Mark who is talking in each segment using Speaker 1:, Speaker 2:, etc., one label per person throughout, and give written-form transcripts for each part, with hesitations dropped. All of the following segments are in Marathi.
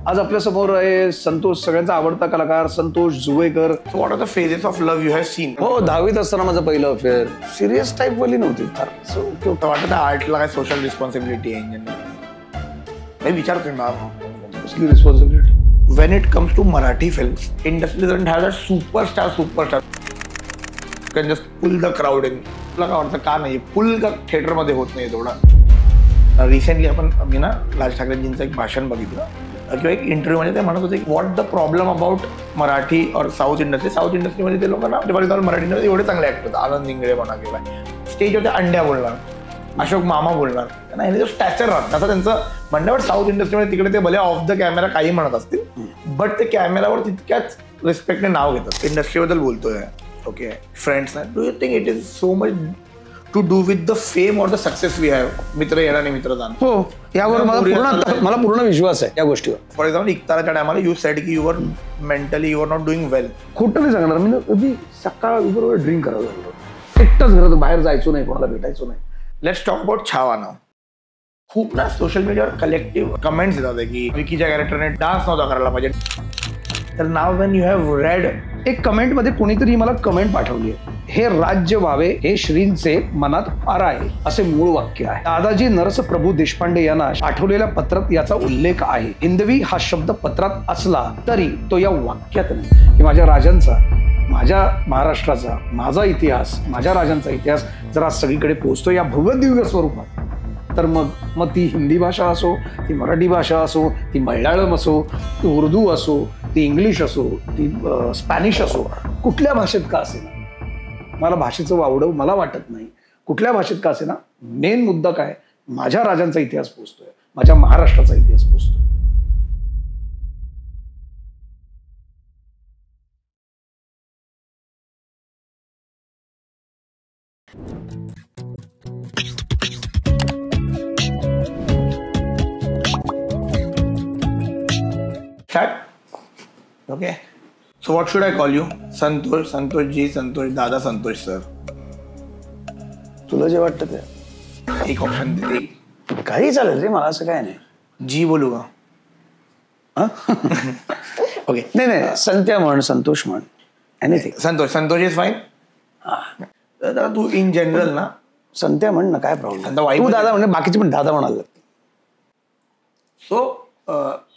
Speaker 1: आज आपल्या समोर आहे संतोष, सगळ्यांचा आवडता कलाकार Santosh Juvekar.
Speaker 2: So what are the phases of love you have seen?
Speaker 1: हो, 10वीत असताना माझं पहिलं अफेअर. सिरियस टाईप वाली नव्हती फार.
Speaker 2: सो वाटतं आर्टला काय सोशल रिस्पॉन्सिबिलिटी आहे काही विचार करणार
Speaker 1: responsibility.
Speaker 2: when it comes to Marathi films, industry doesn't have that superstar can just pull the crowd in. तुला काय वाटतं का नाही पुल का थिएटर मध्ये होत नाही थोडा? रिसेंटली मी ना राज ठाकरेंजींचं एक भाषण बघितलं किंवा एक इंटरव्ह्यू मध्ये ते म्हणत होते what the problem about Marathi और साऊथ इंडस्ट्रीमध्ये ते लोक ना मराठीमध्ये एवढे चांगले ऍक्टर होतात. आनंद इंगळे म्हणा किंवा स्टेजवरच्या अंड्या बोलणार, अशोक मामा बोलणार, त्यांना ह्याने जो स्टॅचर राहत असं त्यांचं म्हणण्यावर. साऊथ इंडस्ट्रीमध्ये तिकडे ते भले ऑफ द कॅमेरा काही म्हणत असतील बट ते कॅमेरावर तितक्याच रिस्पेक्टने नाव घेतात. इंडस्ट्रीबद्दल बोलतोय, okay friends, do you think it is so much to do with the fame और द सक्सेस वी हॅव? मित्र येणार नाही मित्र जाणार.
Speaker 1: हो, यावर मला पूर्ण विश्वास आहे या गोष्टीवर.
Speaker 2: फॉर एक्झाम्पल इकताराच्या टायमाला यू सेड की you were mentally you are not doing well.
Speaker 1: खोटं नाही सांगणार मी. कधी सकाळ बरोबर ड्रिंक करावं लागलं, एकटाच घरात, बाहेर जायचो नाही, कोणाला भेटायचो नाही.
Speaker 2: लेट्स टॉक अबाउट छावा नाव. खूप ना सोशल मीडियावर कलेक्टिव्ह कमेंट्स येतात की विकीच्या कॅरेक्टरने डान्स नव्हता करायला पाहिजे. तर नाव वेन यू हॅव रेड,
Speaker 1: एक कमेंट मध्ये कोणीतरी मला कमेंट पाठवली आहे, हे राज्य व्हावे हे श्रींचे मनात फार आहे, असे मूळ वाक्य आहे. दादाजी नरस प्रभू देशपांडे यांना पाठवलेल्या पत्रात याचा उल्लेख आहे. हिंदवी हा शब्द पत्रात असला तरी तो या वाक्यात नाही. की माझ्या राजांचा, माझ्या महाराष्ट्राचा, माझा इतिहास, माझ्या राजांचा इतिहास जर आज सगळीकडे पोहोचतो या भव्य दिव्य स्वरूपात, तर मग ती हिंदी भाषा असो, ती मराठी भाषा असो, ती मल्याळम असो, ती उर्दू असो, ती इंग्लिश असो, ती स्पॅनिश असो, कुठल्या भाषेत का असेना, मला भाषेचं वावडं मला वाटत नाही. कुठल्या भाषेत का असेना, मेन मुद्दा काय, माझ्या राजांचा इतिहास पोहोचतोय, माझ्या महाराष्ट्राचा इतिहास पोहोचतोय.
Speaker 2: Okay, so what should I call you? Santosh, Santosh ji, Santosh दादा, संतोष सर,
Speaker 1: तुला जे वाटतं ते.
Speaker 2: एक ऑप्शन दे.
Speaker 1: काही चालेल रे, मला असं काय नाही.
Speaker 2: जी बोलू का? ओके,
Speaker 1: नाही, संत्या म्हण, संतोष म्हण, एनिथिंग.
Speaker 2: Santosh is fine. तू इन जनरल ना
Speaker 1: संत्या म्हण ना, काय प्रॉब्लेम.
Speaker 2: तू
Speaker 1: दादा म्हणे, बाकीचे पण दादा म्हणाल.
Speaker 2: सो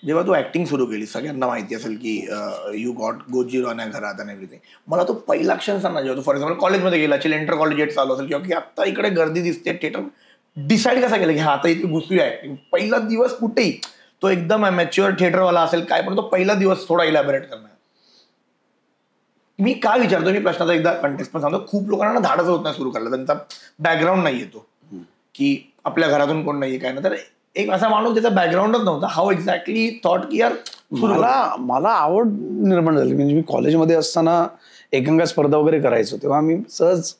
Speaker 2: जेव्हा तू ऍक्टिंग सुरू केली, सगळ्यांना माहिती असेल की यू गॉट गोजीरवाण्या घरात आणि एव्हरीथिंग. मला तो पहिला क्षण सांग ना, जेव्हा तू फॉर एक्झाम्पल कॉलेजमध्ये गेला, चिलेंटर कॉलेज चालू असेल किंवा की आता इकडे गर्दी दिसते थिएटर, डिसाईड कसा केलं की हा आता इथे घुसूया ऍक्टिंग? पहिला दिवस कुठेही तो एकदम मॅच्युअर थिएटरवाला असेल काय, पण तो पहिला दिवस थोडा इलॅबोरेट करणार. मी का विचारतो, मी प्रश्नाचा एकदा कंटेक्स्ट पण सांगतो. खूप लोकांना धाडच होत नाही सुरू करायला, त्यांचा बॅकग्राऊंड नाही येतो की आपल्या घरातून कोण नाहीये काय ना. तर एक असा माणूस त्याचा बॅकग्राऊंडच नव्हता, हाऊ एक्झॅक्टली थॉट की यार
Speaker 1: मला आवड निर्माण झाली. म्हणजे मी कॉलेजमध्ये असताना एकांकिका स्पर्धा वगैरे करायचो, तेव्हा मी सहज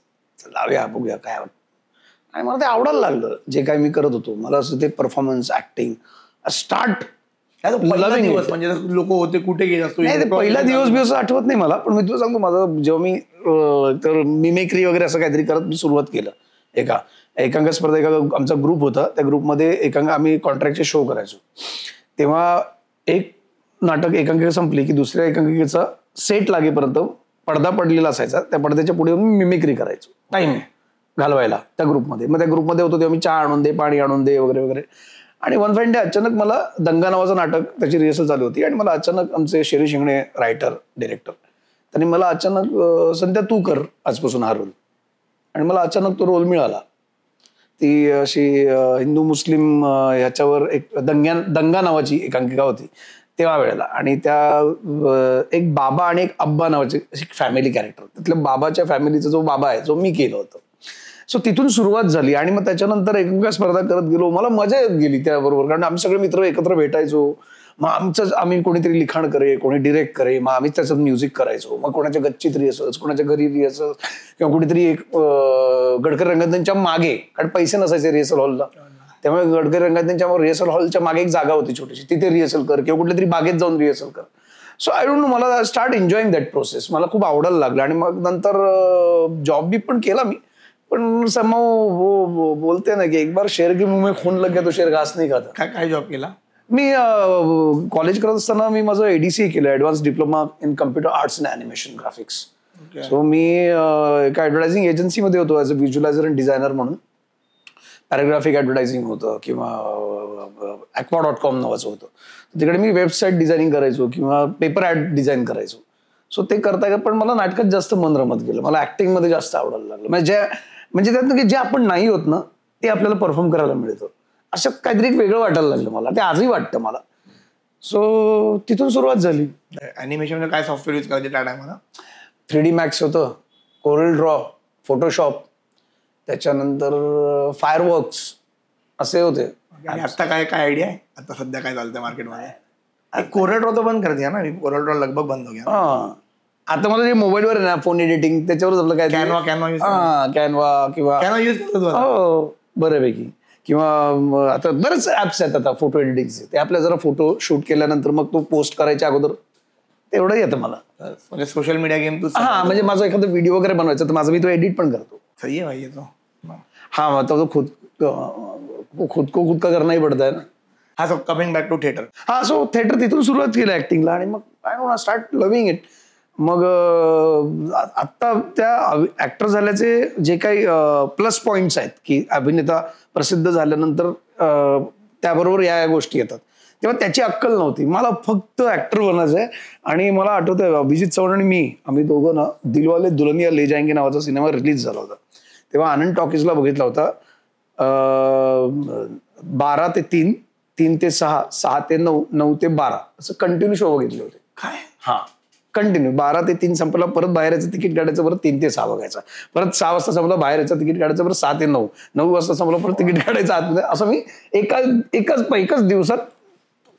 Speaker 1: लावूया बघूया काय आवडतं, आणि मला ते आवडायला लागलं जे काय मी करत होतो. मला असं ते परफॉर्मन्स, ऍक्टिंग स्टार्ट.
Speaker 2: पहिला दिवस म्हणजे लोक होते कुठे गेले असतो,
Speaker 1: नाही, पहिला दिवस बी असं आठवत नाही मला, पण मी तुला सांगतो माझं जेव्हा मी तर मिमिक्री वगैरे असं काहीतरी करत मी सुरुवात केलं. एकांकिका स्पर्धा, आमचा ग्रुप होता, त्या ग्रुपमध्ये आम्ही कॉन्ट्रॅक्टचे शो करायचो. तेव्हा एक नाटक एकांकिका संपली की दुसऱ्या एकांकिकेचा सेट लागेपर्यंत पडदा पडलेला असायचा, त्या पडद्याच्या पुढे मिमिक्री करायचो टाइम घालवायला त्या ग्रुपमध्ये. मग त्या ग्रुपमध्ये होतो तेव्हा मी चहा आणून दे, पाणी आणून दे वगैरे वगैरे. आणि वन फाईन डे अचानक मला दंगा नावाचं नाटक, त्याची रिहर्सल चालू होती, आणि मला अचानक आमचे शेरी शिंगणे रायटर डिरेक्टर, त्यांनी मला अचानक संध्या तू कर आजपासून हा रोल, आणि मला अचानक तो रोल मिळाला. ती अशी हिंदू मुस्लिम ह्याच्यावर एक दंगा नावाची एकांकिका होती तेव्हा वेळेला, आणि त्या एक बाबा आणि एक अब्बा नावाचे एक फॅमिली कॅरेक्टर, त्यातल्या बाबाच्या फॅमिलीचा जो बाबा आहे जो मी केलं होतं. सो तिथून सुरुवात झाली, आणि मग त्याच्यानंतर एकांकिका स्पर्धा करत गेलो. मला मजा येत गेली त्याबरोबर, कारण आम्ही सगळे मित्र एकत्र भेटायचो. मग आम्ही कोणीतरी लिखाण करे, कोणी डिरेक्ट करे, मग आम्ही त्याच्यात म्युझिक करायचो. मग कोणाच्या गच्चीत रिहर्सल्स, कोणाच्या घरी रिहर्सल्स, किंवा कुठेतरी एक गडकरी रंगनाथनच्या मागे, कारण पैसे नसायचे रिहर्सल हॉलला, त्यामुळे गडकरी रंगनाथनच्या रिहर्सल हॉलच्या मागे एक जागा होती छोटीशी, तिथे रिहर्सल कर किंवा कुठल्या तरी बागेत जाऊन रिहर्सल कर. सो आय डोंट नो, मला स्टार्ट एन्जॉईंग दॅट प्रोसेस. मला खूप आवडायला लागलं, आणि मग नंतर जॉब बी पण केला मी. पण समहाऊ वो बोलते ना की एक बार शेर की मुंह में खून लग गया तो शेर घास नहीं खाता.
Speaker 2: काय जॉब केला?
Speaker 1: मी कॉलेज करत असताना मी माझं एडीसी केलं, advance diploma in computer arts and animation graphics. So मी एका ॲडव्हर्टायझिंग एजन्सीमध्ये होतो as a visualiser and designer म्हणून. पॅराग्राफिक ॲडव्हर्टायझिंग होतं किंवा aqua.com नावाचं होतं. तिकडे मी वेबसाईट डिझायनिंग करायचो किंवा पेपर ॲड डिझाईन करायचो. सो ते करता पण मला नाटकात जास्त मन रमत गेलं. मला ऍक्टिंगमध्ये जास्त आवडायला लागलं. म्हणजे त्यातनं की जे आपण नाही होत ना ते आपल्याला परफॉर्म करायला मिळतं. असं काहीतरी एक वेगळं वाटायला लागलं मला. ते आजही वाटतं मला. सो तिथून सुरुवात झाली.
Speaker 2: ॲनिमेशन काय सॉफ्टवेअर यूज करायचे त्या टायमाला?
Speaker 1: 3D Max होतं, कोरल ड्रॉ, फोटोशॉप, त्याच्यानंतर फायरवर्क्स असे होते.
Speaker 2: आणि आता काय काय आयडिया आहे? आता सध्या काय चालतंय मार्केटमध्ये? कोरल ड्रॉ तर बंद कर दिया ना. मी कोरल ड्रॉ लगभग बंद हो गया.
Speaker 1: आता मला जे मोबाईलवर आहे ना फोन एडिटिंग त्याच्यावरच आपलं काय
Speaker 2: कॅनवा
Speaker 1: कॅनवा किंवा
Speaker 2: यूज करतो.
Speaker 1: हो बऱ्यापैकी. किंवा आता बरेच ऍप्स आहेत आता फोटो एडिटिंगचे. ते आपल्या जरा फोटो शूट केल्यानंतर मग तो पोस्ट करायच्या अगोदर तेवढं येतं मला.
Speaker 2: म्हणजे सोशल मीडिया गेम तू
Speaker 1: म्हणजे माझा एखादा व्हिडिओ वगैरे बनवायचा तर माझा मी तो एडिट पण करतो.
Speaker 2: सही है भाई तो.
Speaker 1: हाँ तो खुद को खुद का करना ही पडता है ना.
Speaker 2: हा. So coming back to theatre.
Speaker 1: हा सो थिएटर तिथून सुरुवात केली ऍक्टिंगला आणि मग I know start loving it. मग आत्ता त्या ऍक्टर झाल्याचे जे काही प्लस पॉइंट्स आहेत की अभिनेता प्रसिद्ध झाल्यानंतर त्याबरोबर या गोष्टी येतात तेव्हा त्याची अक्कल नव्हती. मला फक्त ऍक्टर बनायचं आहे. आणि मला आठवतंय अभिजित चव्हाण आणि मी आम्ही दोघं ना दिलवाले दुल्हनिया ले जाएंगे नावाचा सिनेमा रिलीज झाला होता. तेव्हा आनंद टॉकीजला बघितला होता. 12 ते 3, 3 ते 6, 6 ते 9, 9 ते 12 असं कंटिन्यू शो बघितले होते.
Speaker 2: काय?
Speaker 1: हा कंटिन्यू 12 ते 3 संपला, परत बाहेर यायचं तिकीट काढायचं, परत 3 ते 6 बघायचा, परत 6 वाजता संपला बाहेर यायचं तिकीट काढायचं, परत 6 ते 9, 9 वाजता संपला परत तिकीट काढायचं आतमध्ये. असं मी एकाच दिवसात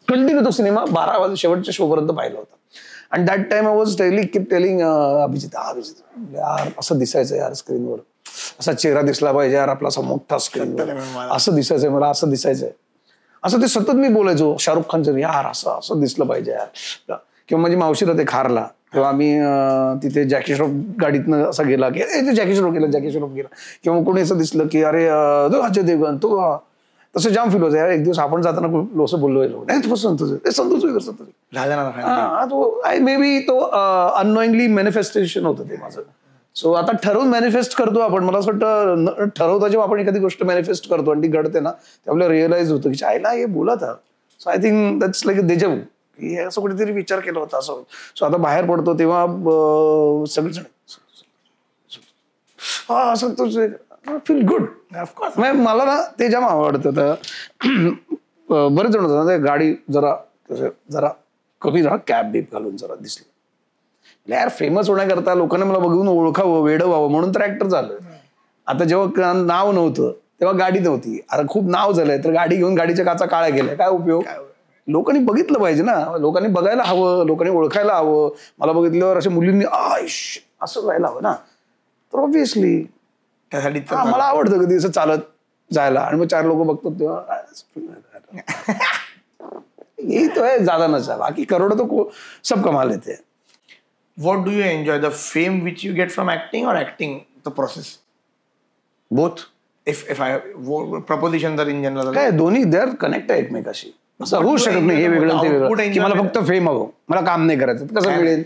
Speaker 1: कंटिन्यू तो सिनेमा 12 वाजे शेवटच्या शो पर्यंत पाहिला होता. आणि that time I was telling Abhijit यार असं दिसायचं यार स्क्रीनवर, असा चेहरा दिसला पाहिजे यार आपला, असा मोठा स्क्रीनवर असं दिसायचंय मला, असं दिसायचंय. असं ते सतत मी बोलायचो शाहरुख खानचं यार असं दिसलं पाहिजे यार. किंवा माझी मावशी राहते खारला, तेव्हा आम्ही तिथे जॅकी श्रॉफ गाडीतनं असा गेला की जॅकी श्रॉफ गेला किंवा कोणी असं दिसलं की अरे तो अजय देवगण तो, तसं जाम फील होतं यार. एक दिवस आपण जाताना लोसं बोललो नाही मे बी तो अननोईंगली मॅनिफेस्टेशन होतं ते माझं. सो आता ठरवून मॅनिफेस्ट करतो आपण. मला असं वाटतं ठरवता जेव्हा आपण एखादी गोष्ट मॅनिफेस्ट करतो आणि ती घडते ना ते आपल्याला रिअलाइज होतं की आईला हे बोलत हा. So I think that's like deja vu की असं कुठेतरी विचार केला होता असं. सो आता बाहेर पडतो तेव्हा सगळेजण असं फील गुड. ऑफकोर्स मला ना ते जाम आवडतं. बरेच जण होतं ना ते गाडी जरा कमी जरा कॅब बीप घालून जरा दिसली यार फेमस होण्याकरता लोकांना मला बघून ओळखावं वेडं व्हावं म्हणून तर ऍक्टर झालं. आता जेव्हा नाव नव्हतं तेव्हा गाडी नव्हती, आता खूप नाव झालंय तर गाडी घेऊन गाडीच्या काचा काळ्या गेल्या, काय उपयोग. लोकांनी बघितलं पाहिजे ना, लोकांनी बघायला हवं, लोकांनी ओळखायला हवं. मला बघितल्यावर अशा मुलींनी असं व्हायला हवं ना. तर ऑब्व्हियसली
Speaker 2: त्यासाठी
Speaker 1: मला आवडतं कधी असं चालत जायला आणि मग 4 लोक बघतात तेव्हा यही तो है, ज्यादा नशा, बाकी करोड़ों तो सब कमा लेते हैं.
Speaker 2: What do you enjoy, the fame which you get from acting or acting the process?
Speaker 1: Both.
Speaker 2: If I proposition तर in general
Speaker 1: काय दोन्ही दे आर कनेक्ट आहे एकमेकाशी. असं होऊ शकत नाही हे वेगळं ते वेगळं की मला फक्त फेम हवं, मला काम नाही करायचं, कसं मिळेल.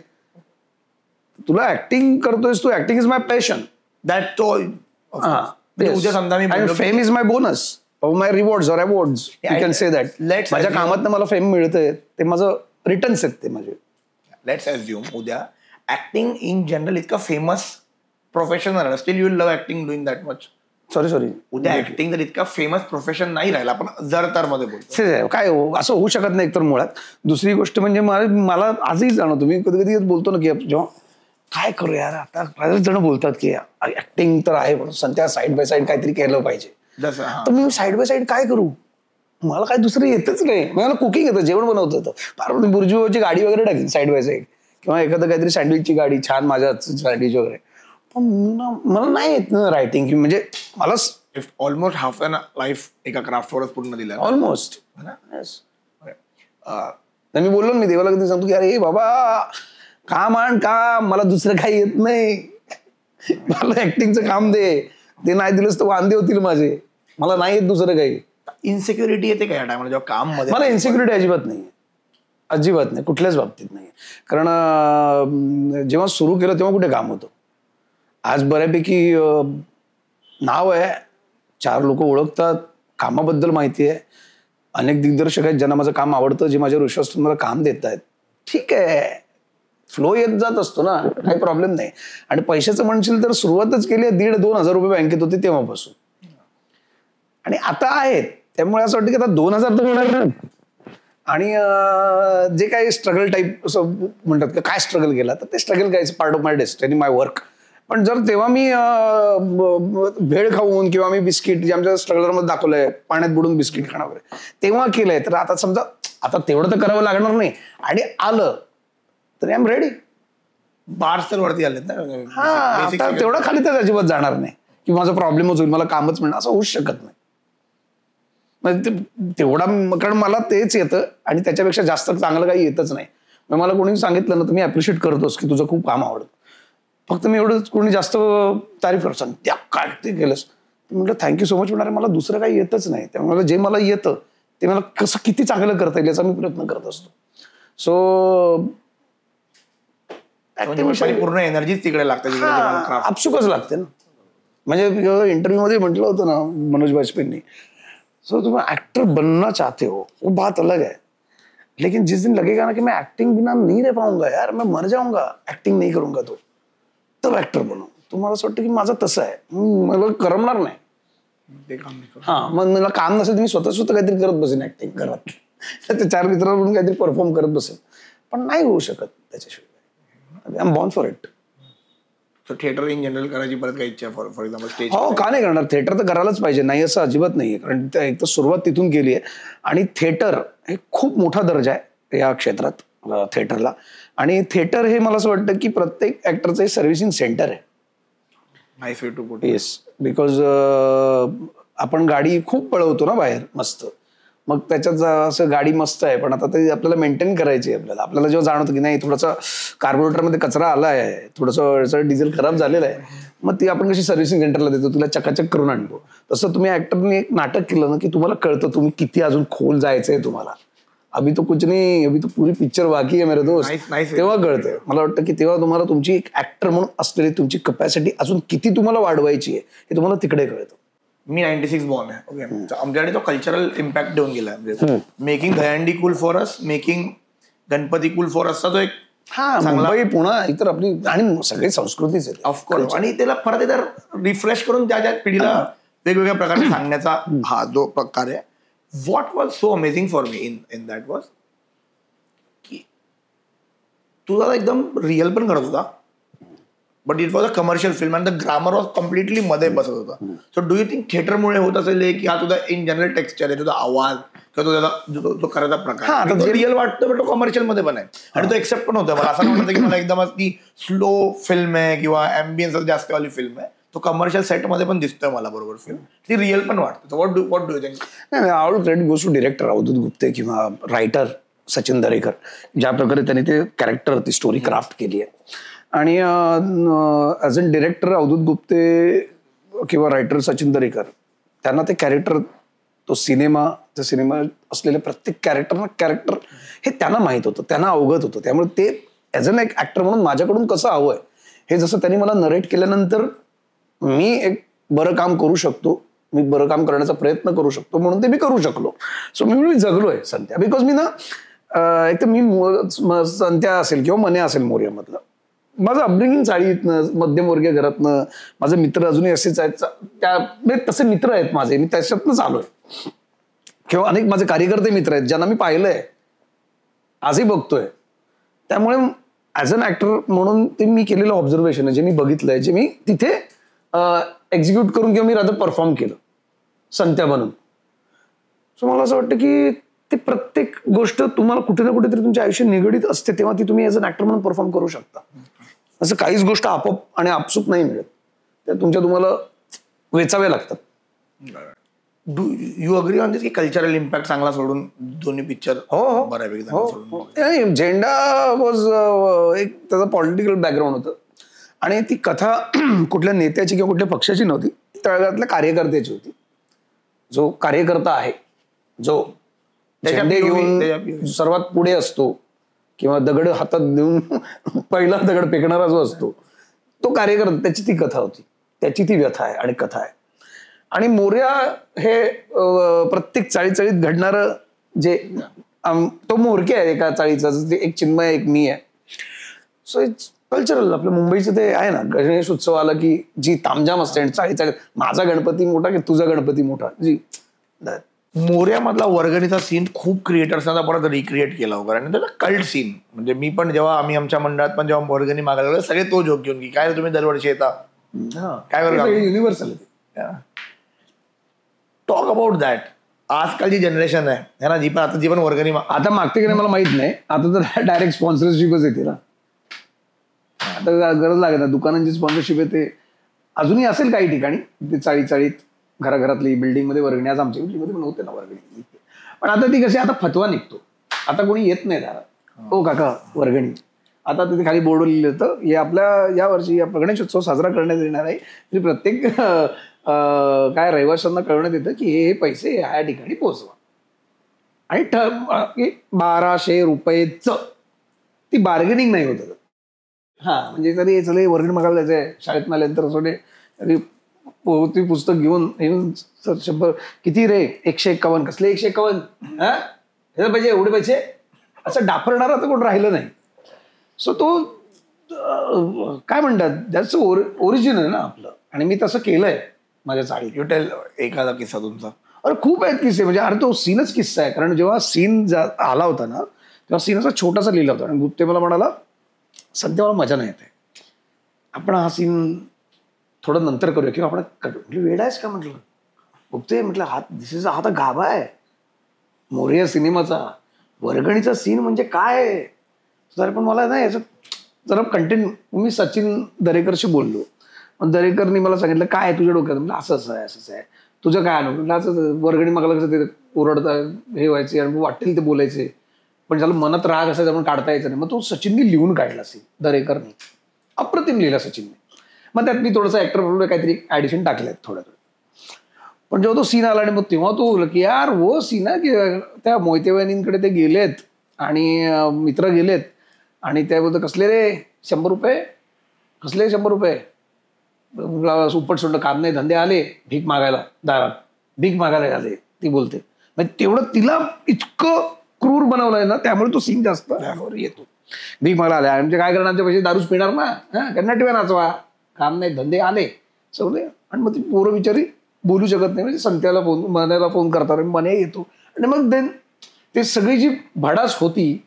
Speaker 1: तुला ऍक्टिंग करतोयस तू, acting is my passion.
Speaker 2: That तो उद्या समजा मी
Speaker 1: fame is my bonus, my rewards or awards, you can say that. माझ्या कामातनं मला फेम मिळतंय ते माझं रिटर्न्स आहेत ते माझे.
Speaker 2: लेट्स अज्युम उद्या ऍक्टिंग इन जनरल इतका फेमस प्रोफेशन राहिला, still you love acting doing that much.
Speaker 1: Sorry
Speaker 2: उद्या ऍक्टिंग जर इतका फेमस प्रोफेशन नाही राहिला, आपण जर तर मध्ये बोलतो
Speaker 1: काय असं होऊ शकत नाही एकतर मुळात. दुसरी गोष्ट म्हणजे मला आजही जाणवतो, मी कधी कधी बोलतो ना की जेव्हा काय करू यार, आता बरेच जण बोलतात की ऍक्टिंग तर आहे पण सध्या साईड बाय साईड काहीतरी केलं पाहिजे. तर मी साईड बाय साईड काय करू, मला काय दुसरं येतच नाही. मला कुकिंग येतं, जेवण बनवतं येतं, फार बुर्जीची गाडी वगैरे टाकेन साईड बाय साईड, किंवा एखादं काहीतरी सँडविचची गाडी छान माझ्या सँडविच वगैरे. पण मला नाही येत ना रायटिंग, म्हणजे मला
Speaker 2: ऑलमोस्ट हाफ अन लाईफ एका क्राफ्टवरच पूर्ण दिलं
Speaker 1: ऑलमोस्ट. मी बोललो मी देवाला कधी सांगतो की अरे बाबा काम आण काम, मला दुसरं काही येत नाही, मला ऍक्टिंगचं काम दे, ते नाही दिलंच तर वांदे होतील माझे, मला नाही येत दुसरं काही.
Speaker 2: इन्सिक्युरिटी येते का या टायमाला जेव्हा काम मध्ये
Speaker 1: मला इन्सिक्युरिटी अजिबात नाही, अजिबात नाही, कुठल्याच बाबतीत नाही. कारण जेव्हा सुरू केलं तेव्हा कुठे काम होतं. आज बऱ्यापैकी नाव आहे, 4 लोक ओळखतात, कामाबद्दल माहिती आहे, अनेक दिग्दर्शक आहेत ज्यांना माझं काम आवडतं, जे माझ्यावर विश्वास ठेवून मला काम देत आहेत. ठीक आहे, फ्लो येत जात असतो ना, काही प्रॉब्लेम नाही. आणि पैशाचं म्हणशील तर सुरुवातच केली आहे, 1,500-2,000 रुपये बँकेत होते तेव्हापासून, आणि आता आहेत. त्यामुळे असं वाटतं की आता 2,000 तर होणार नाही. आणि जे काही स्ट्रगल टाईप असं म्हणतात की काय स्ट्रगल केला, तर ते स्ट्रगल काय, part of my destiny, my work. पण जर तेव्हा मी भेळ खाऊन किंवा मी बिस्किट जे आमच्या स्ट्रगलरमध्ये दाखवलंय, पाण्यात बुडून बिस्किट खाणं वगैरे तेव्हा केलंय, तर आता समजा आता तेवढं तर करावं लागणार नाही, आणि आलं तर आय एम रेडी.
Speaker 2: बार्स तर वरती आलेत ना.
Speaker 1: हा, आता तेवढं खाली तर अजिबात जाणार नाही की माझा प्रॉब्लेमच होईल, मला कामच मिळणार, असं होऊच शकत नाही. म्हणजे तेवढा, कारण मला तेच येतं आणि त्याच्यापेक्षा जास्त चांगलं काही येतच नाही. मग मला कोणी सांगितलं ना तर मी अप्रिशिएट करतोच की तुझं खूप काम आवडतं. फक्त मी एवढं कोणी जास्त तारीफ करतो, त्या काय ते केलंस, म्हटलं थँक्यू सो मच, म्हणणार मला दुसरं काही येतच नाही. त्यामुळे जे मला येतं ते मला कसं किती चांगलं करता येईल याचा मी प्रयत्न करत असतो. सो
Speaker 2: पूर्ण एनर्जीच तिकडे लागते,
Speaker 1: आपसुकच लागते ना. म्हणजे इंटरव्ह्यू मध्ये म्हटलं होतं ना मनोज बाजपेयींनी, सो तुम एक्टर बनना चाहते हो वो बात अलग है, लेकिन जिस दिन लगेगा ना कि मैं एक्टिंग बिना नहीं रह पाऊंगा यार, मैं मर जाऊंगा एक्टिंग नहीं करूंगा, तो तब ऍक्टर बनव. तुम्हाला असं वाटतं की माझं तसं आहे, मला करमणार नाही. हा, मग मला काम नसेल तर मी स्वतः काहीतरी करत बसेन ऍक्टिंग करत, त्या 4 मित्रांकडून काहीतरी परफॉर्म करत बसेन, पण नाही होऊ शकत त्याच्याशिवाय. I am born for it.
Speaker 2: Theatre in general करायची परत काही इच्छा, फॉर एक्झाम्पल स्टेज?
Speaker 1: हो, का नाही करणार, थिएटर तर करायलाच पाहिजे, नाही असं अजिबात नाहीये. कारण एक तर सुरुवात तिथून केली आहे, आणि थिएटर हे खूप मोठा दर्जा आहे या क्षेत्रात, थिएटरला. आणि थिएटर हे मला असं वाटतं की प्रत्येक ऍक्टरचं सर्व्हिसिंग सेंटर आहे.
Speaker 2: Nice way to put.
Speaker 1: Yes, because आपण गाडी खूप पळवतो ना बाहेर मस्त, मग त्याच्यात असं गाडी मस्त आहे, पण आता ते आपल्याला मेंटेन करायची आहे. आपल्याला जेव्हा जाणवतं की नाही थोडासा कार्बोरेटरमध्ये कचरा आला आहे, थोडंसं डिझेल खराब झालेलं आहे, मग ती आपण कशी सर्व्हिसिंग सेंटरला देतो, तुला चकाचक करून आणतो. तसं तुम्ही ऍक्टरने एक नाटक केलं ना की तुम्हाला कळतं तुम्ही किती अजून खोल जायचंय तुम्हाला. अभि तो कुछ नहीं, अभि तो पूरी पिक्चर बाकी आहे मेरे दोस्त. तेव्हा कळतं. मला वाटतं की तेव्हा तुम्हाला तुमची एक ऍक्टर म्हणून असलेली तुमची कपॅसिटी अजून किती तुम्हाला वाढवायची आहे हे तुम्हाला तिकडे कळतं.
Speaker 2: मी 96 बॉर्न आहे, ओके. आमच्याकडे तो कल्चरल इम्पॅक्ट देऊन गेला. Making Dahihandi cool for us, making Ganpati cool for असचा तो एक
Speaker 1: मुंबई, पुणे, इतर आपली आणि सगळी संस्कृतीच आहे
Speaker 2: ऑफकोर्स. आणि त्याला परत एकदा रिफ्रेश करून त्या पिढीला वेगवेगळ्या प्रकारे सांगण्याचा हा जो प्रकार आहे. What was so amazing for me in that was की तुझा एकदम रिअल पण करत होता, but it was a commercial film and the grammar was completely मध्ये बसत होता. सो डू यू थिंक थिएटरमुळे होत असेल की हा तुझा इन जनरल टेक्स्चर आहे, तुझा आवाज किंवा तुझा तो करायचा प्रकार रिअल वाटतो, बट तो कमर्शियल मध्ये पण आहे, आणि तो एक्सेप्ट पण होतं. मला असं वाटतं की मला एकदमच ती स्लो फिल्म आहे किंवा ॲम्बियन्स जास्त वाली फिल्म आहे, तो कमर्शियल सेटमध्ये पण दिसतोय मला बरोबर फिल्म, ती रिअल पण वाटतं. What do you think?
Speaker 1: नाही, all credit goes to director Avadhoot Gupte किंवा रायटर सचिन दरेकर, ज्या प्रकारे त्यांनी ते कॅरेक्टर, ती स्टोरी क्राफ्ट केली आहे. आणि as a director Avadhoot Gupte किंवा रायटर सचिन दरेकर, त्यांना ते कॅरेक्टर, तो सिनेमा, त्या सिनेमा असलेले प्रत्येक कॅरेक्टर हे त्यांना माहीत होतं, त्यांना अवगत होतं. त्यामुळे ते ॲज अन एक ॲक्टर म्हणून माझ्याकडून कसं हवं आहे हे जसं त्यांनी मला नरेट केल्यानंतर मी एक बरं काम करू शकतो, मी बरं काम करण्याचा प्रयत्न करू शकतो, म्हणून ते मी करू शकलो. So me जगलोय Santya. बिकॉज मी ना एक तर मी संत्या असेल किंवा मने असेल मोर्यामधलं, माझं अपब्रिंगिंग चाळीतनं, मध्यमवर्गीय घरातनं, माझे मित्र अजूनही असेच आहेत, म्हणजे तसे मित्र आहेत माझे, मी त्याच्यातनंच आलोय. किंवा अनेक माझे कार्यकर्ते मित्र आहेत ज्यांना मी पाहिलंय, आजही बघतोय. त्यामुळे ॲज अन ऍक्टर म्हणून ते मी केलेलं ऑब्झर्वेशन आहे, जे मी बघितलंय, जे मी तिथे एक्झिक्यूट करून किंवा मी रादर परफॉर्म केलं संत्या बनून. सो मला असं वाटतं की ते प्रत्येक गोष्ट तुम्हाला कुठे ना कुठेतरी तुमच्या आयुष्यात निगडीत असते, तेव्हा ती तुम्ही ॲज अन ऍक्टर म्हणून परफॉर्म करू शकता. असं काहीच गोष्ट आपोआप आणि आपसूक नाही मिळत, त्या तुम्हाला वेचाव्या लागतात.
Speaker 2: डू यू अग्री ऑन दिस की कल्चरल इम्पॅक्ट चांगला सोडून दोन्ही पिक्चर?
Speaker 1: हो,
Speaker 2: बऱ्यापैकी.
Speaker 1: झेंडा वॉज एक त्याचा पॉलिटिकल बॅकग्राऊंड होतं, आणि ती कथा कुठल्या नेत्याची किंवा कुठल्या पक्षाची नव्हती, तळागाळातल्या कार्यकर्त्याची होती. जो कार्यकर्ता आहे जो झेंडे घेऊन सर्वात पुढे असतो किंवा दगड हातात देऊन पहिला दगड फेकणारा जो असतो तो कार्यकर्ता, त्याची ती कथा होती, त्याची ती व्यथा आहे आणि कथा आहे. आणि मोरया हे प्रत्येक चाळीत घडणार जे तो मोरके आहे एका चाळीचा, एक चिन्मय एक मी आहे. So it's cultural. आपल्या मुंबईचं ते आहे ना, गणेश उत्सव आला की जी तामझाम असते आणि चाळीत माझा गणपती मोठा की तुझा गणपती मोठा. जी
Speaker 2: मोर्यामधला वर्गणीचा सीन खूप क्रिएटर्सना परत रिक्रिएट केला वगैरे आणि त्याचा कल्ट सीन. म्हणजे मी पण जेव्हा आम्ही आमच्या मंडळात पण जेव्हा वर्गणी मागायला लागलो सगळे तो जोक घेऊन की काय तुम्ही दरवर्षी येता काय
Speaker 1: युनिव्हर्सल.
Speaker 2: Talk about that. आजकालची जनरेशन आहे ना जी पण वर्गणी
Speaker 1: आता मागते की नाही मला माहित नाही. आता तर डायरेक्ट स्पॉन्सरशिपच येते ना. आता गरज लागत ना दुकानांची स्पॉन्सरशिप येते. अजूनही असेल काही ठिकाणी ते चाळीत घराघरातली बिल्डिंगमध्ये वर्गणी. आज आमच्या बिल्डिंगमध्ये पण होते ना वर्गणी. पण आता ती कशी आता फतवा निघतो. आता कोणी येत नाही दारात. हो काका वर्गणी. आता तिथे खाली बोर्ड लिहिलं होतं हे आपल्या या वर्षी गणेशोत्सव साजरा करण्यात येणार आहे. तरी प्रत्येक काय रहिवाशांना कळवण्यात येतं की हे पैसे या ठिकाणी पोहोचवा. आणि 1200 रुपयेच ती बार्गेनिंग नाही होत. हा म्हणजे तरी चले वर्गणी मागायला जायचंय शाळेत आल्यानंतर थोडे ती पुस्तक घेऊन येऊन 100 किती रे 151 कसले 151 हा हे पाहिजे एवढे पैसे असं डाफरणारा तर कोण राहिलं नाही. सो तो काय म्हणतात त्याचं ओरिजिन आहे ना आपलं. आणि मी तसं केलंय माझ्या चाळीत.
Speaker 2: यू टेल एखादा किस्सा तुमचा.
Speaker 1: अरे खूप आहेत किस्से. म्हणजे अरे तो सीनच किस्सा आहे. कारण जेव्हा सीन आला होता ना तेव्हा सीन असा छोटासा लिहिला होता आणि गुप्ते मला म्हणाला सध्या मला मजा नाही येते आपण हा सीन थोडं नंतर करूया किंवा आपण म्हटलं वेडा आहेस का म्हटलं. गुप्ते म्हटलं हा तर गाभा आहे मोरया सिनेमाचा. वर्गणीचा सीन म्हणजे काय. तर पण मला नाही याचं जरा कंटेंट. मी सचिन दरेकरशी बोललो. मग दरेकरनी मला सांगितलं काय तुझ्या डोक्यात. म्हणजे असंच आहे असंच आहे तुझं काय म्हटलं असं वर्गणी मागायला कसं ते ओरडता हे व्हायचे आणि वाटेल ते बोलायचे. पण त्याला मनात राग असायचा पण काढता यायचं नाही. मग तो सचिननी लिहून काढला सीन दरेकरनी. अप्रतिम लिहिला सचिनने. मग त्यात मी थोडंसं ऍक्टर म्हणून काहीतरी ऍडिशन टाकलेत थोडं. पण जेव्हा तो सीन आला आणि मग तेव्हा तो बोलला की यार वो सीन आहे की त्या मोहिते वहिनींकडे ते गेलेत आणि मित्र गेलेत आणि त्याबद्दल कसले रे 100 रुपये कसले 100 रुपये उपट सोडलं काम नाही धंदे आले भीक मागायला दारात भीक मागायला आले ती बोलते. म्हणजे तेवढं तिला इतकं क्रूर बनवलंय ना त्यामुळे तो सीन जास्त येतो. भीक मागायला आले म्हणजे काय करणार ते पैसे दारूच पिणार ना त्यांना टिव्या नाचवा काम नाही धंदे आले सगळे. आणि मग ती पोरं बिचारी बोलू शकत नाही. म्हणजे संत्याला फोन मनाला फोन करतात आणि मने येतो. आणि मग देन ते सगळी जी भडास होती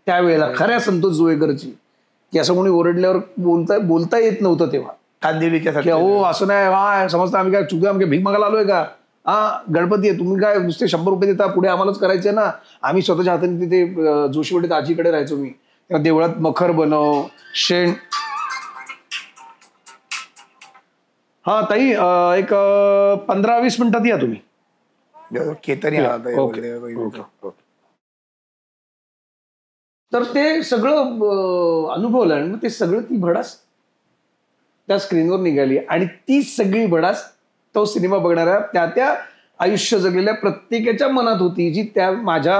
Speaker 1: त्यावेळेला खऱ्या संतोष जोळेकरची की असं कोणी ओरडल्यावर बोलता येत नव्हतं तेव्हा.
Speaker 2: कांदिवलीच्या
Speaker 1: हो असं नाही हा समजतं आम्ही काय चुकी आम्ही भीक मागायला आलोय का. हा गणपती आहे तुम्ही काय नुसते 100 रुपये देता पुढे आम्हालाच करायचे ना. आम्ही स्वतःच्या हाताने तिथे जोशीवाडीत आजीकडे राहायचो मी. तेव्हा देवळात मखर बनव शेण. हा ताई एक 15-20 मिनिटात या तुम्ही.
Speaker 2: केतरी
Speaker 1: तर ते सगळं अनुभवलं आणि मग ते सगळं ती भडास त्या स्क्रीनवर निघाली आणि ती सगळी भडास तो सिनेमा बघणाऱ्या त्या आयुष्य जगलेल्या प्रत्येकाच्या मनात होती जी त्या माझ्या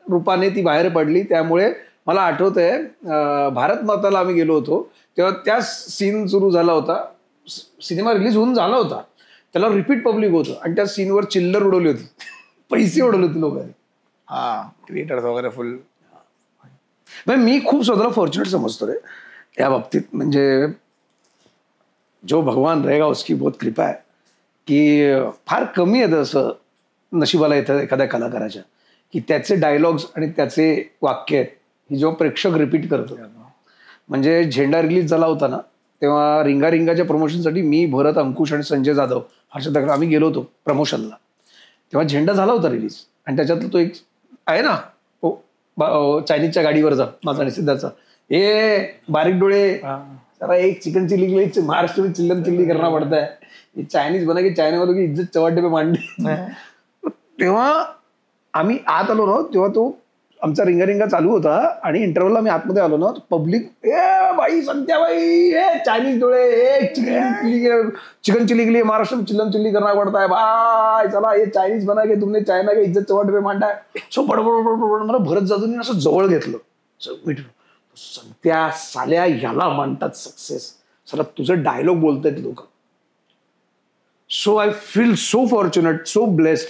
Speaker 1: रूपाने ती बाहेर पडली. त्यामुळे मला आठवतंय भारत माताला आम्ही गेलो होतो तेव्हा त्या सीन सुरू झाला होता. सिनेमा रिलीज होऊन झाला होता त्याला रिपीट पब्लिक होतं आणि त्या सीनवर चिल्लर उडवली होती पैसे उडवले होते लोकांनी.
Speaker 2: हा क्रिएटर्स वगैरे फुल.
Speaker 1: मी खूप स्वतःला फॉर्च्युनेट समजतो रे या बाबतीत. म्हणजे जो भगवान रहेगा उसकी बहुत कृपा आहे की फार कमी आहे असं नशिबाला येतं एखाद्या कलाकाराच्या की त्याचे डायलॉग्स आणि त्याचे वाक्य आहेत ही जेव्हा प्रेक्षक रिपीट करतो. म्हणजे झेंडा रिलीज झाला होता ना तेव्हा रिंगाच्या प्रमोशनसाठी मी भरत अंकुश आणि संजय जाधव हर्षद आम्ही गेलो होतो प्रमोशनला. तेव्हा झेंडा झाला होता रिलीज आणि त्याच्यातला तो एक आहे ना चायनीजच्या गाडीवर जा माझा आणि सिद्धाचा ए बारीक डोळे जरा एक चिकन चिल्ली के लिए महाराष्ट्र में चिल्ली करना पड़ता है ये चायनीज बना के चायना वालों की इज्जत चव्हाटे पे मांडली. तेव्हा आम्ही आत आलो ना तेव्हा तो आमचा रिंगा चालू होता आणि इंटरव्ह्यूला मी आतमध्ये आलो ना, पब्लिक बाई संध्याबाई चायनीज डोळे चिकन चिली के लिए महाराष्ट्र में चिकन चिल्ली करना पड़ता है भाई, चला ये चायनीज बना के तुमने चायना के इज्जत चौट पे मांडा है. सो बडबड मला भरत जाधवनी असं जवळ घेतलं. संध्या साल्या ह्याला म्हणतात सक्सेस, सर तुझं डायलॉग बोलतायत लोक. So I feel so fortunate, so blessed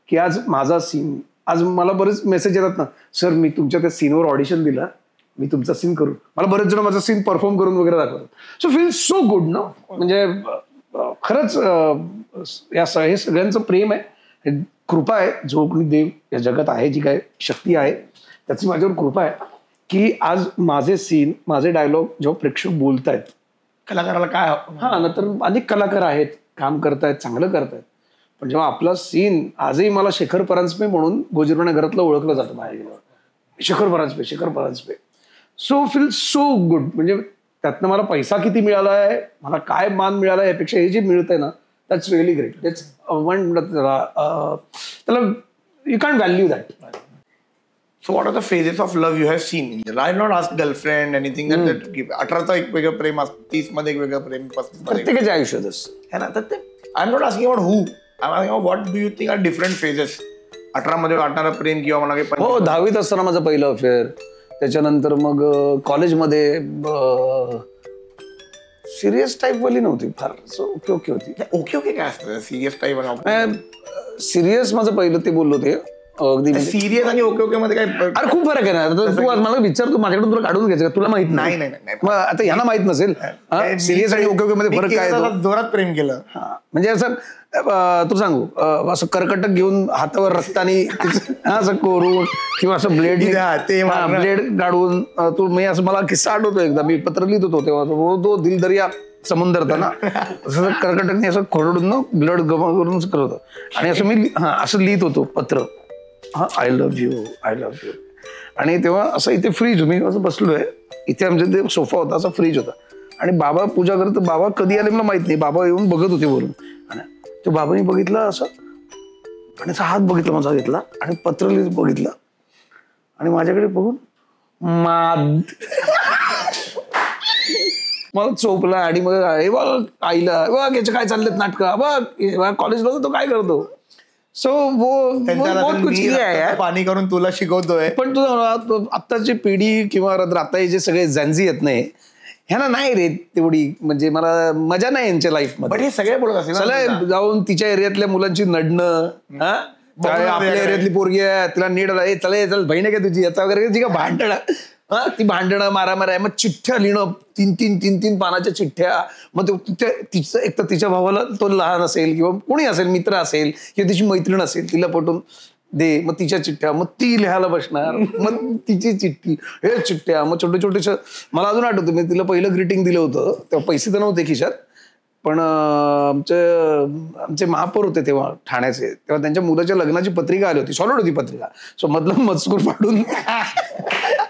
Speaker 1: की आज माझा सीन, आज मला बरेच मेसेज येतात ना, सर मी तुमच्या त्या सीनवर ऑडिशन दिला, मी तुमचा सीन करू, मला बरेच जण माझा सीन परफॉर्म करून वगैरे दाखवतात. सो फील सो गुड ना, म्हणजे खरंच हे सगळ्यांचं प्रेम आहे, कृपा आहे, जो कोणी देव या जगात आहे, जी काय शक्ती आहे त्याची माझ्यावर कृपा आहे की आज माझे सीन, माझे डायलॉग जेव्हा प्रेक्षक बोलतायत,
Speaker 2: कलाकाराला काय
Speaker 1: हा ना, तर अनेक कलाकार आहेत, काम करतायत, चांगलं करतायत, पण जेव्हा आपला सीन, आजही मला शेखर परांजपे म्हणून गोजीरवाण्या घरातलं ओळखलं जातं माझ्या, Shekhar Paranjpe. So feel so good, म्हणजे त्यातनं मला पैसा किती मिळाला आहे, मला काय मान मिळाला आहे, यापेक्षा हे जे मिळतंय ना, दॅट्स रिअली ग्रेट. त्याला you can't value that.
Speaker 2: So what are the phases of love you have seen? I have not asked girlfriend anything that 18चं एक वेगळं प्रेम असतं, 30 मध्ये एक वेगळं प्रेम, 35 मध्ये
Speaker 1: प्रत्येकाच्या आयुष्यात
Speaker 2: है ना. तर ते I am not asking about who, I am asking about what do you think are different phases. 18 मध्ये वाटणारं प्रेम किंवा मला काही.
Speaker 1: हो, 10वीत असताना माझं पहिलं अफेअर, त्याच्यानंतर मग कॉलेजमध्ये सिरियस टाईप वाली नव्हती फार, ओके ओके होती.
Speaker 2: ओके ओके काय असतं सिरियस टाईप?
Speaker 1: सिरियस माझं पहिलं ते बोललो ते अगदी
Speaker 2: सिरियस आणि ओके ओके मध्ये काय?
Speaker 1: अरे खूप फरक आहे ना. तू आज मला विचार, तू माझ्याकडून तुला काढून घ्यायचं, तुला माहित
Speaker 2: नाही.
Speaker 1: मग आता यांना माहित नसेल सिरियस आणि ओके ओके मध्ये फरक काय.
Speaker 2: जोरात प्रेम केलं
Speaker 1: म्हणजे असं तू सांगू, असं कर्कटक घेऊन हातावर रक्तानी असं कोरून किंवा असं ब्लेड काढून तू, मी असं मला किस्सा आठवतो, एकदा मी पत्र लिहित होतो तेव्हा तो दिल दर्या समुद्र होता ना, असं कर्कटकने असं खोडून ब्लड करून करत होतं आणि असं मी असं लिहित होतो पत्र, I love you, I love you. आणि तेव्हा असं इथे फ्रीज, मी असं बसलोय, इथे आमच्या ते सोफा होता, असा फ्रीज होता आणि बाबा पूजा करत, बाबा कधी आले मला माहित नाही, बाबा येऊन बघत होते वरून आणि ते बाबांनी बघितलं असं आणि असा हात बघितला माझा, घेतला आणि पत्र लिहित बघितलं आणि माझ्याकडे बघून मला चोपला आणि मग हे बघ आईला, बघ याचे काय चाललेत नाटकं, बघ कॉलेजला तो काय करतो. सो
Speaker 2: पाणी करून तुला शिकवतोय.
Speaker 1: पण तुझं आत्ताची पिढी किंवा आता हे जे सगळे जॅन्झी आहेत नाही, ह्यांना नाही रे तेवढी, म्हणजे मला मजा नाही यांच्या लाईफ मध्ये.
Speaker 2: हे सगळे बोलत असेल
Speaker 1: चला जाऊन तिच्या एरियातल्या मुलांची नडणं, आपल्या एरियातली पोरगी आहे तिला नीड चल बहिणी काय तुझी याचा वगैरे जी का भांडणं, ती भांडणं मारामाऱ्या, मग चिठ्ठ्या लिहिणं, तीन पानाच्या चिठ्ठ्या, मग तिचं एक तर तिच्या भावाला तो लहान असेल किंवा कोणी असेल, मित्र असेल किंवा तिची मैत्रीण असेल, तिला पटून दे, मग तिच्या चिठ्ठ्या, मग ती लिहायला बसणार, मग तिची चिठ्ठी, हे चिठ्ठ्या, मग छोटे मला अजून आठवतं, मी तिला पहिलं ग्रीटिंग दिलं होतं तेव्हा पैसे तर नव्हते खिशात, पण आमचे महापौर होते तेव्हा ठाण्याचे, तेव्हा त्यांच्या मुलाच्या लग्नाची पत्रिका आली होती, सॉलिड होती पत्रिका, सो मधलं मजकूर पाडून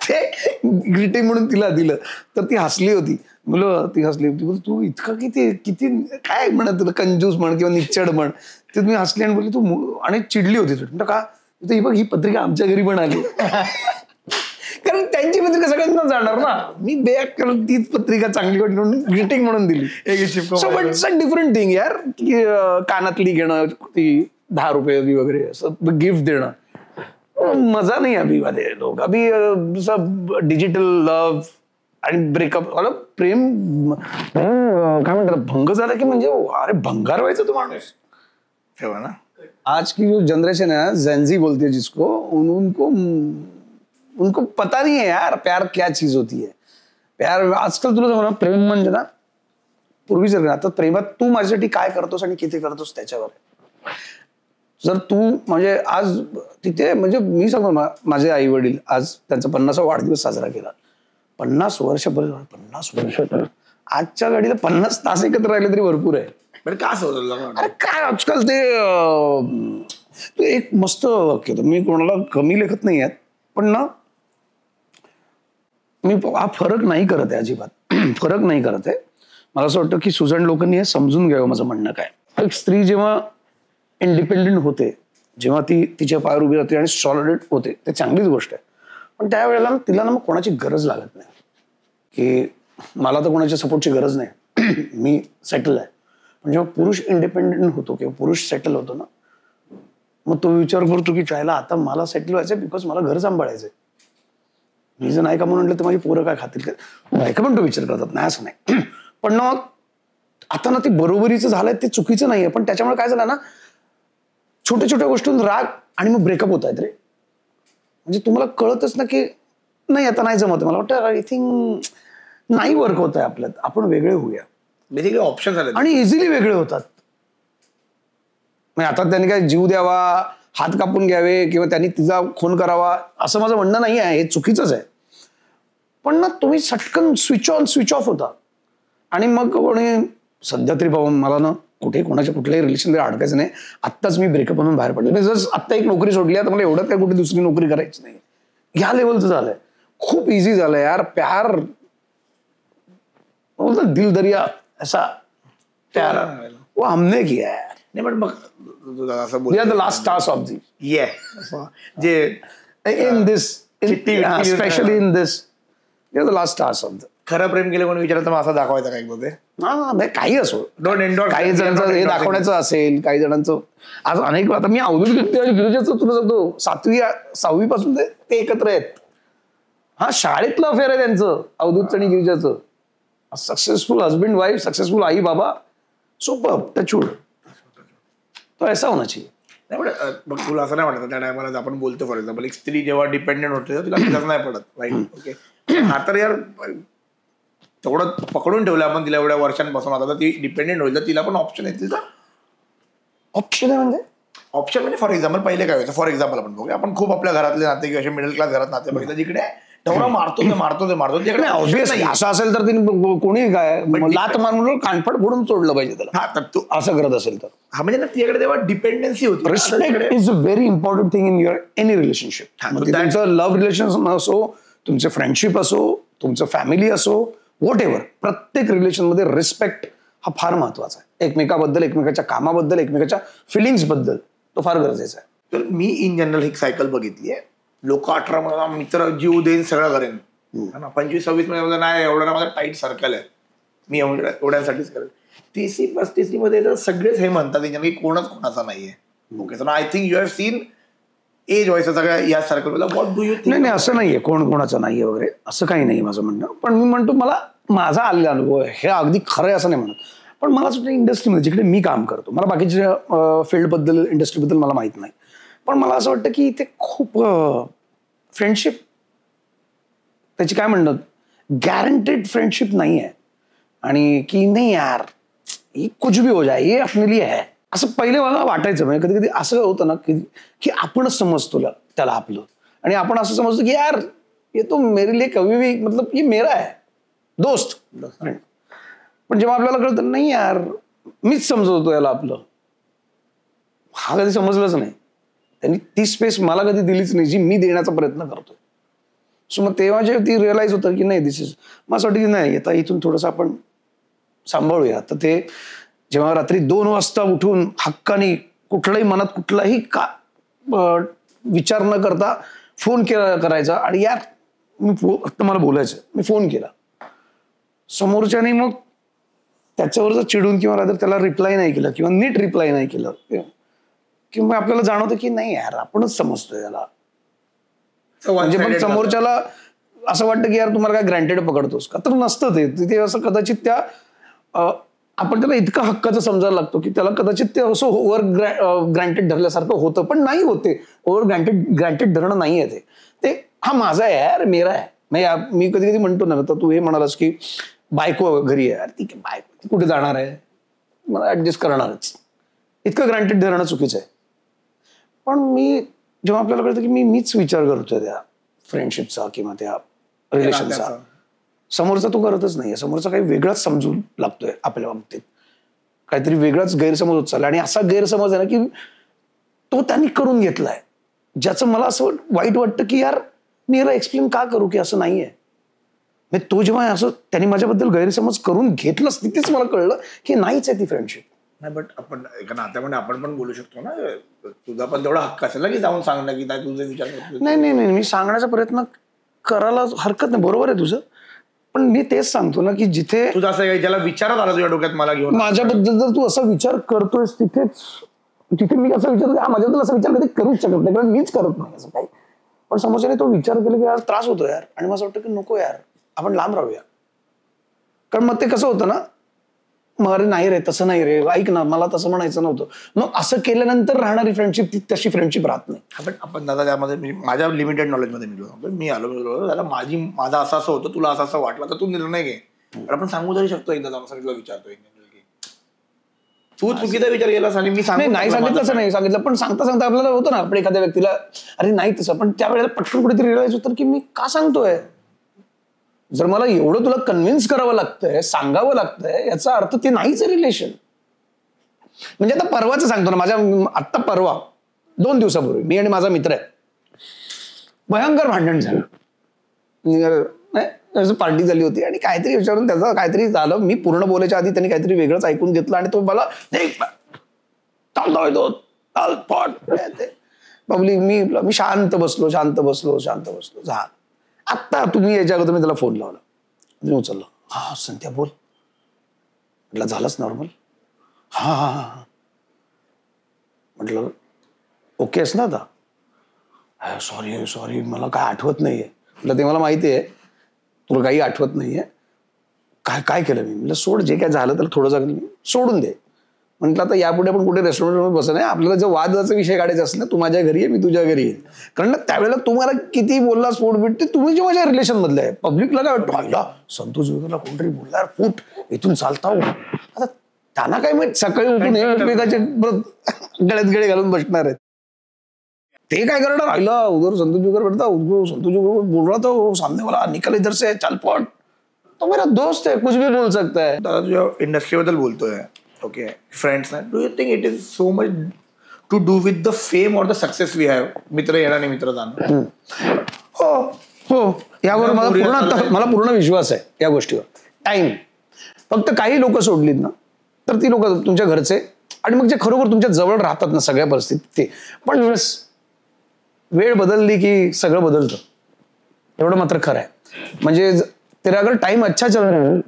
Speaker 1: ते ग्रीटिंग म्हणून तिला दिलं, तर ती हसली होती. मुलं ती हसली होती, तू इतका किती काय म्हणत तुला, कंजूस म्हण किंवा निच्चड म्हण, ते मी हसली आणि बोलली तू, आणि चिडली होती म्हणतं का, ही बघ ही पत्रिका आमच्या घरी पण आली, कारण त्यांची पत्रिका सगळ्यांना जाणार ना, मी बेअक करून तीच पत्रिका चांगली वाटली म्हणून ग्रीटिंग म्हणून दिली. So but it's a different thing यार, की कानातली घेणं, ती 10 रुपये वगैरे असं गिफ्ट देणं, मजा नाही अभी वाले लोक, अभी सब डिजिटल लव्ह आणि ब्रेकअप वाला प्रेम काय म्हणतात, भंग झाला की म्हणजे अरे भंगार व्हायचा तो माणूस
Speaker 2: ठेवा ना.
Speaker 1: आज की जो जनरेशन है जेनजी बोलती है जिसको, उनको पता नहीं है यार प्यार क्या चीज होती है. प्यार आजकाल तुला म्हणा प्रेम म्हणजे ना, पूर्वी जर आता प्रेमात तू माझ्यासाठी काय करतोस आणि किती करतोस त्याच्यावर आहे. जर तू म्हणजे आज तिथे, म्हणजे मी सांगू माझे आई वडील आज त्यांचा 50वा वाढदिवस साजरा केला, 50 वर्ष, 50 वर्ष, आजच्या गाडीला 50 तास एकत्र राहिले तरी भरपूर आहे.
Speaker 2: का असं
Speaker 1: अरे काय आजकाल ते एक मस्त वाक्य होतं, मी कोणाला कमी लेखत नाही आहेत, पण ना मी हा फरक नाही करत आहे, अजिबात फरक नाही करत आहे. मला असं वाटतं की सुजाण लोकांनी हे समजून घ्यावं माझं म्हणणं काय. एक स्त्री जेव्हा इंडिपेंडेंट होते, जेव्हा ती तिच्या पायावर उभी राहते आणि सॉलिड होते, ते चांगलीच गोष्ट आहे, पण त्यावेळेला तिला ना मग कोणाची गरज लागत नाही, की मला तर कोणाच्या सपोर्टची गरज नाही, मी सेटल आहे. पण जेव्हा पुरुष इंडिपेंडेंट होतो किंवा पुरुष सेटल होतो ना, मग तो विचार करतो की चायला आता मला सेटल व्हायचंय बिकॉज मला घर सांभाळायचंय. मी जर नाही का म्हणून म्हटलं तर माझी पोरं काय खातील, बायका पण तो विचार करतात, नाही असं नाही. पण ना आता ना ते बरोबरीचं झालंय ते चुकीचं नाहीये, पण त्याच्यामुळे काय झालं ना, छोट्या छोट्या गोष्टीतून राग आणि मग ब्रेकअप होत आहेत रे. म्हणजे तुम्हाला कळतच ना की नाही आता नाही जमत, मला वाटतं आय थिंक नाही वर्क होत आहे आपल्यात, आपण वेगळे होऊया.
Speaker 2: बेसिकली ऑप्शन झाले
Speaker 1: आणि इझिली वेगळे होतात. म्हणजे आता त्यांनी काय जीव द्यावा, हात कापून घ्यावे किंवा त्यांनी तिचा खून करावा असं माझं म्हणणं नाही आहे, हे चुकीचंच आहे. पण ना तुम्ही सटकन स्विच ऑन स्विच ऑफ होता. आणि मग कोणी सध्या तरी पाहून मला ना कुठे कोणाच्या कुठल्याही रिलेशनमध्ये अडकायचं नाही. आत्ताच मी ब्रेकअप म्हणून बाहेर पडले, जर आत्ता एक नोकरी सोडली तर मला एवढं काय कुठे दुसरी नोकरी करायची नाही. ह्या लेवलचं झालंय, खूप इझी झालंय यार. प्यार बोलतो दिल दरिया ऐसा प्यार वो हमने किया है.
Speaker 2: नाही पण मग असं बोल,
Speaker 1: the last stars of the
Speaker 2: जे
Speaker 1: in this especially in this you're the last stars of the.
Speaker 2: खरं प्रेम केलं कोणी विचारलं तर मग असं दाखवायचं काय एकदा ते.
Speaker 1: हा काही असो,
Speaker 2: डोंट एंडोर्स.
Speaker 1: काही जणांचं हे दाखवण्याचं असेल, काही जणांचं आज अनेक. आता मी अवधूत गिरते आणि गिरिजाचं तुला सांगतो, 7वी पासून ते एकत्र आहेत. हा शाळेतलं अफेअर आहे त्यांचं, अवधूत आणि गिरिजाचं. सक्सेसफुल हस्बंड वाईफ, सक्सेसफुल आई बाबा, सुपर टचवूड. तो ऐसा होना चाहिए.
Speaker 2: नाही पण मग तुला असं नाही वाटत त्या टायमाला आपण बोलतो फॉर एक्झाम्पल एक स्त्री जेव्हा डिपेंडेंट होते तिला कसं नाही पडत, राईट? ओके, हा तर यार तेवढं पकडून ठेवलं आपण तिला एवढ्या वर्षांपासून, आता ती डिपेंडेंट होईल तर तिला पण ऑप्शन येतील का?
Speaker 1: ऑप्शन आहे म्हणजे
Speaker 2: ऑप्शन म्हणजे फॉर एक्झाम्पल पहिले काय व्हायचं, फॉर एक्झाम्पल आपण बघूया, आपण खूप आपल्या घरातले नाते किंवा मिडल क्लास घरात नाते बघितलं जिकडे तेवढा मारतो तिकडे
Speaker 1: ऑब्व्हियसली असं असेल तर तिने कोणी काय लात मारून कानफड फोडून सोडलं पाहिजे त्याला.
Speaker 2: हा तर तू
Speaker 1: असं करत असेल तर
Speaker 2: हा म्हणजे ना तिकडे तेव्हा डिपेंडन्सी होती.
Speaker 1: Respect is a very important thing in your any relationship. तुमचं लव्ह रिलेशन असो, तुमचं फ्रेंडशिप असो, तुमचं फॅमिली असो, व्हॉट एव्हर, प्रत्येक रिलेशनमध्ये रिस्पेक्ट हा फार महत्वाचा आहे. एकमेकाबद्दल, एकमेकाच्या कामाबद्दल, एकमेकाच्या फिलिंग्सबद्दल तो फार गरजेचा आहे.
Speaker 2: तर मी इन जनरल एक सायकल बघितली आहे. लोक 18 मला मित्र जीव देईन सगळं करेन, 25-26 मध्ये नाही एवढं माझं टाईट सर्कल आहे, मी एवढ्यांसाठीच करेन. 30-35 मध्ये तर सगळेच हे म्हणतात की कोणच कोणाचा नाहीये. Okay, so I think you have seen एज व्हायचं सगळ्या या सर्कलला. What do you think?
Speaker 1: नाही असं नाहीये कोण कोणाचं नाहीये वगैरे असं काही नाही माझं म्हणणं. पण मी म्हणतो मला माझा आलेला अनुभव आहे, हे अगदी खरं आहे असं नाही म्हणत. पण मला असं इंडस्ट्रीमध्ये जिकडे मी काम करतो, मला बाकीच्या फील्डबद्दल इंडस्ट्रीबद्दल मला माहित नाही, पण मला असं वाटतं की इथे खूप फ्रेंडशिप त्याची काय म्हणतात गॅरंटेड फ्रेंडशिप नाही आहे. आणि की नाही यार ये कुछ भी हो जाए ये अपने लिए है असं पहिले मला वाटायचं. म्हणजे कधी कधी असं होतं ना की आपणच समजतो त्याला आपलं, आणि आपण असं समजतो की यार ये तो मेरे लिए कभी भी मतलब ये मेरा है दोस्त फ्रेंड. पण जेव्हा आपल्याला कळतं नाही यार मीच समजवतो याला आपलं, हा कधी समजलंच नाही. त्यांनी ती स्पेस मला कधी दिलीच नाही जी मी देण्याचा प्रयत्न करतो. सो मग तेव्हा जे ती रिअलाइज होतं की नाही दिस इज, मला असं वाटतं की नाही आता इथून थोडंसं आपण सांभाळूया. तर ते जेव्हा रात्री 2 वाजता उठून हक्कानी कुठलाही मनात कुठलाही विचार न करता फोन करायचा, आणि यार मी फक्त मला बोलायचं, मी फोन केला, समोरच्याने मग त्याच्यावरच चिडून किंवा रादर त्याला रिप्लाय नाही केलं किंवा नीट रिप्लाय नाही केलं, किंवा आपल्याला जाणवतं की नाही यार आपणच समजतोय याला. म्हणजे मग समोरच्याला असं वाटतं की यार तुम्हाला काय ग्रँटेड पकडतोस का, तर नसतं ते. तिथे असं कदाचित त्या आपण त्याला इतकं हक्काचं समजायला लागतो की त्याला कदाचित ते असं ओव्हर ग्रँटेड धरल्यासारखं होतं, पण नाही होते. ओव्हर ग्रँटेड धरणं नाही आहे ते हा माझा आहे यार मेरा आहे. मी कधी कधी म्हणतो ना, तर तू हे म्हणालास की बायको घरी आहे, ठीक आहे बायको ती कुठे जाणार आहे, मला ऍडजस्ट करणारच, इतकं ग्रँटेड धरणं चुकीचं आहे. पण मी जेव्हा आपल्याला कळतं की मीच विचार करतोय त्या फ्रेंडशिपचा किंवा त्या रिलेशनचा, समोरचा तो करतच नाहीये. समोरचा काही वेगळाच समजू लागतोय आपल्या बाबतीत, काहीतरी वेगळाच गैरसमज होत चालला. आणि असा गैरसमज आहे ना की तो त्यांनी करून घेतलाय, ज्याचं मला असं वाईट वाटतं की यार मी याला एक्सप्लेन का करू की असं नाहीये. तो जेव्हा असं त्यांनी माझ्याबद्दल गैरसमज करून घेतलंच, तिथेच मला कळलं की नाहीच आहे ती फ्रेंडशिप.
Speaker 2: नाही बट आपण एका नात्यामध्ये आपण पण बोलू शकतो ना, तुझा पण तेवढा हक्क असेल ना की जाऊन सांगणं की नाही तुझे विचार.
Speaker 1: नाही मी सांगण्याचा प्रयत्न करायला हरकत नाही, बरोबर आहे तुझं. पण मी तेच सांगतो ना की जिथे
Speaker 2: तुझं असं काही ज्याला विचारत आला तुझ्या डोक्यात मला घेऊन
Speaker 1: माझ्याबद्दल जर तू असा विचार करतोयस तिथे मी असा विचार माझ्याबद्दल असा विचार कधी करूच शकत नाही, कारण मीच करत नाही असं काही. पण समोरच्याने तो विचार केला की यार त्रास होतो यार, आणि मला असं वाटतं की नको यार, आपण लांब राहूया. कारण मग ते कसं होतं ना, मग अरे नाही रे तसं नाही रे, ऐक ना मला तसं म्हणायचं नव्हतं. मग असं केल्यानंतर राहणारी फ्रेंडशिप ती तशी फ्रेंडशिप राहत नाही.
Speaker 2: आपण दादा त्यामध्ये माझ्या लिमिटेड नॉलेजमध्ये मी आलो दादा माझा असं असं होतं, तुला असं असं वाटलं तर तू निर्णय घे. तर आपण सांगू तरी शकतो एकदा जाऊन सांगितलं विचारतो तू चुकीचा विचार केलास आणि मी
Speaker 1: नाही सांगितलं असं नाही सांगितलं, पण सांगता सांगता आपल्याला होतं ना आपण एखाद्या व्यक्तीला अरे नाही तसं, पण त्यावेळेला पटकन कुठेतरी रिअलाइज होतं की मी का सांगतोय. जर मला एवढं तुला कन्व्हिन्स करावं लागतंय, सांगावं लागतंय, याचा अर्थ ते नाहीच रिलेशन. म्हणजे आता परवाचं सांगतो ना, माझ्या आत्ता परवा 2 दिवसापूर्वी मी आणि माझा मित्र आहे, भयंकर भांडण झालं. पार्टी झाली होती आणि काहीतरी विचारून त्याचं काहीतरी झालं. मी पूर्ण बोलायच्या आधी त्यांनी काहीतरी वेगळंच ऐकून घेतलं आणि तो मला चालतोय तो पब्लिक. मी शांत बसलो झालं. आत्ता तुम्ही याच्या अगोदर मी त्याला फोन लावला, मी उचलला. हा संध्या बोल म्हटलं, झालंच नॉर्मल. हा म्हटलं ओकेस ना आता. सॉरी मला काय आठवत नाहीये. म्हटलं ते मला माहिती आहे तुला काही आठवत नाहीये. काय केलं मी. म्हटलं सोड, जे काय झालं त्याला थोडं जागलं सोडून दे. म्हटलं आता यापुढे आपण कुठे रेस्टॉरंटमध्ये बसत नाही, आपल्याला जर वादाचा विषय काढायचा असेल ना, तू माझ्या घरी आहे, मी तुझ्या घरी आहे. कारण त्यावेळेला तुम्हाला किती बोलला स्फोट बीट ते तुम्ही जे माझ्या रिलेशन मधले आहे. पब्लिकला काय वाटतं संतोष वगैरे कोणतरी बोलला फूट इथून चालता हो. आता त्यांना काय माहित, सकाळी उठून एकमेकाचे गळ्यात गळे घालून बसणार आहेत. ते काय करणार, राहिला उधर संतोष जुगर बैठता, संतोष जुगर बोल रहा था, सामने वाला निकल इधर से चल पट, तो मेरा दोस्त है, कुछ भी बोल सकता है.
Speaker 2: दादा तुझ्या इंडस्ट्री बद्दल बोलतोय, ओके फ्रेंड्स ना, do you think it is so much to do with the fame और द सक्सेस वी हॅव. मित्र येणार नाही मित्र जाणार.
Speaker 1: हो यावर मला पूर्ण विश्वास आहे या गोष्टीवर. टाइम फक्त काही लोक सोडलीत ना, तर ती लोक तुमच्या घरचे आणि मग जे खरोखर तुमच्या जवळ राहतात ना सगळ्या परिस्थितीत ते. पण वेळ बदलली की सगळं बदलतं, एवढं मात्र खरं आहे. म्हणजे तेरा अगर टाइम अच्छा चल रहा है,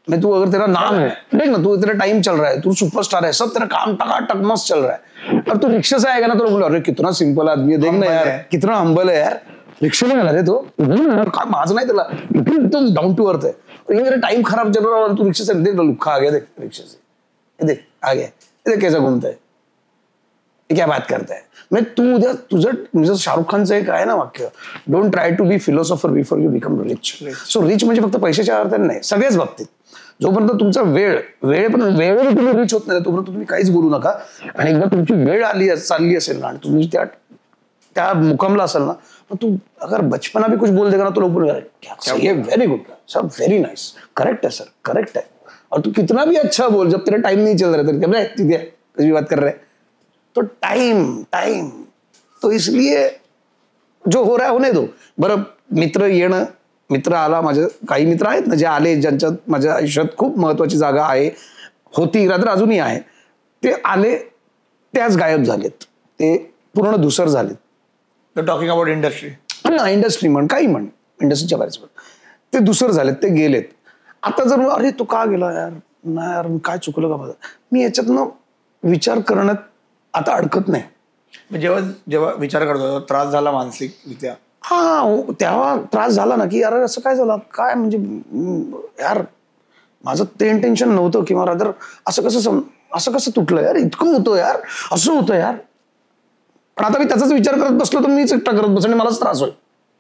Speaker 1: मैं तू अगर तेरा नाम है देख ना, तू तेरा टाइम चल रहा है, तू सुपरस्टार है, सब तेरा काम टकाटक मस्त चल रहा है, और तू रिक्शा से आएगा ना तो बोला अरे कितना सिंपल आदमी है, देख ना यार कितना हंबल है यार, रिक्शा में रे तो काय माझं नाही त्याला, एकदम डाउन टू अर्थ है. मेरा टाइम खराब चल रहा है, तू रिक्शा से देख लुक्खा आ गया, देख रिक्शा से देख आ गया, देख कैसा घूमता है, क्या बात करता है. म्हणजे तू उद्या तुझं शाहरुख खानचं एक आहे ना वाक्य, don't try to be philosopher before you become rich. So rich म्हणजे फक्त पैशाच्या अर्थाने नाही, सगळ्याच बाबतीत. जोपर्यंत तुमचा वेळ तुम्ही रिच होत नाही तोपर्यंत तुम्ही काहीच बोलू नका. आणि एकदा तुमची वेळ चालली असेल ना आणि तुम्ही त्या मुकामला असेल ना, मग तू अगर बचपना भी कुछ बोल देगा ना तो लोग बोलेंगे वेरी गुड सब वेरी नाइस, करेक्ट है सर, करेक्ट है. और तू कितना भी अच्छा बोल, जब तेरा टाइम नहीं चल रहा है ठीक है कुछ भी बात कर रहे हैं, तो टाइम तो इसलिए जो हो रहा है होने दो. बरं मित्र आला, माझे काही मित्र आहेत ना जे आले, ज्यांच्यात माझ्या आयुष्यात खूप महत्वाची जागा आहे, होती रात्र अजूनही आहे, ते आले त्याच गायब झालेत, ते पूर्ण धुसर झालेत.
Speaker 2: टॉकिंग अबाउट इंडस्ट्री
Speaker 1: ना, इंडस्ट्री म्हण काही म्हण, इंडस्ट्रीच्या बाहेरच म्हण, ते धुसर झालेत, ते गेलेत. आता जर अरे तू का गेला यार, नाही यार काय चुकलं का माझं, मी याच्यातनं विचार करण्यात आता अडकत नाही.
Speaker 2: जेव्हा विचार करतो त्रास झाला मानसिकरित्या,
Speaker 1: तेव्हा त्रास झाला ना की यार असं काय झालं, काय म्हणजे यार माझं ते इंटेन्शन नव्हतं, किंवा रादर असं कसं तुटलं यार, इतकं होतं यार, असं होतं यार. पण आता मी त्याचाच विचार करत बसलो तर मीच एकटा करत बसलो आणि मलाच त्रास होईल.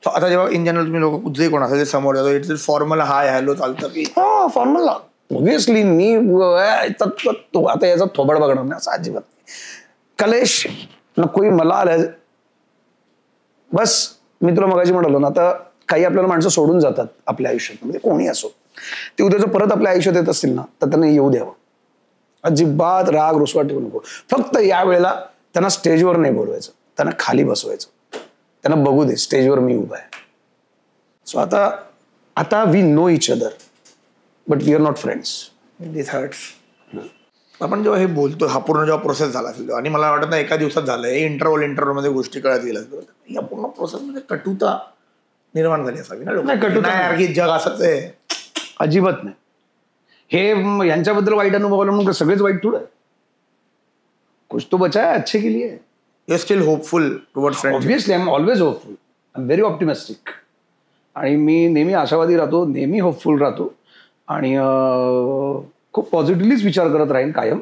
Speaker 2: आता जेव्हा इन जनरल तुम्ही लोक जे कोण असेल समोर जातो, इट्स फॉर्मल हाय हॅलो चालतं की
Speaker 1: फॉर्मल ऑब्विसली. मी आता याचा थोबाड बघणार नाही असं अजिबात नाही. कलेश नकोही मला आलं बस. मी तुला मगाशी म्हणालो ना, आता काही आपल्याला माणसं सोडून जातात आपल्या आयुष्यात, म्हणजे कोणी असो, ते उद्या जर परत आपल्या आयुष्यात येत असतील ना तर त्यांना येऊ द्यावं. अजिबात राग रुसवा ठेवू नको. फक्त यावेळेला त्यांना स्टेजवर नाही बोलवायचं, त्यांना खाली बसवायचं, त्यांना बघू दे स्टेजवर मी उभा आहे. सो आता we know each other but we are not friends.
Speaker 2: This hurts. आपण जेव्हा हे बोलतो, हा पूर्ण जेव्हा प्रोसेस झाला असेल, आणि मला वाटत ना एका दिवसात झालं, इंटरव्हल मध्ये गोष्टी कळत गेल्या, या पूर्ण प्रोसेसमध्ये कटुता निर्माण झाली असावी ना
Speaker 1: नाही,
Speaker 2: लोकांना.
Speaker 1: कटुता
Speaker 2: नाही यार, की जग असंच आहे.
Speaker 1: अजिबात नाही. हे यांच्याबद्दल वाईट अनुभव आला म्हणून सगळेच वाईट थोडं. कुछ तो बचा है अच्छे के लिए.
Speaker 2: You steel hopeful towards friends.
Speaker 1: Obviously I am always hopeful. I am very optimistic. आणि मी नेहमी आशावादी राहतो, नेहमी होपफुल राहतो आणि खूप पॉझिटिव्हलीच विचार करत राहीन कायम.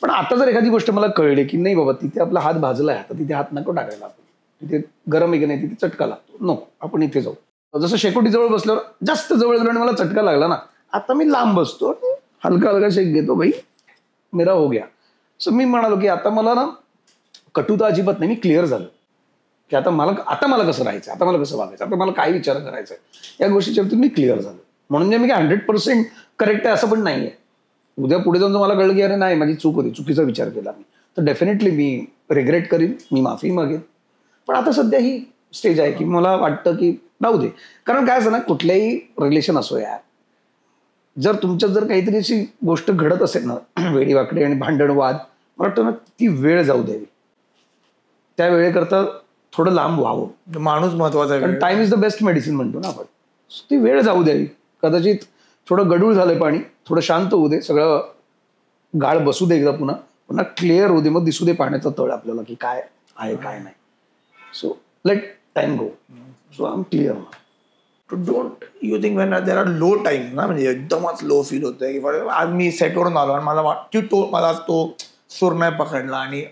Speaker 1: पण आता जर एखादी गोष्ट मला कळली की नाही बाबा तिथे आपला हात भाजला आहे, तर तिथे हात नको टाकायला. आपण तिथे गरम आहे की नाही, तिथे चटका लागतो, नको आपण इथे जाऊ. जसं शेकोटी जवळ बसल्यावर जास्त जवळ गेलो आणि मला चटका लागला ना, आता मी लांब बसतो, हलका हलका शेक घेतो, भाई मेरा हो गया. सो मी म्हणालो की आता मला ना कटुता अजिबात नाही, मी क्लिअर झालो की आता मला कसं राहायचं, आता मला कसं वागायचं, आता मला काय विचार करायचा या गोष्टीच्या बाबतीत मी क्लिअर झालो. म्हणून मी 100% करेक्ट आहे असं पण नाहीये. उद्या पुढे जाऊन मला कळलं की अरे नाही माझी चूक होती, चुकीचा विचार केला मी, तर डेफिनेटली मी रिग्रेट करीन, मी माफी मागेन. पण आता सध्या ही स्टेज आहे की मला वाटतं की राहू दे. कारण काय असं ना, कुठल्याही रिलेशन असो यार, जर तुमच्यात जर काहीतरी अशी गोष्ट घडत असेल ना वेडीवाकडी आणि भांडण वाद, मला वाटतं ना ती वेळ जाऊ द्यावी. त्या वेळेकरता थोडं लांब व्हावं.
Speaker 2: माणूस महत्वाचा आहे.
Speaker 1: कारण time is the best medicine म्हणतो ना आपण. ती वेळ जाऊ द्यावी. कदाचित थोडं गडूळ झालंय पाणी, थोडं शांत होऊ दे, सगळं गाळ बसू दे एकदा, पुन्हा क्लिअर होऊ दे, मग दिसू दे पाण्याचा तळ आपल्याला की काय आहे काय नाही. So let time go. So I am clear.
Speaker 2: Don't you think when there are low time ना, म्हणजे एकदमच लो फील होतंय की आज मी सेटवरून आलो आणि मला की मला आज तो सूर नाही पकडला आणि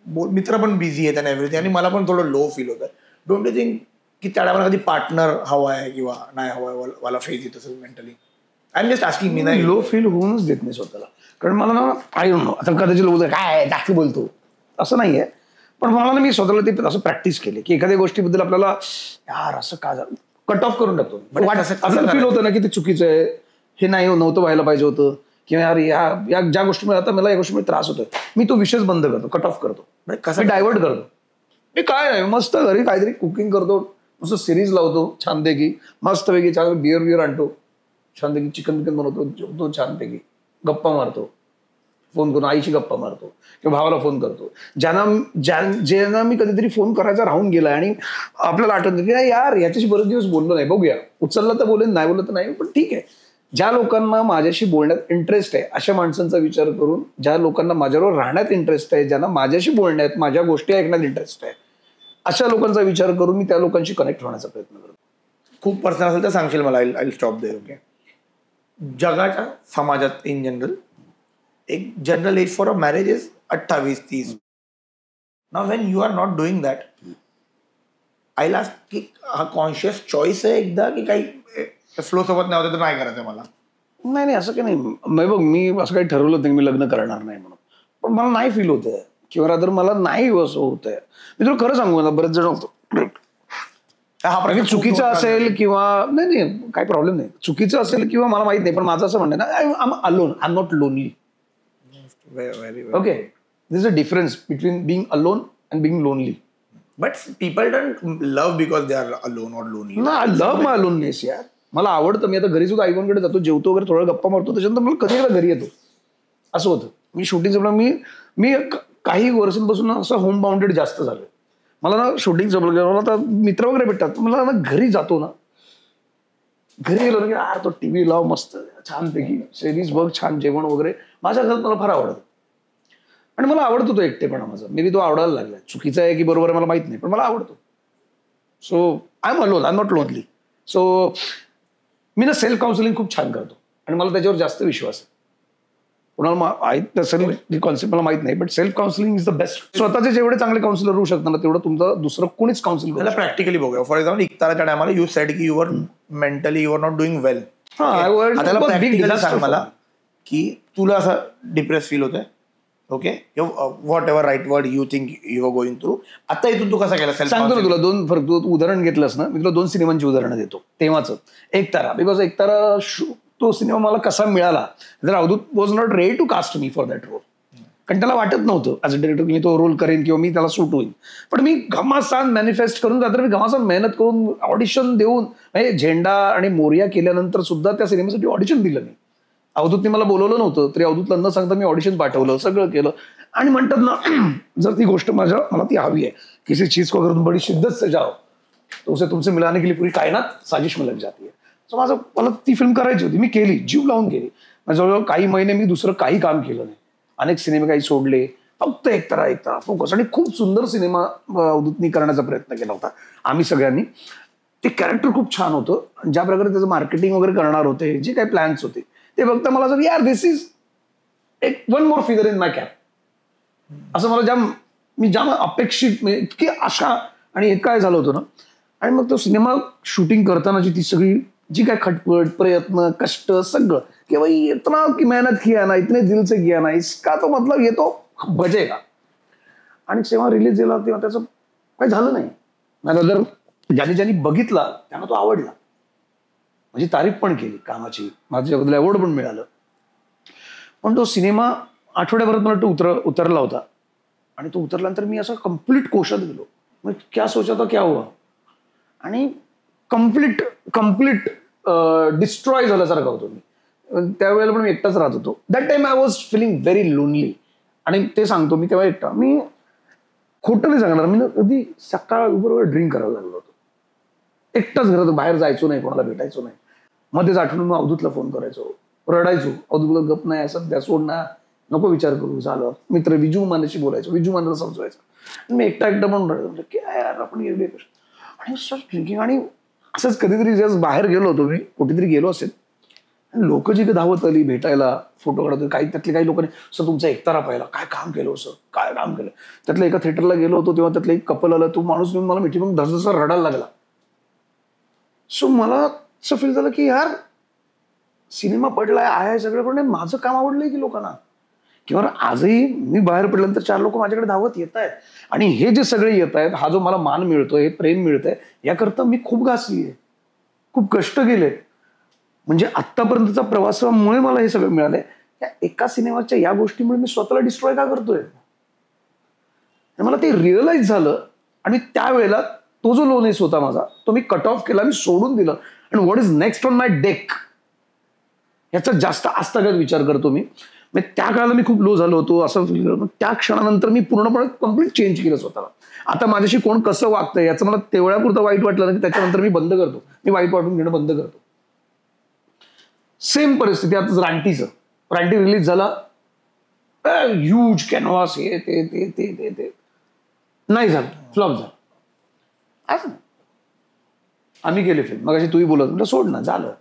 Speaker 2: मित्र पण बिझी आहेत आणि एव्हरीथिंग, आणि मला पण थोडं लो फील होतं. डोंट यू थिंक की त्या टायमाला कधी पार्टनर हवा आहे किंवा नाही हवा आहे, मला फेज येत असेल mentally? I am just asking. मी नाही
Speaker 1: लो फील होऊनच देत नाही स्वतःला. कारण मला ना आय डोंट नो, आता कदाचित लोक काय जास्त बोलतो असं नाहीये, पण मला ना मी स्वतःला ते असं प्रॅक्टिस केली की एखाद्या गोष्टीबद्दल आपल्याला यार असं का झालं कट ऑफ करून टाकतो. असं फील होतं ना की ते चुकीचं आहे, हे नाही नव्हतं व्हायला पाहिजे होतं, किंवा यार या ज्या गोष्टीमुळे आता मला या गोष्टीमुळे त्रास होतोय, मी तो विषयच बंद करतो, कट ऑफ करतो, कसं डायव्हर्ट करतो. मी काय नाही मस्त घरी काहीतरी कुकिंग करतो, मस्त सिरीज लावतो छानपैकी, मस्तपैकी छान बिअर आणतो, छानपैकी चिकन बनवतो, जेवतो छानपैकी, गप्पा मारतो, फोन करून आईशी गप्पा मारतो किंवा भावाला फोन करतो. ज्यांना मी कधीतरी फोन करायचा राहून गेलाय आणि आपल्याला आठवतं की नाही यार याच्याशी बरेच दिवस बोललो नाही, बघूया उचलला तर बोलेन, नाही बोललं तर नाही, पण ठीक आहे. ज्या लोकांना माझ्याशी बोलण्यात इंटरेस्ट आहे अशा माणसांचा विचार करून, ज्या लोकांना माझ्याबरोबर राहण्यात इंटरेस्ट आहे, ज्यांना माझ्याशी बोलण्यात माझ्या गोष्टी ऐकण्यात इंटरेस्ट आहे, अशा लोकांचा विचार करून मी त्या लोकांशी कनेक्ट होण्याचा प्रयत्न करतो.
Speaker 2: खूप पर्सनल असेल तर सांगशील मला, आय स्टॉप देअर. ओके. जगाच्या समाजात इन जनरल एक general age for a marriage is 28-30. Now when you are not doing that, I last की हा कॉन्शियस चॉईस आहे एकदा की काही फ्लो सोबत नाही होतं तर नाही करायचं मला?
Speaker 1: नाही असं काही नाही. बघ मी असं काही ठरवलं नाही मी लग्न करणार नाही म्हणून, पण मला नाही फील होतंय किंवा रादर मला नाही असं होतंय. मी तुला खरं सांगू, मला बरेच जण होतो हा प्रकार चुकीचा असेल किंवा नाही काही प्रॉब्लेम नाही, चुकीचं असेल किंवा मला माहित नाही, पण माझं असं म्हणणं ना, I am alone, I am not lonely. Okay, this is a difference between being alone and being lonely.
Speaker 2: But people don't love because they are alone or lonely.
Speaker 1: ना, आय लव्ह माय अलोननेस यार. मला आवडतं. मी आता घरी सुद्धा आईबांकडे जातो, जेवतो वगैरे, थोडं गप्पा मारतो, त्याच्यानंतर मला कधी एकदा घरी येतो. असं होतं. मी शूटिंग जमलं, मी काही वर्षांपासून असं होम बाउंडेड जास्त झालं. मला ना शूटिंग जमलं, मला आता मित्र वगैरे भेटतात, मला ना घरी जातो ना, घरी गेलो ना की यार तो टीव्ही लाव मस्त छानपैकी सिरीज बघ, छान जेवण वगैरे. माझ्या घरात मला फार आवडतं आणि मला आवडतो तो एकटेपणा माझा. मे बी तो आवडायला लागला. चुकीचा आहे की बरोबर आहे मला माहित नाही, पण मला आवडतो. So I am alone, I am not lonely. So मी ना सेल्फ काउन्सिलिंग खूप छान करतो आणि मला त्याच्यावर जास्त विश्वास आहे. कुणाला सेल्फ कॉन्सेप्ट मला माहित नाही, but self counselling is the best. स्वतःचे जेवढे चांगले काउन्सिलर होऊ शकतात ना, तेवढं तुमचं दुसरं कोणीच काउन्सिल
Speaker 2: त्याला प्रॅक्टिकली बघूया. फॉर एक्झाम्पल इक्ताराच्या टायमाला यू सेड की you are mentally you are not doing well. Practically सांग मला की तुला असं डिप्रेस फील होतंय, okay, whatever right word you think you are going through. आता इथून तू कसा केला?
Speaker 1: सांगतो ना तुला दोन फरक. तू उदाहरण घेतलंस ना, मी तुला 2 सिनेमांची उदाहरणं देतो. तेव्हाचं एकतारा, बिकॉज एकतारा तो सिनेमा मला कसा मिळाला, जर Avadhoot was not ready to cast me for that role. कारण त्याला वाटत नव्हतं ॲज अ डिरेक्टर मी तो रोल करेन किंवा मी त्याला सूट होईल. पण मी घमासान मॅनिफेस्ट करून, रात्री मी घमासान मेहनत करून ऑडिशन देऊन, म्हणजे झेंडा आणि मोरिया केल्यानंतर सुद्धा त्या सिनेमासाठी ऑडिशन दिलं मी. अवधूतने मला बोलवलं नव्हतं तरी अवधूतला न सांगता मी ऑडिशन पाठवलं, सगळं केलं. आणि म्हणतात ना, जर ती गोष्ट मला ती हवी आहे, किसी चीज को अगर तुम बड़ी शिद्दत से जाओ तो उसे तुमसे मिलाने के लिए पूरी कायनात साजिश में लग जाती है. सो मला ती फिल्म करायची होती. मी केली, जीव लावून केली. जवळजवळ काही महिने मी दुसरं काही काम केलं नाही. अनेक सिनेमे काही सोडले, फक्त एकतरा फोकस. आणि खूप सुंदर सिनेमा अवधूतनी करण्याचा प्रयत्न केला होता आम्ही सगळ्यांनी. ते कॅरेक्टर खूप छान होतं. ज्या प्रकारे त्याचं मार्केटिंग वगैरे करणार होते, जे काही प्लॅन्स होते ते बघता मला असं यार दिस इज एक one more figure in my cap. असं मला मी जाम अपेक्षित, म्हणजे इतकी आशा आणि हे काय झालं होतं ना. आणि मग तो सिनेमा शूटिंग करतानाची ती सगळी जी काय खटपट, प्रयत्न, कष्ट सगळं कि भाई इतना की मेहनत किया ना, इतने दिल से किया ना, इसका तो मतलब ये तो बजेगा. आणि जेव्हा रिलीज झाला तेव्हा त्याचं काही झालं नाही. जर ज्यांनी बघितला त्यांना तो आवडला, म्हणजे तारीफ पण केली कामाची, माझ्याबद्दल अवॉर्ड पण मिळालं. पण तो सिनेमा आठवड्याभरात मला तो उतरला होता. आणि तो उतरल्यानंतर मी असं कम्प्लीट कोशात गेलो. मग क्या सोचा था क्या हुआ. आणि कम्प्लीट डिस्ट्रॉय झाल्यासारखा होतो मी. त्यावेळेला पण मी एकटाच राहत होतो. That time I was feeling very lonely. आणि ते सांगतो मी तेव्हा एकटा, मी खोटं नाही सांगणार, मी ना कधी सकाळ बरोबर ड्रिंक करायला लागलो होतो. एकटाच घरात, बाहेर जायचो नाही, कोणाला भेटायचो नाही. मध्येच आठवून मग अवधूतला फोन करायचो, रडायचो. अवधूतला गप नाही, असं त्या सोड ना, नको विचार करू, झालं. मित्र विजू मानेशी बोलायचो, विजू मानेला समजवायचं. मी एकटा पण रडायचो, काय यार आपण गेले कशा. आणि ड्रिंकिंग. आणि असंच कधीतरी जस्ट बाहेर गेलो होतो मी, कुठेतरी गेलो असेल, आणि लोक जी धावत आली भेटायला, फोटो काढतो. त्यातले काही लोकांनी सर तुमचा एकतारा पाहिला, काय काम केलं सर, काय काम केलं. त्यातल्या एका थिएटरला गेलो होतो तेव्हा त्यातलं एक कपल आलं, तो माणूस येऊन मला मिठी मग धसधसा रडायला लागला. सो मला असं फील झालं की यार सिनेमा पडलाय, आहे सगळं, पण माझं काम आवडलंय की लोकांना. किंवा आजही मी बाहेर पडल्यानंतर 4 लोक माझ्याकडे धावत येत आहेत. आणि हे जे सगळे येत आहेत, हा जो मला मान मिळतोय, हे प्रेम मिळतंय, याकरता मी खूप घासली आहे, खूप कष्ट केले. म्हणजे आत्तापर्यंतचा प्रवासामुळे मला हे सगळं मिळालंय. या एका सिनेमाच्या या गोष्टीमुळे मी स्वतःला डिस्ट्रॉय का करतोय. मला ते रिअलाइज झालं. आणि त्यावेळेला तो जो लोनेस होता माझा, तो मी कट ऑफ केला, मी सोडून दिलं. आणि what is next on my deck याचा जास्त आस्थागत विचार करतो मी. त्या काळाला मी खूप लो झालो होतो असं फील करतो. त्या क्षणानंतर मी पूर्णपणे कम्प्लीट चेंज केलं स्वतःला. आता माझ्याशी कोण कसं वागतंय याचं मला तेवढ्यापुरतं वाईट वाटलं ना, की त्याच्यानंतर मी बंद करतो, मी वाईट वाटून घेणं बंद करतो. सेम परिस्थिती आता रानटीचं. रानटी रिलीज झाला, ह्यूज कॅनव्हास, हे ते ते ते ते ते नाही झालं, फ्लॉप झालं. असं आम्ही केले फिल्म. मग अशी तूही बोलत म्हटलं सोड ना, झालं.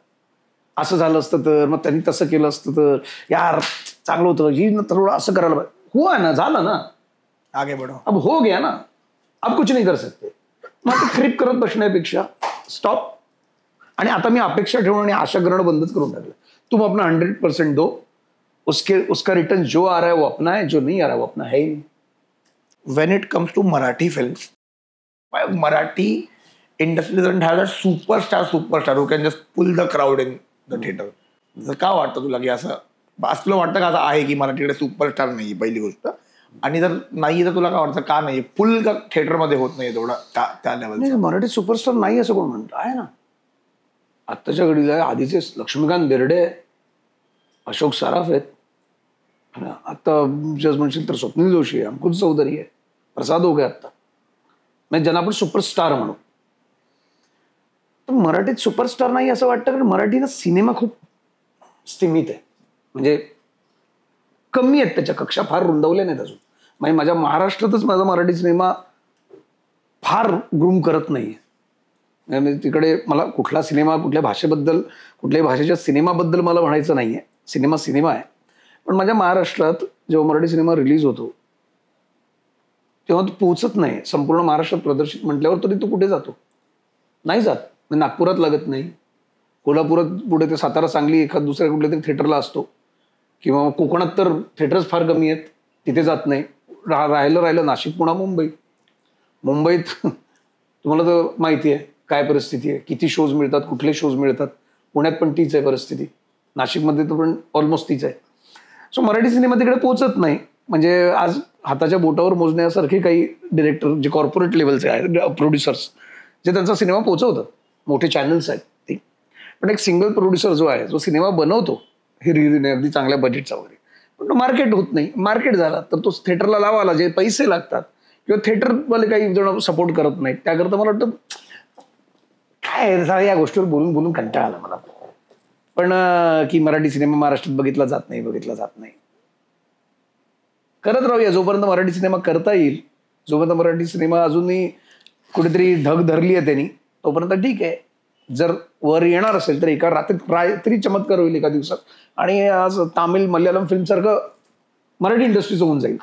Speaker 1: असं झालं असतं तर, मग त्यांनी तसं केलं असतं तर, यार चांगलं होतं, ही थोडं असं करायला पाहिजे. हुआ ना, झालं ना,
Speaker 2: आगे बढ़ो,
Speaker 1: अब हो गया ना, अब कुछ नहीं कर सकते. मग ते खरीप करत बसण्यापेक्षा स्टॉप. आणि आता मी अपेक्षा ठेवणं आणि आशा करणं बंदच करून टाकलं. तुम अपना 100% दो, उसका रिटर्न जो आ रहा है वो अपना है, जो नहीं आ रहा है वो अपना है ही.
Speaker 2: when it comes to Marathi films, Marathi industry doesn't have a superstar who can just pull the crowd in the theater. का वाटतं तुला की असं तुला वाटतं का असं आहे की मराठीकडे सुपरस्टार नाही, पहिली गोष्ट. आणि जर नाही तर तुला काय वाटतं का नाही, फुल का थिएटरमध्ये होत नाही तेवढा त्या लेवल.
Speaker 1: मराठी सुपरस्टार नाही असं कोण म्हणतं, आहे ना. आत्ताच्या घडीला आधीचे लक्ष्मीकांत बेर्डे, अशोक सराफ आहेत. आता जज म्हणशील तर स्वप्नील जोशी आहे, अंकुश चौधरी आहे, प्रसाद ओघे आत्ता, म्हणजे ज्यांना आपण सुपरस्टार म्हणू. तर मराठीत सुपरस्टार नाही असं वाटतं, कारण मराठीनं सिनेमा खूप सीमित आहे, म्हणजे कमी आहेत, त्याच्या कक्षा फार रुंदावल्या नाहीत अजून. म्हणजे माझ्या महाराष्ट्रातच माझा मराठी सिनेमा फार ग्रूम करत नाहीये. म्हणजे तिकडे मला कुठला सिनेमा, कुठल्या भाषेबद्दल, कुठल्याही भाषेच्या सिनेमाबद्दल मला म्हणायचं नाहीये. सिनेमा आहे. पण माझ्या महाराष्ट्रात जेव्हा मराठी सिनेमा रिलीज होतो तेव्हा तो पोहोचत नाही संपूर्ण महाराष्ट्रात प्रदर्शित म्हटल्यावर, तरी तो कुठे जातो, नाही जात. नागपुरात लागत नाही, कोल्हापुरात पुढे ते सातारा, सांगली एखाद दुसऱ्या कुठल्या तरी थिएटरला असतो, किंवा कोकणात तर थिएटर्स फार कमी आहेत, तिथे जात नाही. राहिलं नाशिक, पुणा, मुंबईत तुम्हाला तर माहिती आहे काय परिस्थिती आहे, किती शोज मिळतात, कुठले शोज मिळतात. पुण्यात पण तीच आहे परिस्थिती, नाशिकमध्ये तर पण ऑलमोस्ट तीच आहे. सो मराठी सिनेमा तिकडे पोहोचत नाही. म्हणजे आज हाताच्या बोटावर मोजण्यासारखे काही डिरेक्टर जे कॉर्पोरेट लेवलचे आहेत, प्रोड्युसर्स, जे त्यांचा सिनेमा पोहोचवतात, मोठे चॅनल्स आहेत ते. पण एक सिंगल प्रोड्युसर जो आहे, जो सिनेमा बनवतो हिरिरीने अगदी चांगल्या बजेटचा वगैरे, पण तो मार्केट होत नाही. मार्केट झाला तर तो थिएटरला लावायला जे पैसे लागतात, किंवा थिएटरवाले काही जण सपोर्ट करत नाहीत, त्याकरता मला वाटतं काय सारा या गोष्टीवर बोलून बोलून कंटाळा आला मला. पण की मराठी सिनेमा महाराष्ट्रात बघितला जात नाही. करत राहूया जोपर्यंत मराठी सिनेमा करता येईल, जोपर्यंत मराठी सिनेमा अजूनही कुठेतरी ढग धरली आहे त्यांनी, तोपर्यंत ठीक आहे. जर वर येणार असेल तर एका रात्री चमत्कार होईल एका दिवसात, आणि आज तामिळ मल्याळम फिल्म सारखं मराठी इंडस्ट्रीचं होऊन जाईल.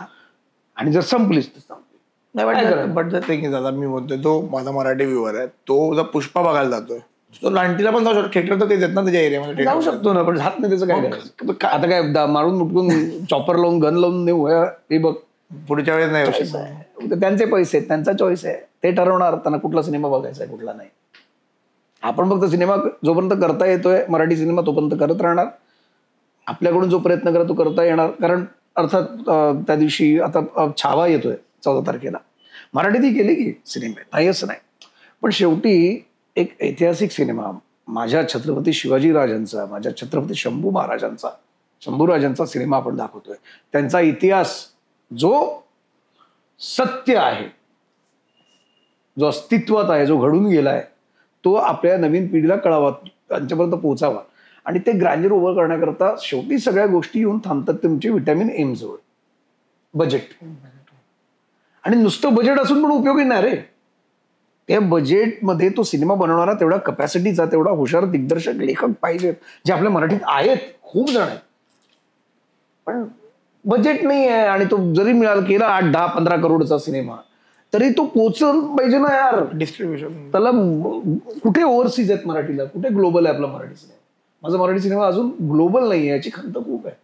Speaker 1: आणि जर संपलीच तर संपली.
Speaker 2: बट द थिंग इज, आता मी बोलतोय, तो माझा मराठी व्ह्युअर आहे, तो जर पुष्पा बघायला जातोय, तो लांटीला पण जाऊ शकतो. थिएटर तर तेच आहेत ना त्याच्या एरियामध्ये,
Speaker 1: जाऊ शकतो ना, पण हात नाही त्याचं काय करायचं. आता काय मारून उठून चॉपर लावून गन लावून नेऊ हे बघ,
Speaker 2: पुढच्या वेळेस नाही होऊ शकत.
Speaker 1: त्यांचे पैसे आहेत, त्यांचा चॉईस आहे, ते ठरवणार त्यांना कुठला सिनेमा बघायचा आहे कुठला नाही. आपण फक्त सिनेमा जोपर्यंत करता येतोय मराठी सिनेमा तोपर्यंत करत राहणार. आपल्याकडून जो प्रयत्न करा तो करता येणार. कारण अर्थात त्या दिवशी आता छावा येतोय 14 तारखेला, मराठीतही केली की सिनेमे, नाही असं नाही. पण शेवटी एक ऐतिहासिक सिनेमा माझ्या छत्रपती शिवाजी राजांचा, माझ्या छत्रपती शंभूराजांचा सिनेमा आपण दाखवतोय. त्यांचा इतिहास जो सत्य आहे, जो अस्तित्वात आहे, जो घडून गेलाय, तो आपल्या नवीन पिढीला कळावा, त्यांच्यापर्यंत पोहोचावा. आणि ते ग्रँजर ओव्हर करण्याकरता शेवटी सगळ्या गोष्टी येऊन थांबतात तुमची व्हिटॅमिन एम जवळ, बजेट. आणि नुसतं बजेट असून पण उपयोगी नाही रे. त्या बजेटमध्ये तो सिनेमा बनवणारा तेवढा कपॅसिटीचा, तेवढा हुशार दिग्दर्शक लेखक पाहिजेत, जे आपल्या मराठीत आहेत, खूप जण आहेत. पण बजेट नाही आहे. आणि तो जरी मिळाला केला 8, 10, 15 करोडचा सिनेमा, तरी तो पोचल पाहिजे ना यार.
Speaker 2: डिस्ट्रीब्युशन
Speaker 1: त्याला कुठे ओव्हरसीज आहेत मराठीला, कुठे ग्लोबल आहे आपला मराठी सिनेमा. माझा मराठी सिनेमा अजून ग्लोबल नाही आहे, याची खंत खूप आहे.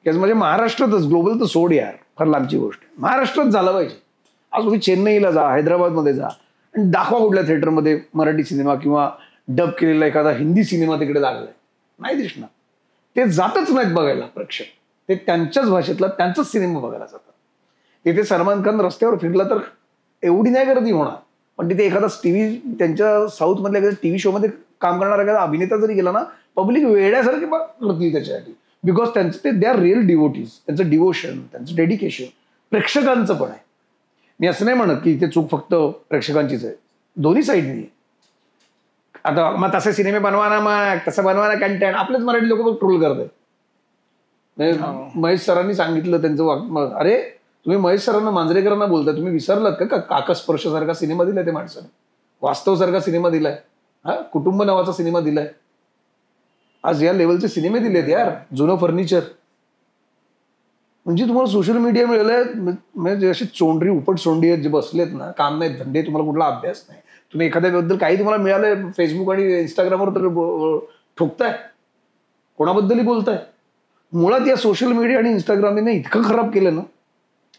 Speaker 1: म्हणजे महाराष्ट्रातच, ग्लोबल तर सोड यार, फार लांबची गोष्ट आहे. महाराष्ट्रात झालं पाहिजे. आज तुम्ही चेन्नईला जा, हैदराबादमध्ये जा आणि दाखवा कुठल्या थिएटरमध्ये मराठी सिनेमा किंवा डब केलेला एखादा हिंदी सिनेमा तिकडे लागलाय, नाही दिसणार. ते जातच नाहीत बघायला प्रेक्षक, ते त्यांच्याच भाषेतला त्यांचाच सिनेमा बघायला जातात. तिथे सलमान खान रस्त्यावर फिरला तर एवढी नाही गर्दी होणार, पण तिथे एखादा टीव्ही, त्यांच्या साऊथ मधल्या एखाद्या टीव्ही शो मध्ये काम करणारा एखादा अभिनेता जरी गेला ना, पब्लिक वेड्यासारखी करतील त्याच्यासाठी. बिकॉज त्यांचं ते दे आर रिअल डिवोटीज, त्यांचं डिवोशन, त्यांचं डेडिकेशन प्रेक्षकांचं पण आहे. मी असं नाही म्हणत की ते चूक फक्त प्रेक्षकांचीच आहे, दोन्ही साईडनी. आता मग तसे सिनेमे बनवा ना, मग तसं बनवा ना कंटेंट, आपलेच मराठी लोक मग ट्रोल करतात. महेश सरांनी सांगितलं त्यांचं, अरे तुम्ही महेश सरांना, मांजरेकरांना बोलताय, तुम्ही विसरलात का काकस्पर्श सारखा सिनेमा दिलाय ते माणसाने, वास्तव सारखा सिनेमा दिलाय, हा कुटुंब नावाचा सिनेमा दिलाय. आज या लेवलचे सिनेमे दिलेत यार, जुनं फर्निचर. म्हणजे तुम्हाला सोशल मीडिया मिळालंय, म्हणजे अशी चोंडरी उपट सोंडी आहेत जे बसलेत ना, काम नाही धंदे, तुम्हाला कुठला अभ्यास नाही, तुम्ही एखाद्याबद्दल काही तुम्हाला मिळालंय फेसबुक आणि इंस्टाग्रामवर तर ठोकताय, कोणाबद्दलही बोलताय. मुळात या सोशल मीडिया आणि इंस्टाग्रामने इतकं खराब केलं ना,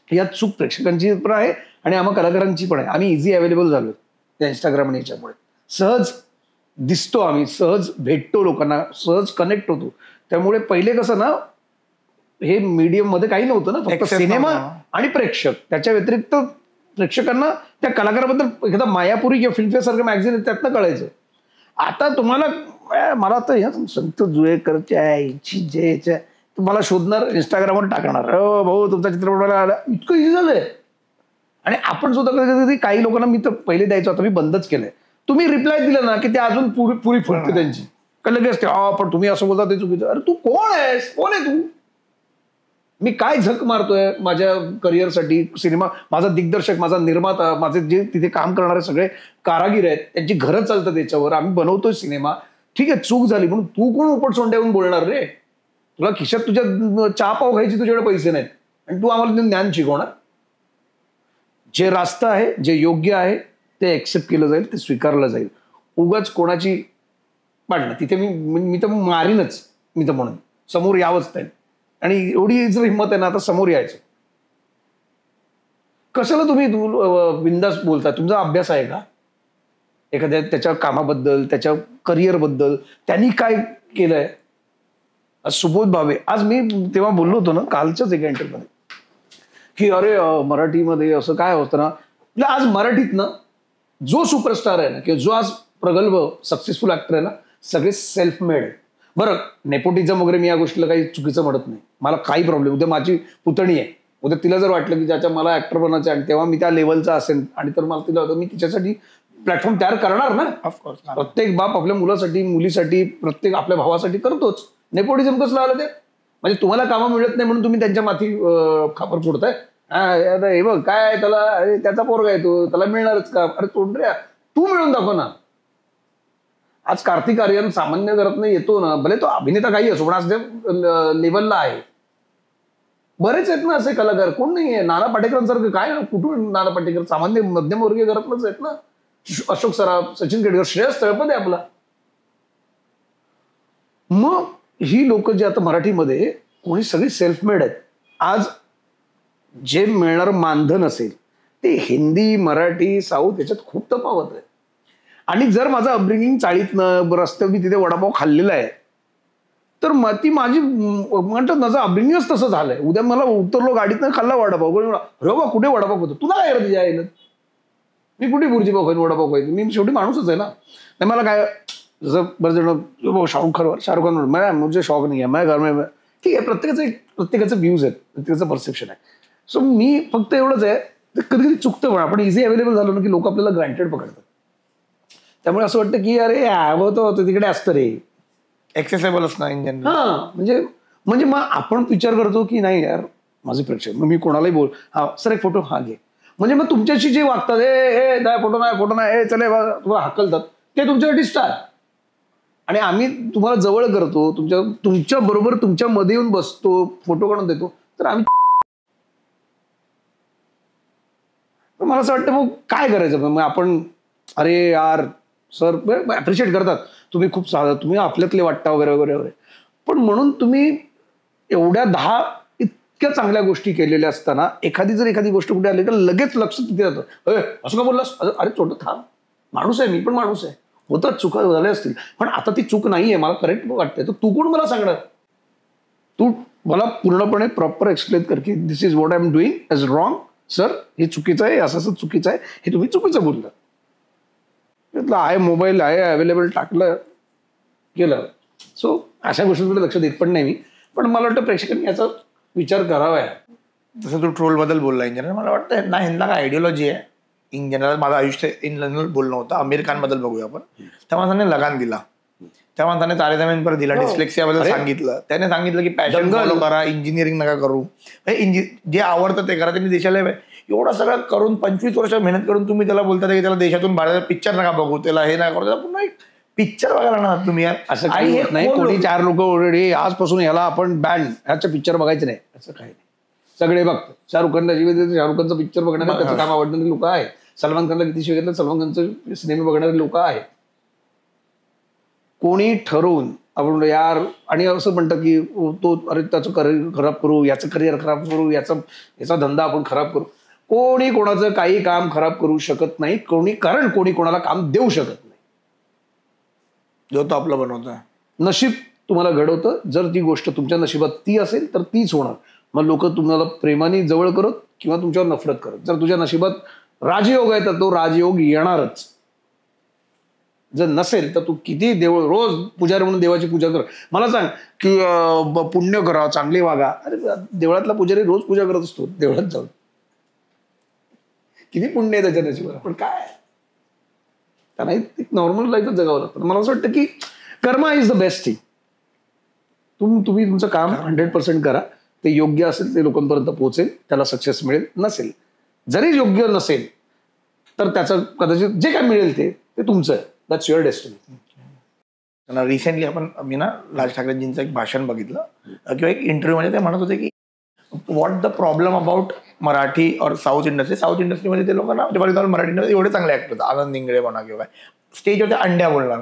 Speaker 1: यात चूक प्रेक्षकांची पण आहे आणि आम्हा कलाकारांची पण आहे. आम्ही इझी अवेलेबल झालो त्या इंस्टाग्राम आणि याच्यामुळे, सहज दिसतो आम्ही, सहज भेटतो लोकांना, सहज कनेक्ट होतो. त्यामुळे पहिले कसं ना, हे मीडियम मध्ये काही नव्हतं ना, फक्त सिनेमा आणि प्रेक्षक, त्याच्या व्यतिरिक्त प्रेक्षकांना त्या कलाकाराबद्दल एखादा मायापुरी किंवा फिल्मफेअर सारखं मॅगझिन त्यातनं कळायचं. आता तुम्हाला, मला तर संत जुळेकरच्या जे तुम्हाला शोधणार, इंस्टाग्रामवर टाकणार, भाऊ तुमचा चित्रपट आला, इतकं इझी झालंय. आणि आपण सुद्धा कधी काही लोकांना, मी तर पहिले द्यायचो, आता मी बंदच केलंय. तुम्ही रिप्लाय दिला ना की ते अजून पुरी फुटते त्यांची, कळलं असते, पण तुम्ही असं बोलता ते चुकीचं. अरे तू कोण आहेस, कोण आहे तू? मी काय झक मारतोय माझ्या करिअरसाठी? सिनेमा, माझा दिग्दर्शक, माझा निर्माता, माझे जे तिथे काम करणारे सगळे कारागीर आहेत, त्यांची घरं चालतात त्याच्यावर, आम्ही बनवतोय सिनेमा. ठीक आहे, चूक झाली म्हणून तू कोण उपट सोंड्यावरून बोलणार रे? तुला खिशात तुझ्या चहा पाव खायची तुझ्याकडे पैसे नाहीत आणि तू आम्हाला ज्ञान शिकवणार? जे रास्त आहे, जे योग्य आहे ते एक्सेप्ट केलं जाईल, ते स्वीकारलं जाईल. उगाच कोणाची पाडणं तिथे मी तर मारीनच, मी तर म्हणून समोर यावंच नाही. आणि एवढी जर हिंमत आहे ना, आता समोर यायचं. कशाला तुम्ही बिंदास बोलता? तुमचा अभ्यास आहे का एखाद्या त्याच्या कामाबद्दल, त्याच्या करिअरबद्दल, त्यांनी काय केलंय? सुबोध भावे, आज मी तेव्हा बोललो होतो ना कालच्याच एका इंटरव्ह्यूमध्ये की अरे मराठीमध्ये असं काय होतं ना, आज मराठीत ना जो सुपरस्टार आहे ना, किंवा जो आज प्रगल्भ सक्सेसफुल ऍक्टर आहे ना, सगळे सेल्फ मेड. बरं, नेपोटिझम वगैरे मी या गोष्टीला काही चुकीचं म्हणत नाही, मला काही प्रॉब्लेम. उद्या माझी पुतणी आहे, उद्या तिला जर वाटलं की ज्याच्या मला ऍक्टर बनायचं आणि तेव्हा मी त्या लेवलचा असेल आणि तर मला तिला मी तिच्यासाठी प्लॅटफॉर्म तयार करणार ना.
Speaker 2: ऑफकोर्स.
Speaker 1: प्रत्येक बाप आपल्या मुलासाठी मुलीसाठी प्रत्येक आपल्या भावासाठी करतोच. नेपोटिझम कसलं आलं ते? म्हणजे तुम्हाला कामं मिळत नाही म्हणून तुम्ही त्यांच्या माथी खापर फोडताय. हे बघ काय त्याला, अरे त्याचा पोरगा येतो त्याला मिळणारच का? अरे तोंडऱ्या तू मिळून दाखव ना. आज कार्तिक आर्यन सामान्य घरातनं येतो ना, भले तो अभिनेता काही असो पण आज लेवलला आहे. बरेच आहेत ना असे कलाकार, कोण नाही आहे. नाना पाटेकरांसारखं काय, कुठून नाना पाटेकर? सामान्य मध्यमवर्गीय घरातलंच आहेत ना. अशोक सराफ, सचिन केडकर, श्रेयस तळपदे आहे आपला. मग ही लोक जे आता मराठीमध्ये कोणी सगळी सेल्फ मेड आहेत. आज जे मिळणारं मानधन असेल ते हिंदी, मराठी, साऊथ याच्यात खूप तफावत आहे. आणि जर माझं अपब्रिंगिंग चाळीतनं रस्त्यावर मी तिथे वडापाव खाल्लेला आहे तर ती माझी म्हणतात माझं अपब्रिंगिंगच तसं झालंय. उद्या मला उतरलो गाडीतनं खाल्ला वडापाव, अरे बाबा कुठे वडापाव होतो, तुला काय तुझ्या आईला, मी कुठे बुर्जी पाव खाईन वडापाव खाईन, मी शेवटी माणूसच आहे ना. नाही मला काय जसं बरं जण शाहरुख खान मैं मुझे शौक नाही आहे, मैं घर में, ठीक आहे. प्रत्येकाचे व्ह्यूज आहेत, प्रत्येकाचं परसेप्शन आहे. सो मी फक्त एवढंच आहे, कधी कधी चुकतं पण आपण इझी अवेलेबल झालो ना की लोक आपल्याला ग्रँटेड पकडतात. त्यामुळे असं वाटतं की अरे होतं तिकडे असतं रे,
Speaker 2: एक्सेसेबलच नाही इन जनरल.
Speaker 1: हा म्हणजे मग आपण विचार करतो की नाही यार माझे प्रेक्षक, मग मी कोणालाही बोल, हा सर एक फोटो, हा घे. म्हणजे मग तुमच्याशी जे वागतात, हे फोटो नाही, हे चले तुम्हाला हकलतात, ते तुमच्यासाठी स्टार. आणि आम्ही तुम्हाला जवळ करतो, तुमच्या बरोबर तुमच्या मध्ये येऊन बसतो, फोटो काढून देतो, तर आम्ही मला असं वाटतं मग काय करायचं. मग आपण अरे यार सर अप्रिशिएट करतात, तुम्ही खूप साधं, तुम्ही आपल्यातले वाटता वगैरे वगैरे वगैरे, पण म्हणून तुम्ही एवढ्या 10 इतक्या चांगल्या गोष्टी केलेल्या असताना एखादी गोष्ट कुठे आली तर लगेच लक्ष तिथे जातं. असं का बोललास, अरे छोटं थांब, माणूस आहे, मी पण माणूस आहे, होतात चुका झाल्या असतील, पण आता ती चूक नाहीये, मला करेक्ट वाटतंय, तर तू कोण मला सांगणार? तू मला पूर्णपणे प्रॉपर एक्सप्लेन कर की this is what I am doing is wrong sir, हे चुकीचं आहे, असं चुकीचं आहे, हे तुम्ही चुकीचं बोललं. आहे मोबाईल आहे अवेलेबल, टाकलं केलं. सो अशा गोष्टींकडे लक्ष देत पण नाही मी, पण मला वाटतं प्रेक्षकांनी याचा विचार करावा आहे.
Speaker 2: जसं तू ट्रोल बद्दल बोलला इन जनरल, मला वाटतं ना ह्यांना काय आयडिओलॉजी आहे इन जनरल. माझं आयुष्य इन जनरल बोलणं होतं. आमिर खान बद्दल बघूया आपण. त्या माणसाने लगान दिला, त्या माणसाने तारे जमीन पर दिला, डिस्लेक्सियाबद्दल सांगितलं, त्याने सांगितलं की पॅशन फॉलो करा, इंजिनिअरिंग नका करू, जे आवडतं ते करा. त्यांनी देशाला एवढं सगळं करून 25 वर्ष मेहनत करून तुम्ही त्याला बोलता की त्याला देशातून बाहेर पिक्चर नका बघू, त्याला हे नका करू, त्याला पुन्हा एक पिक्चर बघायला ना तुम्ही यार.
Speaker 1: असं काही होत नाही. कोणी 4 लोक ऑलरेडी आजपासून याला आपण बॅन, ह्याचं पिक्चर बघायचं नाही असं काही नाही. सगळे बघतात. शाहरुख खानचा पिक्चर बघणारे, त्याचं काम आवडणारे लोक आहेत. सलमान खानला किती शिवाय घेतलं, सलमान खानचं सिनेमे बघणारे लोक आहेत. कोणी ठरवून आपण यार, आणि असं म्हणतात की तो अरे त्याचं करिअर खराब करू, याचं करिअर खराब करू, याचा धंदा आपण खराब करू. कोणी कोणाचं काही काम खराब करू शकत नाही, कारण कोणी कोणाला काम देऊ शकत नाही.
Speaker 2: जो तो आपलं बनवतोय.
Speaker 1: नशीब तुम्हाला घडवतं. जर ती गोष्ट तुमच्या नशिबात ती असेल तर तीच होणार. मग लोक तुम्हाला प्रेमाने जवळ करत किंवा तुमच्यावर नफरत करत. जर तुझ्या नशिबात राजयोग आहे तर तो राजयोग येणारच. जर नसेल तर तू किती रोज पुजारी म्हणून देवाची पूजा कर. मला सांग की पुण्य करा, चांगले वागा. अरे देवळातला पुजारी रोज पूजा करत असतो देवळात जाऊन, किती पुण्य आहे त्याच्या नशिबात. पण काय त्यांना एक नॉर्मल लाईफच जगावं लागतं. मला असं वाटतं की कर्मा इज द बेस्ट थिंग. तुम्ही तुमचं काम 100% करा. ते योग्य असेल ते लोकांपर्यंत पोहोचेल, त्याला सक्सेस मिळेल. नसेल, जरी योग्य नसेल तर त्याचं कदाचित जे काय मिळेल ते तुमचं आहे. That's your destiny.
Speaker 2: रिसेंटली मी ना राज ठाकरेंजींचं एक भाषण बघितलं किंवा एक इंटरव्ह्यू मध्ये ते म्हणत होते की what the problem about Marathi और साऊथ इंडस्ट्रीमध्ये ते लोकांना म्हणजे मराठी इंडस्ट्री एवढे चांगले ऍक्टर होतात. आनंद इंगळे म्हणा किंवा स्टेजवरती अंड्या बोलणार,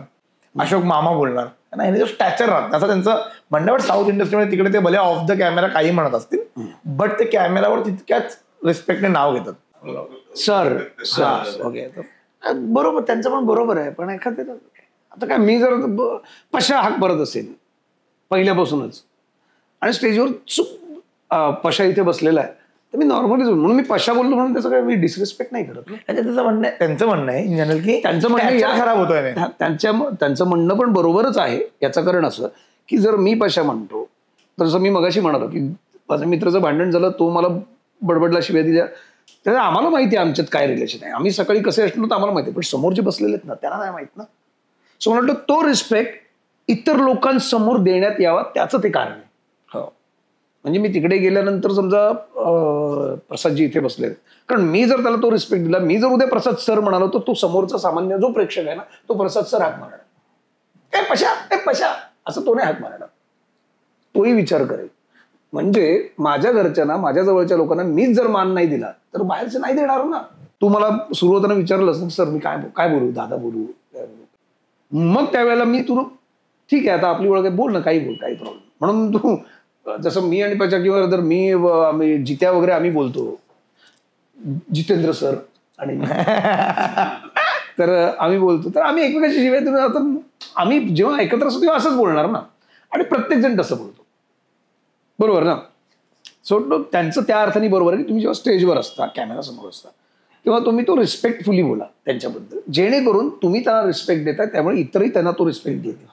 Speaker 2: अशोक मामा बोलणार, नाही जो स्टॅचर राहत असं त्यांचं म्हणणं. बट साऊथ इंडस्ट्रीमध्ये तिकडे ते भले ऑफ द कॅमेरा काही म्हणत असतील बट ते कॅमेरावर तितक्याच रिस्पेक्टने नाव घेतात.
Speaker 1: सर ओके, बरोबर, त्यांचं पण बरोबर आहे. पण एखाद्या आता काय, मी जर पशा हाक भरत असेल पहिल्यापासूनच आणि स्टेजवर पशा इथे बसलेला आहे तर मी नॉर्मलीच म्हणून मी पशा बोललो म्हणून त्याचं काय मी डिसरिस्पेक्ट नाही करत.
Speaker 2: त्यांचं म्हणणं आहे इन जनरल की
Speaker 1: त्यांचं म्हणणं
Speaker 2: खराब होतोय.
Speaker 1: त्यांचं म्हणणं पण बरोबरच आहे. याचं कारण असं की जर मी पशा म्हणतो तर जसं मी मगाशी म्हणालो की माझ्या मित्राचं भांडण झालं, तो मला बडबडला, शिव्या दिल्या, तर आम्हाला माहिती आहे आमच्यात काय रिलेशन आहे, आम्ही सकाळी कसे असलो तर आम्हाला माहिती आहे, पण समोर जे बसलेले आहेत ना त्यांना नाही माहित ना. सो मला वाटतं तो रिस्पेक्ट इतर लोकांसमोर देण्यात यावा त्याचं ते कारण आहे.
Speaker 2: हो.
Speaker 1: म्हणजे मी तिकडे गेल्यानंतर समजा प्रसादजी इथे बसले, कारण मी जर त्याला तो रिस्पेक्ट दिला, मी जर उद्या प्रसाद सर म्हणालो तर तो समोरचा सामान्य जो प्रेक्षक आहे ना तो प्रसाद सर हाक मारणार, ए पशा असं तो नाही हाक मारणार, तोही विचार करेल. म्हणजे माझ्या घरच्यांना, माझ्या जवळच्या लोकांना मीच जर मान नाही दिला तर बाहेरचे नाही देणार ना. तू मला सुरू होताना विचारलंस सर मी काय बोलू, दादा बोलू, मग त्यावेळेला मी तुला ठीक आहे आता आपली ओळख आहे, बोल ना, काही बोल, काही प्रॉब्लेम. म्हणून तू जसं मी आणि पचा किंवा जर आम्ही जित्या वगैरे आम्ही बोलतो, जितेंद्र सर आणि तर आम्ही बोलतो, तर आम्ही एकमेकांच्या शिवाय आता आम्ही जेव्हा एकत्र असतो तेव्हा असंच बोलणार ना, आणि प्रत्येक जण तसं बोलतो, बरोबर ना. सो त्यांचं त्या अर्थाने बरोबर आहे की तुम्ही जेव्हा स्टेजवर असता, कॅमेरा समोर असता, तेव्हा तुम्ही तो रिस्पेक्टफुली बोला त्यांच्याबद्दल, जेणेकरून तुम्ही त्यांना रिस्पेक्ट देता, त्यामुळे इतरही त्यांना तो रिस्पेक्ट देतील.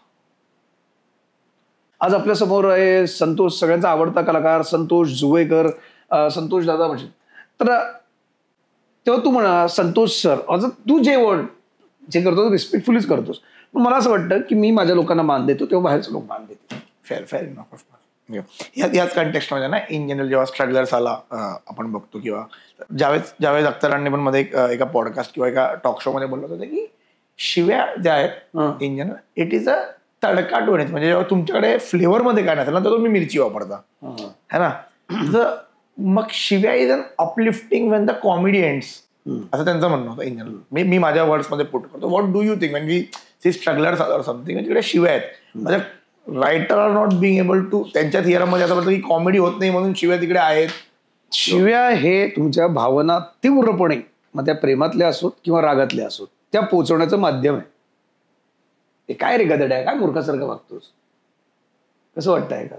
Speaker 1: आज आपल्या समोर आहे संतोष, सगळ्यांचा आवडता कलाकार संतोष जुवेकर, संतोष दादा म्हणजे, तर तेव्हा तू म्हणा संतोष सर, असं तू जे करतो रिस्पेक्टफुलीच करतोस. पण मला असं वाटतं की मी माझ्या लोकांना मान देतो तेव्हा बाहेरचे लोक मान देतील.
Speaker 2: Fair enough. याच कॉन्टेक्स्टमध्ये ना इन जनरल जेव्हा स्ट्रगलर्स आला आपण बघतो, किंवा जावेद अख्तरांनी पण मध्ये एका पॉडकास्ट किंवा एका टॉक शो मध्ये बोलत होते की शिव्या ज्या आहेत in general it is a tadka to it. म्हणजे जेव्हा तुमच्याकडे फ्लेवरमध्ये काय नसेल ना तर तुम्ही मिरची वापरता है ना, तर मग शिव्या is an uplifting when the comedy ends, असं त्यांचं म्हणणं होतं इन जनरल. मी माझ्या वर्ड्समध्ये पुट करतो. What do you think when we see strugglers or something, तिकडे शिव्या आहेत, म्हणजे writer are not being able to, त्यांच्या थिअरमध्ये असं वाटतं की कॉमेडी होत नाही म्हणून शिव्या तिकडे आहेत.
Speaker 1: शिव्या हे तुमच्या भावना तीव्रपणे, मग त्या प्रेमातल्या असोत किंवा रागातल्या असोत, त्या पोचवण्याचं माध्यम आहे. ते काय रे गदड्या, काय मूर्खासारखं वागतोस, कसं वाटतंय का,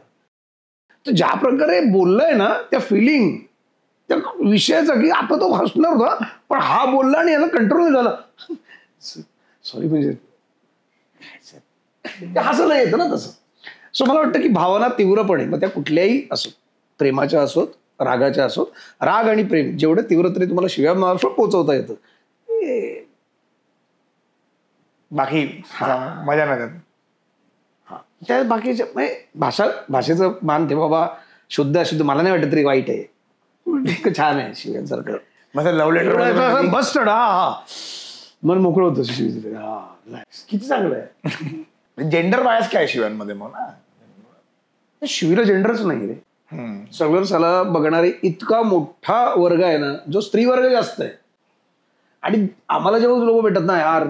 Speaker 1: तर ज्या प्रकारे बोललाय ना त्या फिलिंग त्या विषयाचा, की आता तो हसणार होता पण हा बोलला आणि याला कंट्रोल नाही झाला, सॉरी, म्हणजे ते हसायला येतं ना तसं. सो मला वाटतं की भावना तीव्रपणे, मग त्या कुठल्याही असोत, प्रेमाच्या असोत, रागाच्या असोत, राग आणि प्रेम जेवढे तीव्रतेने तुम्हाला शिव्या मार्फत पोहोचवता येतं,
Speaker 2: बाकी मजा नाही त्यात.
Speaker 1: त्या बाकीच्या म्हणजे भाषेचं मान ठेवा बाबा, शुद्ध अशुद्ध मला नाही वाटत तरी वाईट आहे, इतकं छान आहे शिव्यांसारखं.
Speaker 2: माझं लव्ह लेटर
Speaker 1: बस्टड, हा मन मोकळं होतं शिवी, हा किती चांगलं आहे.
Speaker 2: जेंडर बायस काय शिव्यांमध्ये मग ना,
Speaker 1: शिवीला जेंडरच नाही रे. सगळं बघणारे इतका मोठा वर्ग आहे ना, जो स्त्री वर्ग जास्त आहे. आणि आम्हाला जेव्हा लोक भेटत ना, यार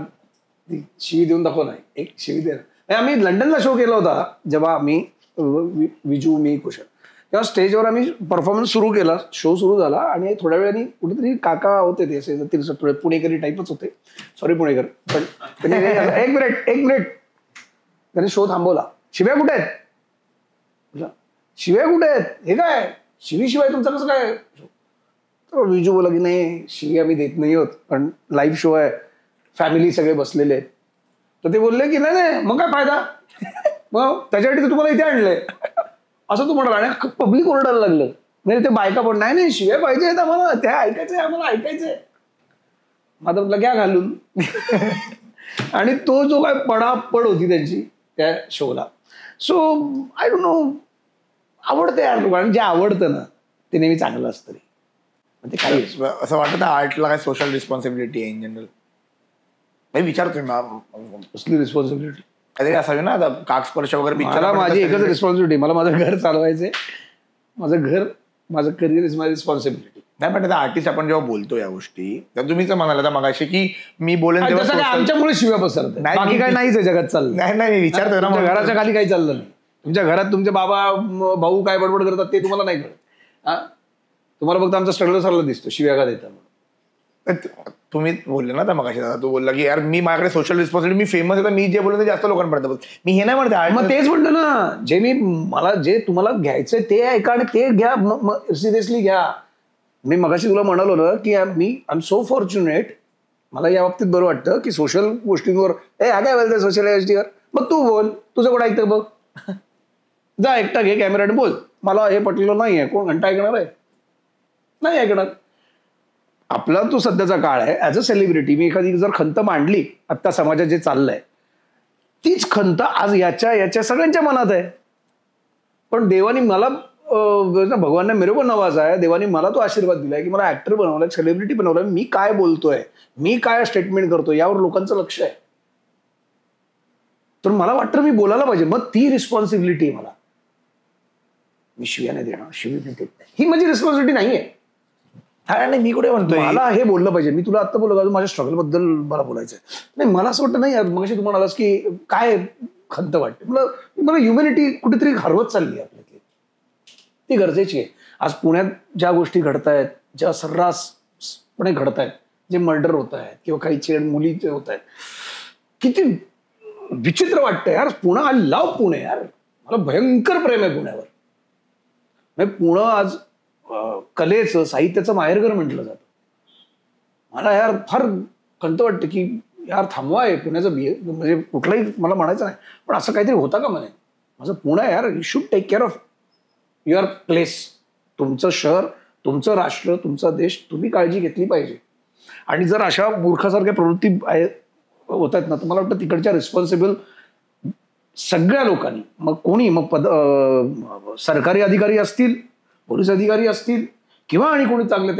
Speaker 1: शिवी देऊन दाखव, नाही एक शिवी दे ना. आम्ही लंडनला शो केला होता जेव्हा आम्ही विजू मी कुशल, तेव्हा स्टेजवर आम्ही परफॉर्मन्स सुरू केला, शो सुरू झाला, आणि थोड्या वेळाने कुठेतरी काका होते ते असे 63 पुणेकरी टाईपच होते, सॉरी पुणेकर, पण एक मिनिट त्याने शो थांबवला, शिव्या कुठे आहेत, शिव्या कुठे आहेत, हे काय शिवाय तुमचं कसं काय. तर विजू बोला की नाही शिवी आम्ही देत नाही होत, पण लाईव्ह शो आहे, फॅमिली सगळे बसलेले आहेत. तर ते बोलले की नाही मग काय फायदा, मग त्याच्यासाठी तर तुम्हाला इथे आणलंय असं तू म्हणाला, आणि पब्लिक ओरडायला लागलं. म्हणजे ते बायका पण नाही शिव्या पाहिजे आहेत आम्हाला, त्या ऐकायचंय आम्हाला, ऐकायचंय. माझं म्हटलं घ्या घालून. आणि तो जो काय पडापड होती त्यांची त्या शोला. सो आय डोंट नो, आवडतं यार लोकांना, जे आवडतं ना ते नेहमी चांगलं असतं रे. ते काही
Speaker 2: असं वाटतं आर्टला काय सोशल रिस्पॉन्सिबिलिटी आहे इन जनरल, काही विचारतोय
Speaker 1: कसली रिस्पॉन्सिबिलिटी
Speaker 2: काहीतरी असावी ना, आता काकस्पर्श वगैरे.
Speaker 1: मला माझी एकच रिस्पॉन्सिबिलिटी, मला माझं घर चालवायचंय, माझं घर, माझं करिअर इज माय रिस्पॉन्सिबिलिटी.
Speaker 2: नाही पण आता आर्टिस्ट आपण जेव्हा बोलतो या गोष्टी, तर तुम्हीच म्हणाला तर मगाशी की मी बोलेन तेव्हा
Speaker 1: आमच्यामुळे शिव्या पसरत, बाकी काय नाहीच आहे जगात चाललं.
Speaker 2: नाही मी विचारतोय ना,
Speaker 1: घराच्या खाली काही चाललं नाही. तुमच्या घरात तुमचे बाबा भाऊ काय बडबड करतात ते तुम्हाला नाही कळत, तुम्हाला फक्त आमचा स्ट्रगल चालला दिसतो शिव्या का देता.
Speaker 2: तुम्ही बोलले ना मगाशी, तू बोलला की यार मी माझ्याकडे सोशल रिस्पॉन्सिबिलिटी, मी फेमस आहे, मी जे बोलतो ते जास्त लोकांपर्यंत बोलतो, मी हे नाही म्हणते.
Speaker 1: मग तेच म्हणतो ना, मला जे तुम्हाला घ्यायचंय ते ऐका आणि ते घ्या, सिरियसली घ्या. मी मगाशी तुला म्हणालो ना की आय एम सो फॉर्च्युनेट, मला या बाबतीत बरं वाटतं की सोशल गोष्टींवर हा काय बोलतोय सोशल गोष्टीवर, मग तू बोल, तुझं कोण ऐकतं बघ, जा एकटा घे कॅमेरा आणि बोल, मला हे पटलेलं नाहीये, कोण घंटा ऐकणार आहे, नाही ऐकणार. आपला तो सध्याचा काळ आहे. ऍज अ सेलिब्रिटी मी एखादी जर खंत मांडली आत्ता समाजात जे चाललंय, तीच खंत आज याच्या सगळ्यांच्या मनात आहे. पण देवानी मला भगवान मेरे को नवाजा आहे. देवानी मला तो आशीर्वाद दिलाय की मला ऍक्टर बनवलाय, सेलिब्रिटी बनवलाय. मी काय बोलतोय, मी काय स्टेटमेंट करतोय यावर लोकांचं लक्ष आहे. तर मला वाटतं मी बोलायला पाहिजे. मग ती रिस्पॉन्सिबिलिटी आहे मला. मी शिव्या नाही देणार, शिवी देत नाही, ही माझी रिस्पॉन्सिबिलिटी नाहीये.
Speaker 2: नाही मी कुठे म्हणतोय
Speaker 1: मला हे बोललं पाहिजे. मी तुला आता बोललो माझ्या स्ट्रगल बद्दल मला बोलायचंय. नाही मला असं वाटतं नाही यार, मगाशी तू म्हणालास की काय खंत वाटते. मला ह्युमॅनिटी कुठेतरी हरवत चालली आहे आपल्यातली. ती गरजेची आहे. आज पुण्यात ज्या गोष्टी घडतायत, ज्या सर्रासपणे घडतायत, जे मर्डर होत आहेत किंवा काही छेड मुलीचे होत आहेत, किती विचित्र वाटतं यार. पुणे, आय लव्ह पुणे यार. मला भयंकर प्रेम आहे पुण्यावर. पुणे आज कलेचं, साहित्याचं माहेरघर म्हटलं जातं. मला यार फार खंत वाटतं की यार थांबवा आहे पुण्याचं म्हणजे कुठलाही मला म्हणायचं नाही, पण असं काहीतरी होता का म्हणे. माझं पुणे यार, you should take care of your place. तुमचं शहर, तुमचं राष्ट्र, तुमचा देश तुम्ही काळजी घेतली पाहिजे. आणि जर अशा मूर्खासारख्या प्रवृत्ती होत आहेत ना, तर मला वाटतं तिकडच्या रिस्पॉन्सिबल सगळ्या लोकांनी, मग कोणी, मग सरकारी अधिकारी असतील, पोलीस अधिकारी असतील किंवा आणि कोणी चांगले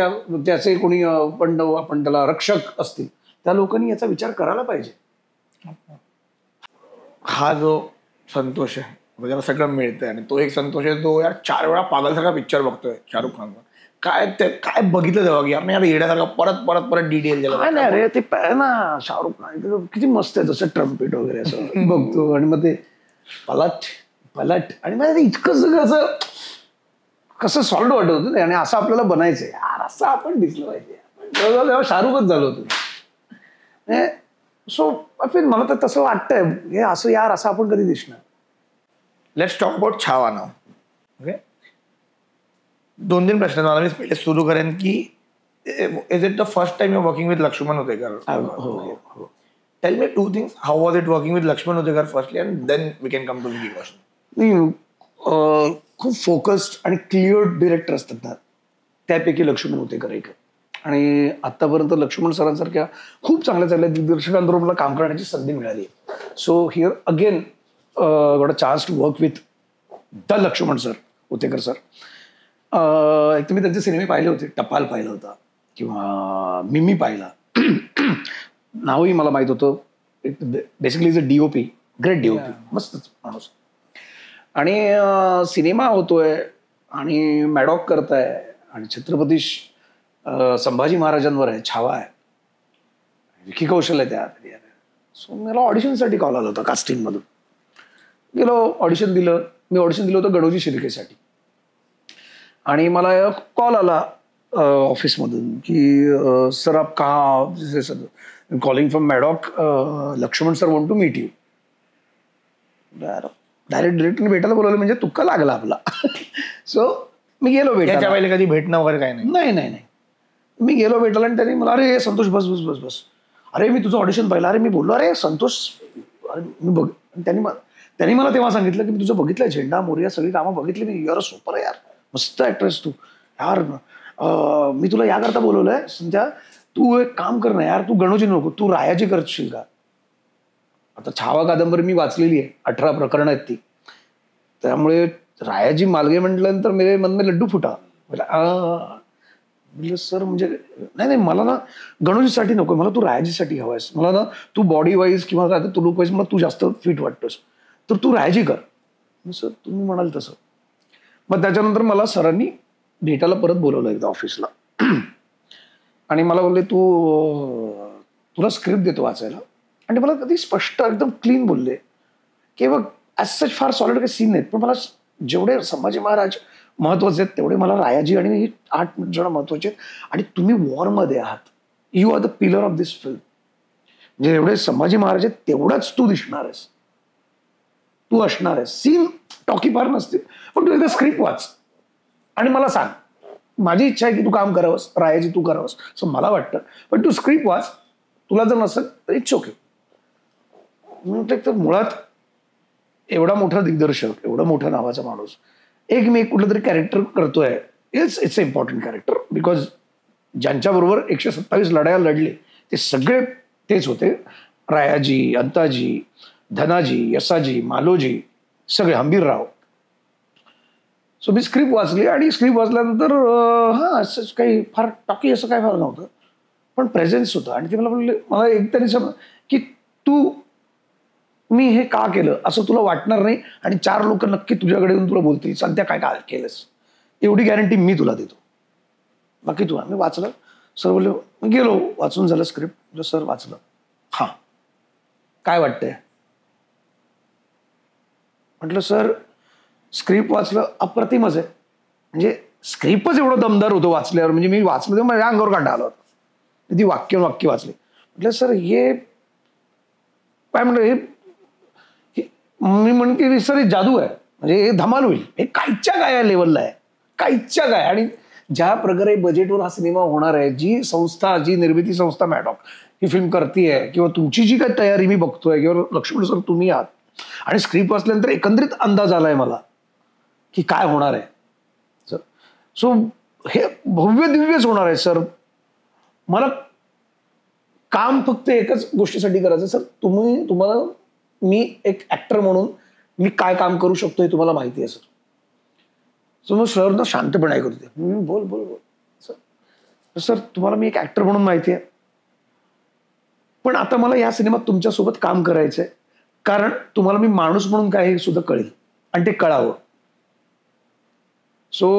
Speaker 1: त्याचे कोणी आपण त्याला रक्षक असतील, त्या लोकांनी याचा विचार करायला पाहिजे.
Speaker 2: हा जो संतोष आहे त्याला सगळं मिळतंय आणि तो एक संतोष आहे तो यार 4 वेळा पागलसारखा पिक्चर बघतोय शाहरुख खानचा. काय बघितलं तेव्हा की आपण यार येण्यासारखा परत डिटेल दिला.
Speaker 1: काय नाही अरे, ते ना शाहरुख खान किती मस्त आहे, जसं ट्रम्पेट वगैरे असं बघतो आणि मग ते पलट आणि मग इतकं सगळं असं कसं सॉल्ट वाटत होतं ते. आणि असं आपल्याला बनायचंय यार, असं आपण दिसलं पाहिजे. तेव्हा शाहरुखच झालो होतो. सो मला तर तसं वाटतंय हे असं यार, असं आपण कधी दिसणार.
Speaker 2: लेट्स टॉक अबाउट छावा नाव. ओके, 2-3 प्रश्न मला मी पहिले सुरू करेन की is it the first time you working with Laxman Utekar?
Speaker 1: हो.
Speaker 2: Tell me 2 things. How was it working with Laxman Utekar firstly, and then we can come to the question.
Speaker 1: खूप फोकस्ड आणि क्लिअर डिरेक्टर असतात ना, त्यापैकी लक्ष्मण होतेकर एक. आणि आतापर्यंत लक्ष्मण सरांसारख्या खूप चांगल्या दिग्दर्शकांबरोबर मला काम करण्याची संधी मिळाली. So here again got a chance to work with the Laxman sir, Utekar sir. एक तर मी त्यांचे सिनेमे पाहिले होते. टपाल पाहिला होता किंवा मिमी पाहिला. नावही मला माहित होतं. Basically is a DOP, great DOP, मस्तच माणूस. आणि सिनेमा होतोय आणि मॅडॉक करताय आणि छत्रपती संभाजी महाराजांवर आहे, छावा आहे, विकी कौशल आहे त्यात. सो मला ऑडिशनसाठी कॉल आला होता कास्टिंगमधून. गेलो, ऑडिशन दिलं. मी ऑडिशन दिलं होतं गणोजी शिर्केसाठी. आणि मला कॉल आला ऑफिसमधून की सर आप कहाँ, calling from Maddock, Laxman sir want to meet you. Direct डिरेक्टरने भेटायला बोलवलं म्हणजे तुक्का लागला आपला. सो मी गेलो भेटायला.
Speaker 2: वेळेला कधी भेटणं वगैरे काय
Speaker 1: नाही. मी गेलो भेटायला आणि त्यांनी मला, अरे संतोष बस. अरे मी तुझं ऑडिशन पाहिलं. अरे मी बोललो, अरे संतोष मी बघ. त्यांनी मला तेव्हा सांगितलं की मी तुझं बघितलंय, झेंडा मोरिया सगळी कामं बघितली मी. युअर सुपर आहे यार, मस्त ऍक्ट्रेस तू यार. मी तुला याकरता बोलवलंय संध्या, तू एक काम कर ना यार, तू गणोजी नको, तू रायाजी करशील का? आता छावा कादंबरी मी वाचलेली आहे, 18 प्रकरण आहेत ती. त्यामुळे रायाजी मालगे म्हटल्यानंतर मेरे मन में लड्डू फुटा. म्हटलं सर म्हणजे नाही मला ना गणोजीसाठी नको, मला तू रायाजीसाठी हवायस. मला ना तू बॉडी वाईज किंवा तू लुक वाईज मला तू जास्त फिट वाटतोस, तर तू रायाजी कर. सर तुम्ही म्हणाल तसं. मग त्याच्यानंतर मला सरांनी भेटायला परत बोलवलं एकदा ऑफिसला. आणि मला बोलले तुला स्क्रिप्ट देतो वाचायला. आणि मला कधी स्पष्ट एकदम क्लीन बोलले की बघ ॲज सच फार सॉलिड काही सीन नाहीत, पण मला जेवढे संभाजी महाराज महत्वाचे आहेत तेवढे मला रायाजी आणि 8 जण महत्वाचे आहेत. आणि तुम्ही वॉरमध्ये आहात, you are the pillar of this film. म्हणजे एवढे संभाजी महाराज आहेत तेवढाच तू दिसणार आहेस, तू असणार आहेस. सीन टॉकी फार नसतील, पण तू एकदा स्क्रिप्ट वाच आणि मला सांग. माझी इच्छा आहे की तू काम करावंस, रायाजी तू करावंस असं मला वाटतं, पण तू स्क्रिप्ट वाच. तुला जर नसेल तर इट्स ओके. म्हटलं तर मुळात एवढा मोठा दिग्दर्शक, एवढा मोठा नावाचा माणूस, मी एक कुठलं तरी कॅरेक्टर करतोय, it's a important character. Because ज्यांच्याबरोबर 127 लढाया लढले ते सगळे तेच होते. रायाजी, अंताजी, धनाजी, यसाजी, मालोजी, सगळे हंबीरराव. सो मी स्क्रिप्ट वाचली आणि स्क्रिप्ट वाचल्यानंतर हां असं काही फार टॉकी असं काय फार नव्हतं, पण प्रेझेन्स होतं. आणि ते मला म्हणले, मला एकतरी की तू मी हे का केलं असं तुला वाटणार नाही आणि 4 लोक नक्की तुझ्याकडे येऊन तुला बोलतील सध्या काय काय केलंस, एवढी गॅरंटी मी तुला देतो. बाकी तू. आम्ही वाचलं. सर बोलले, मी गेलो, वाचून झालं स्क्रिप्ट. सर वाचलं. हां काय वाटतंय? म्हटलं सर स्क्रिप्ट वाचलं, अप्रतिमच आहे. म्हणजे स्क्रिप्टच एवढं दमदार होतं वाचल्यावर, म्हणजे मी वाचलं तेव्हा माझ्या अंगावर काढा आला होता. ती वाक्य वाचले. म्हटलं सर हे काय म्हणलं, हे मी म्हणते सर हे जादू आहे, म्हणजे हे धमाल होईल, हे कायच्या काय लेवलला आहे, कायच्या काय. आणि ज्या प्रकारे बजेटवर हा सिनेमा होणार आहे, जी संस्था, जी निर्मिती संस्था मॅडॉक ही फिल्म करतीये, किंवा तुमची जी काय तयारी मी बघतोय, किंवा लक्ष्मण सर तुम्ही आहात, आणि स्क्रिप्ट वाचल्यानंतर एकंदरीत अंदाज आलाय मला की काय होणार आहे. सो हे भव्य दिव्यच होणार आहे सर. मला काम फक्त एकच गोष्टीसाठी करायचं सर, तुम्हाला मी एक ऍक्टर म्हणून मी काय काम करू शकतो हे तुम्हाला माहिती आहे सर. सो मग सर ना शांतपणे ऐकत होते. बोल बोल बोल सर. सर तुम्हाला मी एक ऍक्टर म्हणून माहिती आहे, पण आता मला या सिनेमात तुमच्यासोबत काम करायचंय, कारण तुम्हाला मी माणूस म्हणून काय हे सुद्धा कळेल आणि ते कळावं. सो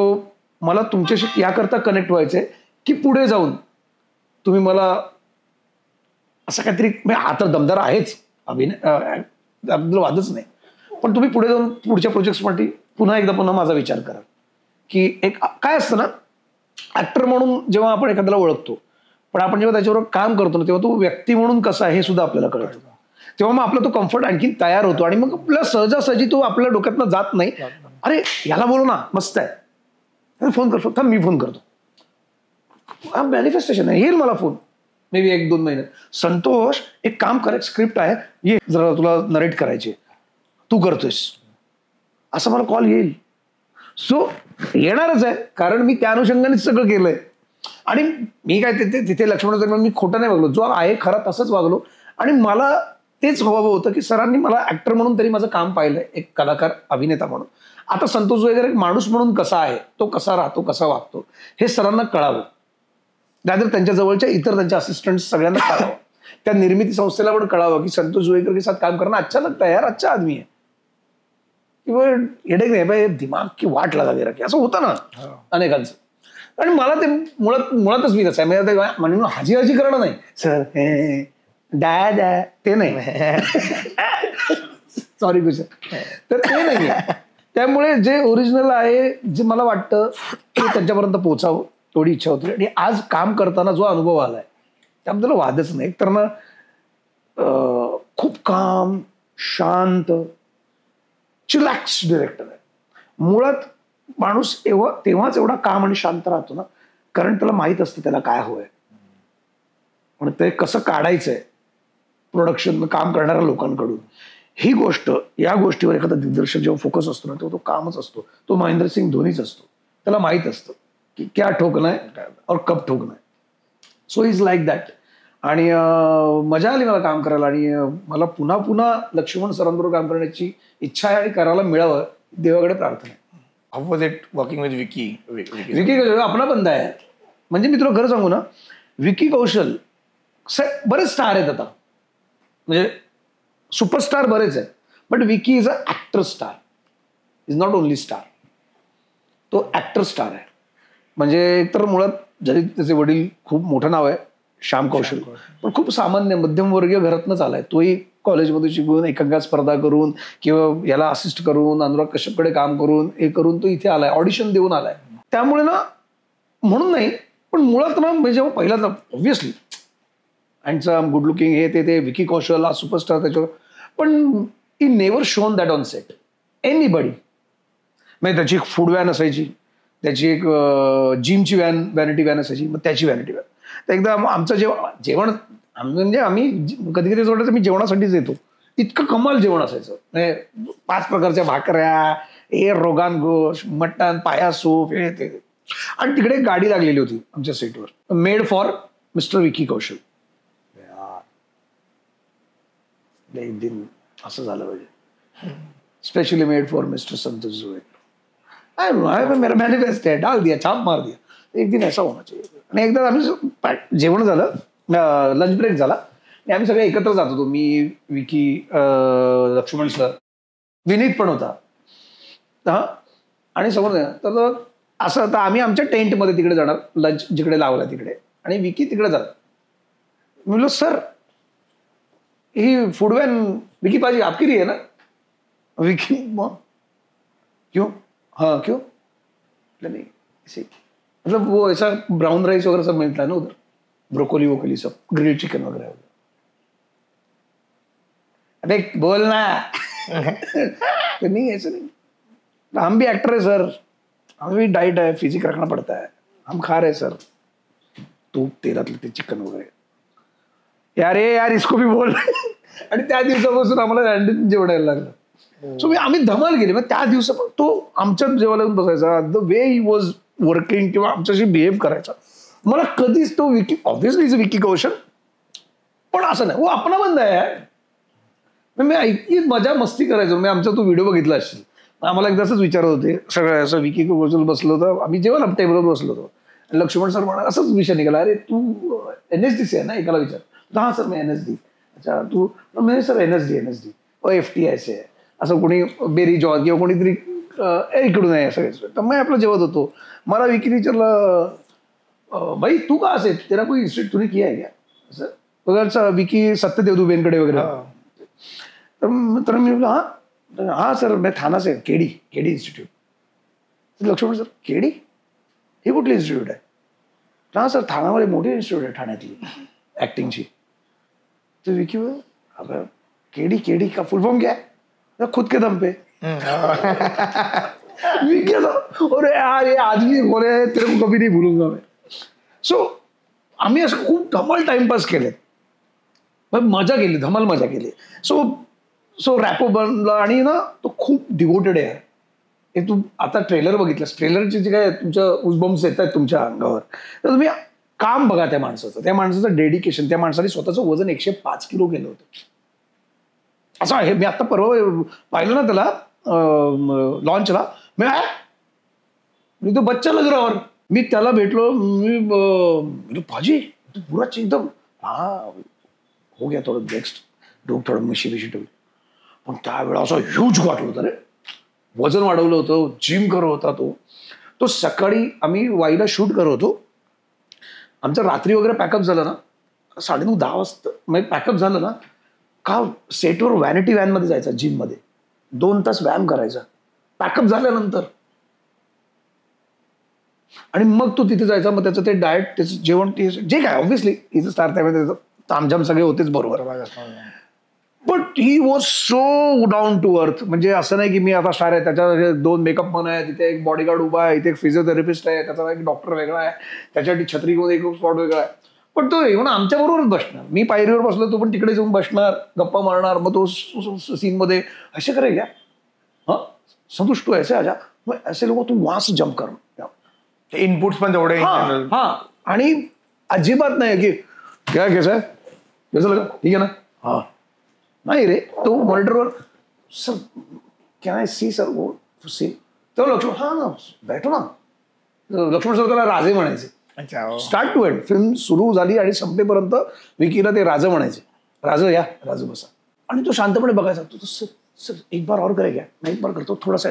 Speaker 1: मला तुमच्याशी याकरता कनेक्ट व्हायचंय की पुढे जाऊन तुम्ही मला असं काहीतरी, हा तर दमदार आहेच अभिनय, त्याबद्दल वादच नाही, पण तुम्ही पुढे जाऊन पुढच्या प्रोजेक्ट्ससाठी पुन्हा माझा विचार करा. की एक काय असतं ना, ऍक्टर म्हणून जेव्हा आपण एखाद्याला ओळखतो, पण आपण जेव्हा त्याच्यावर काम करतो ना, तेव्हा तो व्यक्ती म्हणून कसा आहे हे सुद्धा आपल्याला कळतं. तेव्हा मग आपला तो कम्फर्ट आणखी तयार होतो आणि मग आपल्याला सहजासहजी तो आपल्या डोक्यातनं जात नाही. अरे याला बोलू ना, मस्त आहे, फोन करतो, थांब मी फोन करतो. हा मॅनिफेस्टेशन आहे, येईल मला फोन मे बी 1-2 महिने. संतोष एक काम कर, एक स्क्रिप्ट आहे, ये जरा तुला नरेट करायची, तू करतोयस, असं मला कॉल येईल. सो येणारच आहे, कारण मी त्या अनुषंगानेच सगळं केलंय. आणि मी काय तिथे लक्ष्मण मी खोटं नाही वागलो, जो आहे खरा तसंच वागलो. आणि मला तेच हवं होतं की सरांनी मला ऍक्टर म्हणून तरी माझं काम पाहिलंय, एक कलाकार अभिनेता म्हणून. आता संतोष वगैरे एक माणूस म्हणून कसा आहे, तो कसा राहतो, कसा वागतो, हे सरांना कळावं. नाहीतर त्यांच्या जवळच्या इतर त्यांच्या असिस्टंट सगळ्यांना कळावं. त्या निर्मिती संस्थेला पण कळावं की संतोष जुवेकर के साथ काम करना अच्छा लगता है यार, अच्छा आदमी है, किंवा हेडेक नाही भाई, दिमाग की वाट लगा दे रखी, असं होतं ना अनेकांचं. आणि मला ते मुळातच मी कसं आहे, म्हणून हाजी हाजी करणं नाही सर, डॅ ते नाही, सॉरी कुछ, तर ते नाही. त्यामुळे जे ओरिजिनल आहे, जे मला वाटतं ते त्यांच्यापर्यंत पोहोचावं एवढी इच्छा होती. आणि आज काम करताना जो अनुभव आलाय त्याबद्दल वादच नाही. तर ना खूप काम, शांत, चिलॅक्स डिरेक्टर आहे. मुळात माणूस तेव्हाच एवढा काम आणि शांत राहतो ना, कारण त्याला माहित असतं त्याला काय हवंय, पण ते कसं काढायचंय प्रोडक्शन काम करणाऱ्या लोकांकडून. ही गोष्ट, या गोष्टीवर एखादा दिग्दर्शक जेव्हा फोकस असतो ना, तेव्हा तो कामच असतो. तो महेंद्रसिंग धोनीच असतो. त्याला माहित असतं की क्या ठोकना है और कब ठोकना है. So is like that. आणि मजा आली मला काम करायला. आणि मला पुन्हा पुन्हा लक्ष्मण सरांबरोबर काम करण्याची इच्छा आहे आणि करायला मिळावं, देवाकडे प्रार्थना आहे.
Speaker 2: How was it working with Vicky?
Speaker 1: Vicky Kaushal आपला बंदा आहे. म्हणजे मी तुला खरं सांगू ना, विकी कौशल बरेच स्टार आहेत आता, म्हणजे सुपरस्टार बरेच आहेत, but Vicky is a actor star, is not only star. तो ऍक्टर स्टार आहे. म्हणजे तर मुळात जरी त्याचे वडील खूप मोठं नाव आहे श्याम कौशल, पण खूप सामान्य मध्यमवर्गीय घरातनंच आलाय. तोही कॉलेजमध्ये शिकून, एकांकिका स्पर्धा करून, किंवा याला असिस्ट करून, अनुराग कश्यपकडे काम करून, हे करून तो इथे आलाय, ऑडिशन देऊन आलाय. त्यामुळे ना, म्हणून नाही, पण मुळात ना, म्हणजे जेव्हा पहिल्यांदा ऑब्व्हियसली हँडसम, गुड लुकिंग, हे ते विकी कौशल हा सुपरस्टार त्याच्यावर, पण ही never shown that on set anybody. म्हणजे त्याची एक फूड व्हॅन असायची, त्याची एक जिमची व्हॅनिटी व्हॅन असायची, मग त्याची व्हॅनिटी व्हॅन. तर एकदा आमचं जेवण म्हणजे आम्ही कधी कधी वाटायचं मी जेवणासाठीच येतो, इतकं कमाल जेवण असायचं. म्हणजे 5 प्रकारच्या भाकऱ्या, रोगान गोश, मटण, पाया सूप, हे ते. आणि तिकडे एक गाडी लागलेली होती आमच्या सेटवर, made for mister Vicky Kaushal. एक दिन असं झालं पाहिजे, specially made for mister Santosh जुए. मेरा मॅनिफेस्ट है, डाल दिया, छाप मार दिया, एक दिन ऐसा होना चाहिए. आणि एकदा आम्ही जेवण झालं, लंच ब्रेक झाला आणि आम्ही सगळे एकत्र जात होतो, मी, विकी, लक्ष्मण सर, विनीत पण होता. हा, आणि समोर तर असं आता आम्ही आमच्या टेंटमध्ये तिकडे जाणार, लंच जिकडे लावला तिकडे, आणि विकी तिकडे जाणार. मी बोललो सर ही फूड वैन विकी पाजी आपकी रही है ना? विकी क्यों? हाँ क्यों? नहीं ऐसे, मतलब वो ऐसा ब्राउन राइस वगैरह सब मिलता है ना उधर, ब्रोकोली वोकोली सब, ग्रिल्ड चिकन वगैरह. अबे बोलना. नहीं ऐसे नहीं, हम भी एक्टर है सर, हमें भी डाइट है, फिजिक रखना पड़ता है, हम खा रहे सर तूप तेलातलं ते चिकन वगैरे. यार यार इसको भी बोल. आणि त्या दिवसापासून आम्हाला रँडम जेवण यायला लागलं. सो आम्ही धमाल गेली. मग त्या दिवसापासून तो आमच्यात जेवायला येऊन बसायचा, the way he was working किंवा आमच्याशी बिहेव करायचा. मला कधीच तो विकी, ऑब्व्हियसली इज विकी कौशल, पण असं नाही, वो अपना बंदा आहे यार. मी ऐकी मजा मस्ती करायचो. मी आमचा तो व्हिडिओ बघितला असेल, आम्हाला एकदा असंच विचारत होते सगळं, असं विकी कौशल बसलो होतं, आम्ही जेव्हा टेबलवर बसलो होतो, लक्ष्मण सर म्हणा, असंच विषय निघाला, अरे तू NSDC आहे ना, एकाला विचार. हा सर मी NSD. अच्छा तू? म्हणजे सर NSD FT ऐसे आहे, असं कोणी बेरी जॉर्ज किंवा कोणीतरी इकडून आहे सगळे. तर मी आपलं जेवत होतो, मला विकीने विचारलं भाई तू का असे, तेरा कोई इंस्टिट्यूट तूने किया है क्या? असं बघा विकी सत्यदेव दुबेंकडे वगैरे. तर मी बोला हाँ सर मैं थाना से, KD institute. Laxman sir KD हे कुठली इन्स्टिट्यूट आहे? हा सर ठाण्यामध्ये मोठी इन्स्टिट्यूट आहे ठाण्यातली ऍक्टिंगची. तो विकी अब केडी का फुल फॉर्म क्या है? खुद के दम पे. विकी अरे यार ये आदमी बोले तेरे को कभी नहीं भूलूंगा मैं. सो आम्ही असं खूप धमाल टाइमपास केले, मजा केली, धमाल मजा केली. सो रॅपो बनला आणि ना तो खूप डिवोटेड आहे. हे तू आता ट्रेलर बघितलंस, ट्रेलरचे जे काय तुमच्या उजबम्स येत आहेत तुमच्या अंगावर, तर तुम्ही काम बघा त्या माणसाचं डेडिकेशन. त्या माणसाने स्वतःचं वजन 105 किलो केलं होतं. असं आहे, मी आता परवा पाहिलं ना त्याला लॉन्चला, मी तो बच्चा लग रहा. और मी त्याला भेटलो, मी भाजी तू पुरा एकदम हा हो गया, थोडं नेक्स्ट डोक थोडं मिशी ठेवली. पण त्यावेळा असं ह्यूज वाटलं होतं रे, वजन वाढवलं होतं, जिम करत होता तो. सकाळी आम्ही वाईला शूट करत होतो, आमचं रात्री वगैरे पॅकअप झालं ना 9:30-10 वाजता, म्हणजे पॅकअप झालं ना का सेटवर व्हॅनिटी व्हॅनमध्ये जायचा, जिममध्ये 2 तास व्यायाम करायचा पॅकअप झाल्यानंतर, आणि मग तो तिथे जायचा. मग त्याचं ते डाएट, त्याचं जेवण, जे काय ऑब्व्हियसली इथं स्टार त्यामध्ये तामझाम सगळे होतेच बरोबर, but he was so down to earth. म्हणजे असं नाही की मी आता स्टार आहे, त्याच्या 2 मेकअप मन आहे, तिथे एक बॉडीगार्ड उभा आहे, इथे एक फिजिओथेरपिस्ट आहे, त्याचा एक डॉक्टर वेगळा आहे, त्याच्यासाठी छत्री घेऊन एक स्पॉट वेगळा आहे. पण तो येऊन आमच्या बरोबरच बसणार, मी पायरीवर बसलो तो पण तिकडे जाऊन बसणार, गप्पा मारणार. मग तो सीन मध्ये असे करे क्या, हाँ संतुष्ट तू ऐसे आजा, मग ऐसे लोक तू वहां से जंप कर.
Speaker 2: इनपुट्स पण तेवढे.
Speaker 1: हा, आणि अजिबात नाही की क्या कैसा है, कैसा लगा, ठीक आहे ना, हा नाही रे. तो मॉनिटरवर sir can I see sir वो सीन, तो लक्ष्मण हा ना बैठो ना, लक्ष्मण सर त्याला राजे म्हणायचे. स्टार्ट टू एंड फिल्म सुरू झाली आणि संपेपर्यंत विकीला ते राजा म्हणायचे, राजा बसा. आणि तो शांतपणे बघायचा, तो सर एक बार और करे क्या, मैं एक बार करतो थोडासा.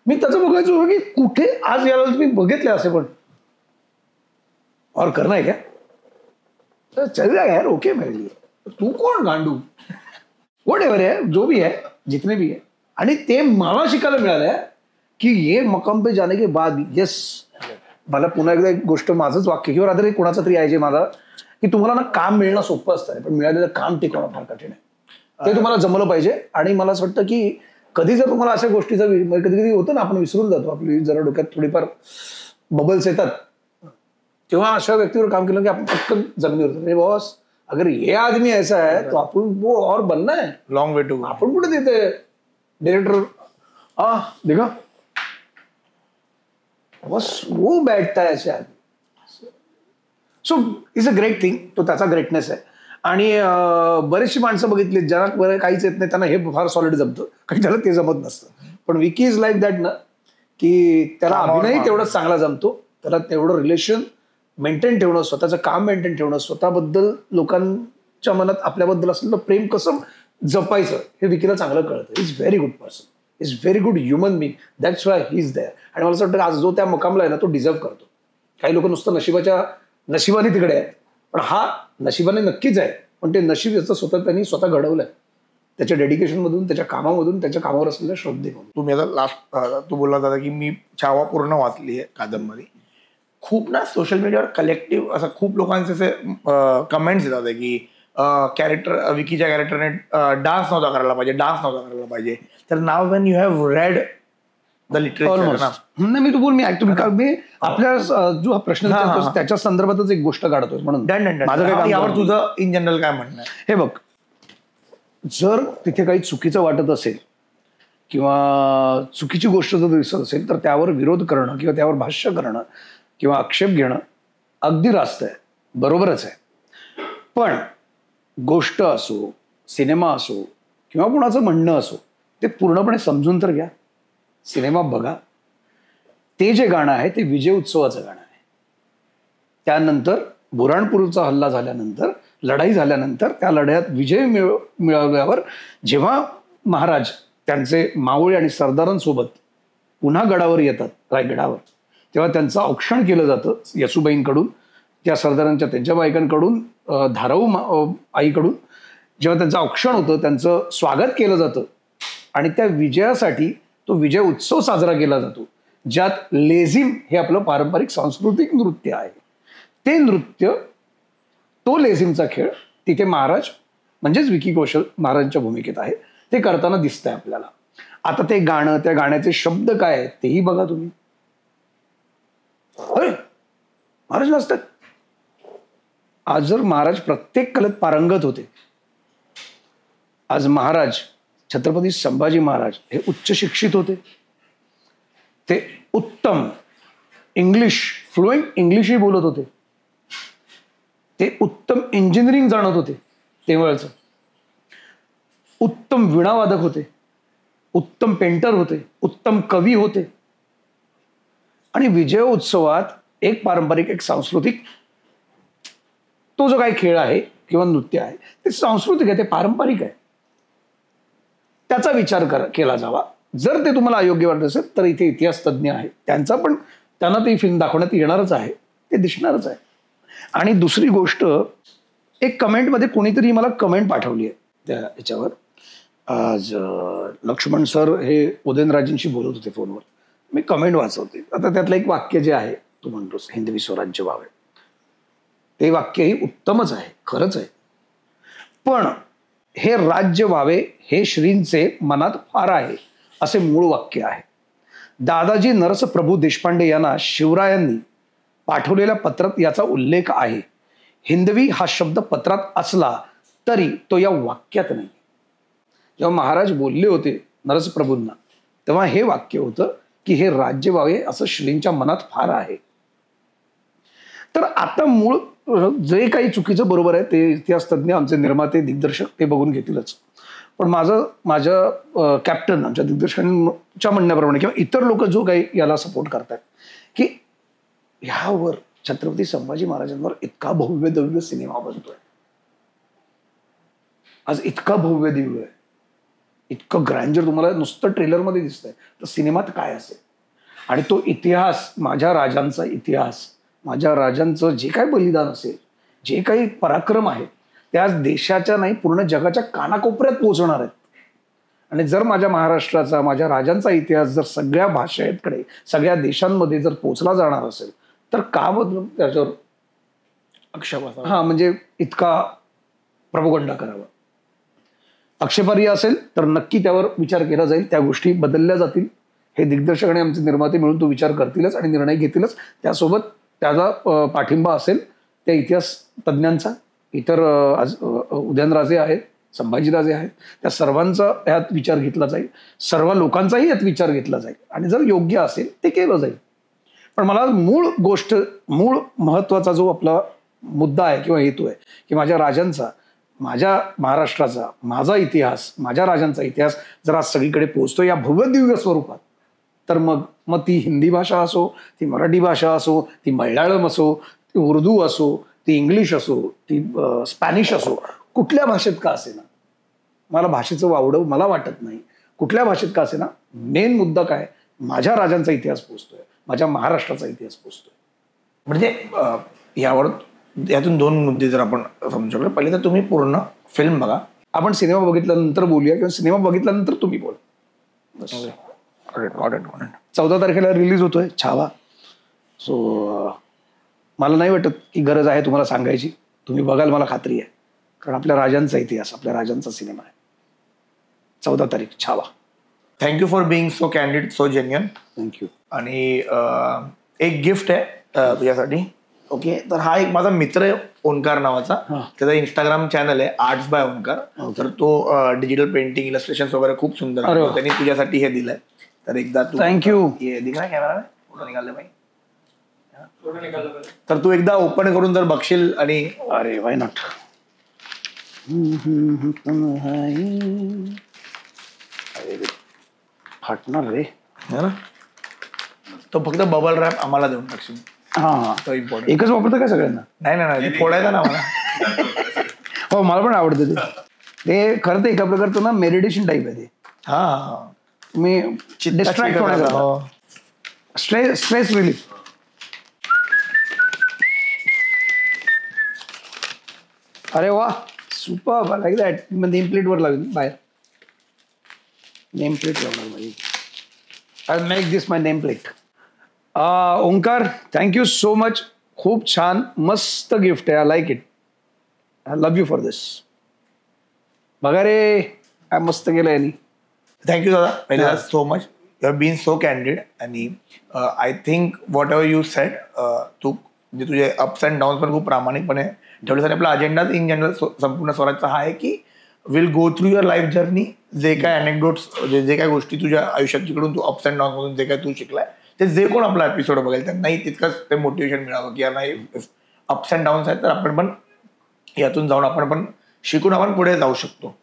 Speaker 1: मी त्याचं बघायचो की कुठे आज याला मी बघितले असे, पण और करना है क्या, तर चल जाएगा यार, ओके मेरे लिए. तू कोण गांडू, वॉट एव्हर है, जो भी है, जितने भी है. आणि ते मला शिकायला मिळालंय की ये मकाम पे जाने के बाद येस, मला पुन्हा एकदा एक गोष्ट, माझंच वाक्य किंवा रात्री कोणाचा तरी आहे जे माझा, की तुम्हाला ना काम मिळणं सोपं असतं, पण मिळालेलं काम टिकवणं फार कठीण आहे. ते तुम्हाला जमलं पाहिजे. आणि मला असं वाटतं की कधी जर तुम्हाला अशा गोष्टीचा कधी होतं ना, आपण विसरून जातो, आपली जरा डोक्यात थोडीफार बबल्स येतात, तेव्हा अशा व्यक्तीवर काम केलं की आपण पटकन जमिनीवर होतो. बॉस अगर ये आदमी ऐसा है तो आपण वो और बनना है,
Speaker 2: लॉन्ग वे टू.
Speaker 1: आपण कुठे देते डिरेक्टर देखा बस वो बैठता है ऐसे आदमी. So is a great thing. तो त्याचा ग्रेटनेस आहे. आणि बरेचशी माणसं बघितली ज्यांना बरं काहीच येत नाही त्यांना हे फार सॉलिड जमतं, कारण त्याला ते जमत नसतं. पण विकी इज लाईक दॅट ना, की त्याला अभिनय तेवढाच चांगला जमतो, त्याला तेवढं रिलेशन मेंटेन ठेवणं, स्वतःचं काम मेंटेन ठेवणं, स्वतःबद्दल लोकांच्या मनात आपल्याबद्दल असलेलं प्रेम कसं जपायचं हे विकीला चांगलं कळतं. Is very good person, is very good human being. That's why he is there. आणि मला असं वाटतं आज जो त्या मुकामला आहे ना तो डिझर्व करतो. काही लोक नुसतं नशिबाने तिकडे आहेत, पण हा नशिबाने नक्कीच आहे, पण ते नशीब याचं त्यांनी स्वतः घडवलंय त्याच्या डेडिकेशन मधून, त्याच्या कामामधून, त्याच्या कामावर असलेल्या श्रद्धेमधून.
Speaker 2: तुम्ही आता लास्ट तू बोलला दादा की मी छावा पूर्ण वाचली आहे कादंबरी. खूप ना सोशल मीडियावर कलेक्टिव्ह असं खूप लोकांचे असे कमेंट्स येतात की कॅरेक्टर विकीच्या कॅरेक्टरने डान्स नव्हता करायला पाहिजे. तर नाव when you have read the literature
Speaker 1: नाही मी तू बोल मी आपल्या जो हा प्रश्न त्याच्या संदर्भातच एक गोष्ट काढतोय म्हणून
Speaker 2: माझं यावर तुझं इन जनरल काय म्हणणं आहे?
Speaker 1: हे बघ, जर तिथे काही चुकीचं वाटत असेल किंवा चुकीची गोष्ट जर दिसत असेल तर त्यावर विरोध करणं किंवा त्यावर भाष्य करणं किंवा आक्षेप घेणं अगदी रास्त आहे, बरोबरच आहे. पण गोष्ट असो, सिनेमा असो किंवा कुणाचं म्हणणं असो, ते पूर्णपणे समजून तर घ्या. सिनेमा बघा. ते जे गाणं आहे ते विजय उत्सवाचं गाणं आहे. त्यानंतर बुऱ्हाणपूरचा हल्ला झाल्यानंतर, लढाई झाल्यानंतर, त्या लढ्यात विजय मिळवल्यावर जेव्हा महाराज त्यांचे मावळे आणि सरदारांसोबत पुन्हा गडावर येतात, रायगडावर, तेव्हा त्यांचं औक्षण केलं जातं येसुबाईंकडून, त्या सरदारांच्या त्यांच्या बायकांकडून, धाराऊ आईकडून. जेव्हा त्यांचं औक्षण होतं त्यांचं स्वागत केलं जातं आणि त्या विजयासाठी तो विजय उत्सव साजरा केला जातो, ज्यात लेझिम हे आपलं पारंपरिक सांस्कृतिक नृत्य आहे. ते नृत्य, तो लेझिमचा खेळ तिथे महाराज म्हणजेच विकी कौशल महाराजांच्या भूमिकेत आहे, ते करताना दिसतंय आपल्याला. आता ते गाणं, त्या गाण्याचे शब्द काय आहेत तेही बघा तुम्ही. अरे महाराज नसतात. आज जर महाराज प्रत्येक कलेत पारंगत होते, आज महाराज छत्रपती संभाजी महाराज हे उच्च शिक्षित होते, ते उत्तम फ्लुएंट इंग्लिशही बोलत होते, ते उत्तम इंजिनिअरिंग जाणत होते, तेवळचं उत्तम वीणावादक होते, उत्तम पेंटर होते, उत्तम कवी होते. आणि विजय उत्सवात एक पारंपरिक, एक सांस्कृतिक, तो जो काही खेळ आहे किंवा नृत्य आहे ते सांस्कृतिक आहे, ते पारंपरिक आहे, त्याचा विचार केला जावा. जर ते तुम्हाला अयोग्य वाटत असेल तर इथे इतिहास तज्ज्ञ आहे, त्यांना ती फिल्म दाखवण्यात येणारच आहे, ते दिसणारच आहे. आणि दुसरी गोष्ट, एक कमेंटमध्ये कोणीतरी मला कमेंट पाठवली आहे त्या ह्याच्यावर. आज लक्ष्मण सर हे उदयनराजेंशी बोलत होते फोनवर, मी कमेंट वाचवते. आता त्यातलं एक वाक्य जे आहे, तू म्हणतोस हिंदवी स्वराज्य व्हावे, ते वाक्यही उत्तमच आहे, खरंच आहे. पण हे राज्य व्हावे हे श्रींचे मनात फार आहे असे मूळ वाक्य आहे. दादाजी नरसप्रभू देशपांडे यांना शिवरायांनी पाठवलेल्या पत्रात याचा उल्लेख आहे. हिंदवी हा शब्द पत्रात असला तरी तो या वाक्यात नाही. जेव्हा महाराज बोलले होते नरसप्रभूंना तेव्हा हे वाक्य होतं की हे राज्य व्हावे असं श्रींच्या मनात फार आहे. तर आता मूळ जे काही चुकीचं बरोबर आहे ते इतिहास तज्ज्ञ, आमचे निर्माते, दिग्दर्शक ते बघून घेतीलच. पण माझ्या कॅप्टन, आमच्या दिग्दर्शकांच्या म्हणण्याप्रमाणे किंवा इतर लोक जो काही याला सपोर्ट करतात की ह्यावर छत्रपती संभाजी महाराजांवर इतका भव्य दिव्य सिनेमा बनतोय, आज इतका भव्य दिव्य आहे, इतकं ग्रँजर तुम्हाला नुसतं ट्रेलरमध्ये दिसतंय, तर सिनेमात काय असेल. आणि तो इतिहास, माझ्या राजांचा इतिहास, माझ्या राजांचं जे काही बलिदान असेल, जे काही पराक्रम आहे, ते आज देशाच्या नाही पूर्ण जगाच्या कानाकोपऱ्यात पोहोचणार आहेत. आणि जर माझ्या महाराष्ट्राचा, माझ्या राजांचा इतिहास जर सगळ्या भाषेकडे, सगळ्या देशांमध्ये जर पोचला जाणार असेल तर का बदलून त्याच्यावर आक्षेप म्हणजे इतका प्रपोगंडा करावा. आक्षेपार्ह असेल तर नक्की त्यावर विचार केला जाईल, त्या गोष्टी बदलल्या जातील. हे दिग्दर्शक आणि आमचे निर्माते मिळून तो विचार करतीलच आणि निर्णय घेतीलच. त्यासोबत त्याचा पाठिंबा असेल त्या इतिहास तज्ज्ञांचा, इतर आज उदयनराजे आहेत, संभाजीराजे आहेत, त्या सर्वांचा यात विचार घेतला जाईल, सर्व लोकांचाही यात विचार घेतला जाईल आणि जर योग्य असेल ते केलं जाईल. पण मला मूळ महत्वाचा जो आपला मुद्दा आहे किंवा हेतू आहे की माझ्या राजांचा, माझ्या महाराष्ट्राचा, माझा इतिहास, माझ्या राजांचा इतिहास जर आज सगळीकडे पोहोचतो या भव्यदिव्य स्वरूपात, तर मग ती हिंदी भाषा असो, ती मराठी भाषा असो, ती मल्याळम असो, ती उर्दू असो, ती इंग्लिश असो, ती स्पॅनिश असो, कुठल्या भाषेत का असेना, मला भाषेचं वावडं मला वाटत नाही. कुठल्या भाषेत का असेना, मेन मुद्दा काय, माझ्या राजांचा इतिहास पोहोचतोय, माझ्या महाराष्ट्राचा इतिहास पोहोचतोय.
Speaker 2: म्हणजे यातून 2 मुद्दे जर आपण समजू शकलो. पहिले तर तुम्ही पूर्ण फिल्म बघा.
Speaker 1: आपण सिनेमा बघितल्यानंतर बोलूया किंवा सिनेमा बघितल्यानंतर तुम्ही बोल. 14 तारखेला रिलीज होतोय छावा. सो मला नाही वाटत की गरज आहे तुम्हाला सांगायची, तुम्ही बघाल मला खात्री आहे, कारण आपल्या राजांचा इतिहास, आपल्या राजांचा सिनेमा आहे. 14 तारीख Chhaava.
Speaker 2: Thank you for being so candid, so genuine.
Speaker 1: Thank you.
Speaker 2: आणि एक गिफ्ट आहे तुझ्यासाठी. ओके, तर हा एक माझा मित्र आहे ओंकार नावाचा. त्याचा इंस्टाग्राम चॅनल आहे आर्ट्स बाय ओंकार. तर तो डिजिटल पेंटिंग, इलस्ट्रेशन वगैरे खूप सुंदर आहे. त्यांनी तुझ्यासाठी हे दिलंय. तर एकदा तू
Speaker 1: थँक्यू.
Speaker 2: दिख रहा कॅमेरा फोटो निकालले भाई. तर तू एकदा ओपन करून जर बघशील आणि
Speaker 1: अरे वाय नॉट. फाटणार रे.
Speaker 2: तो फक्त बबल रॅप आम्हाला देऊन टाकशील.
Speaker 1: हा,
Speaker 2: तो इम्पॉर्टंट.
Speaker 1: एकच वापरतं का सगळ्यांना?
Speaker 2: नाही फोडायचा ना मला.
Speaker 1: हो, मला पण आवडतं ते खरं तर एका प्रकारचं ना मेडिटेशन टाईप आहे ते.
Speaker 2: हा,
Speaker 1: तुम्ही डिस्ट्रॅक्ट होण्याचा, स्ट्रेस रिलीफ. अरे वा, super, like that. Name plate वर लागेल बाहेर. नेम प्लेट लावणार माझी. I make this my name plate. Omkar, thank you so much. खूप छान, मस्त गिफ्ट आहे. I like it. I love you for this. बघा रे, काय मस्त केलं यांनी.
Speaker 2: थँक्यू दादा, पहिला so much. You have been so candid. आणि I think whatever you said, तू म्हणजे तुझे अप्स अँड डाऊन्स पण खूप प्रामाणिकपणे ठेवल्यासाठी आपला अजेंडा इन जनरल संपूर्ण स्वराजचा हा आहे की will go through your life journey. जे काय अनेक्डोट्स, जे काय गोष्टी तुझ्या आयुष्यात जिकडून तू अप्स अँड डाऊन्समधून जे काय तू शिकलाय, ते जे कोण आपला एपिसोड बघेल त्यांनाही तितकंच ते मोटिवेशन मिळावं की यार नाही, अप्स अँड डाऊन्स आहेत तर आपण पण यातून जाऊन आपण पण शिकून आपण पुढे जाऊ शकतो.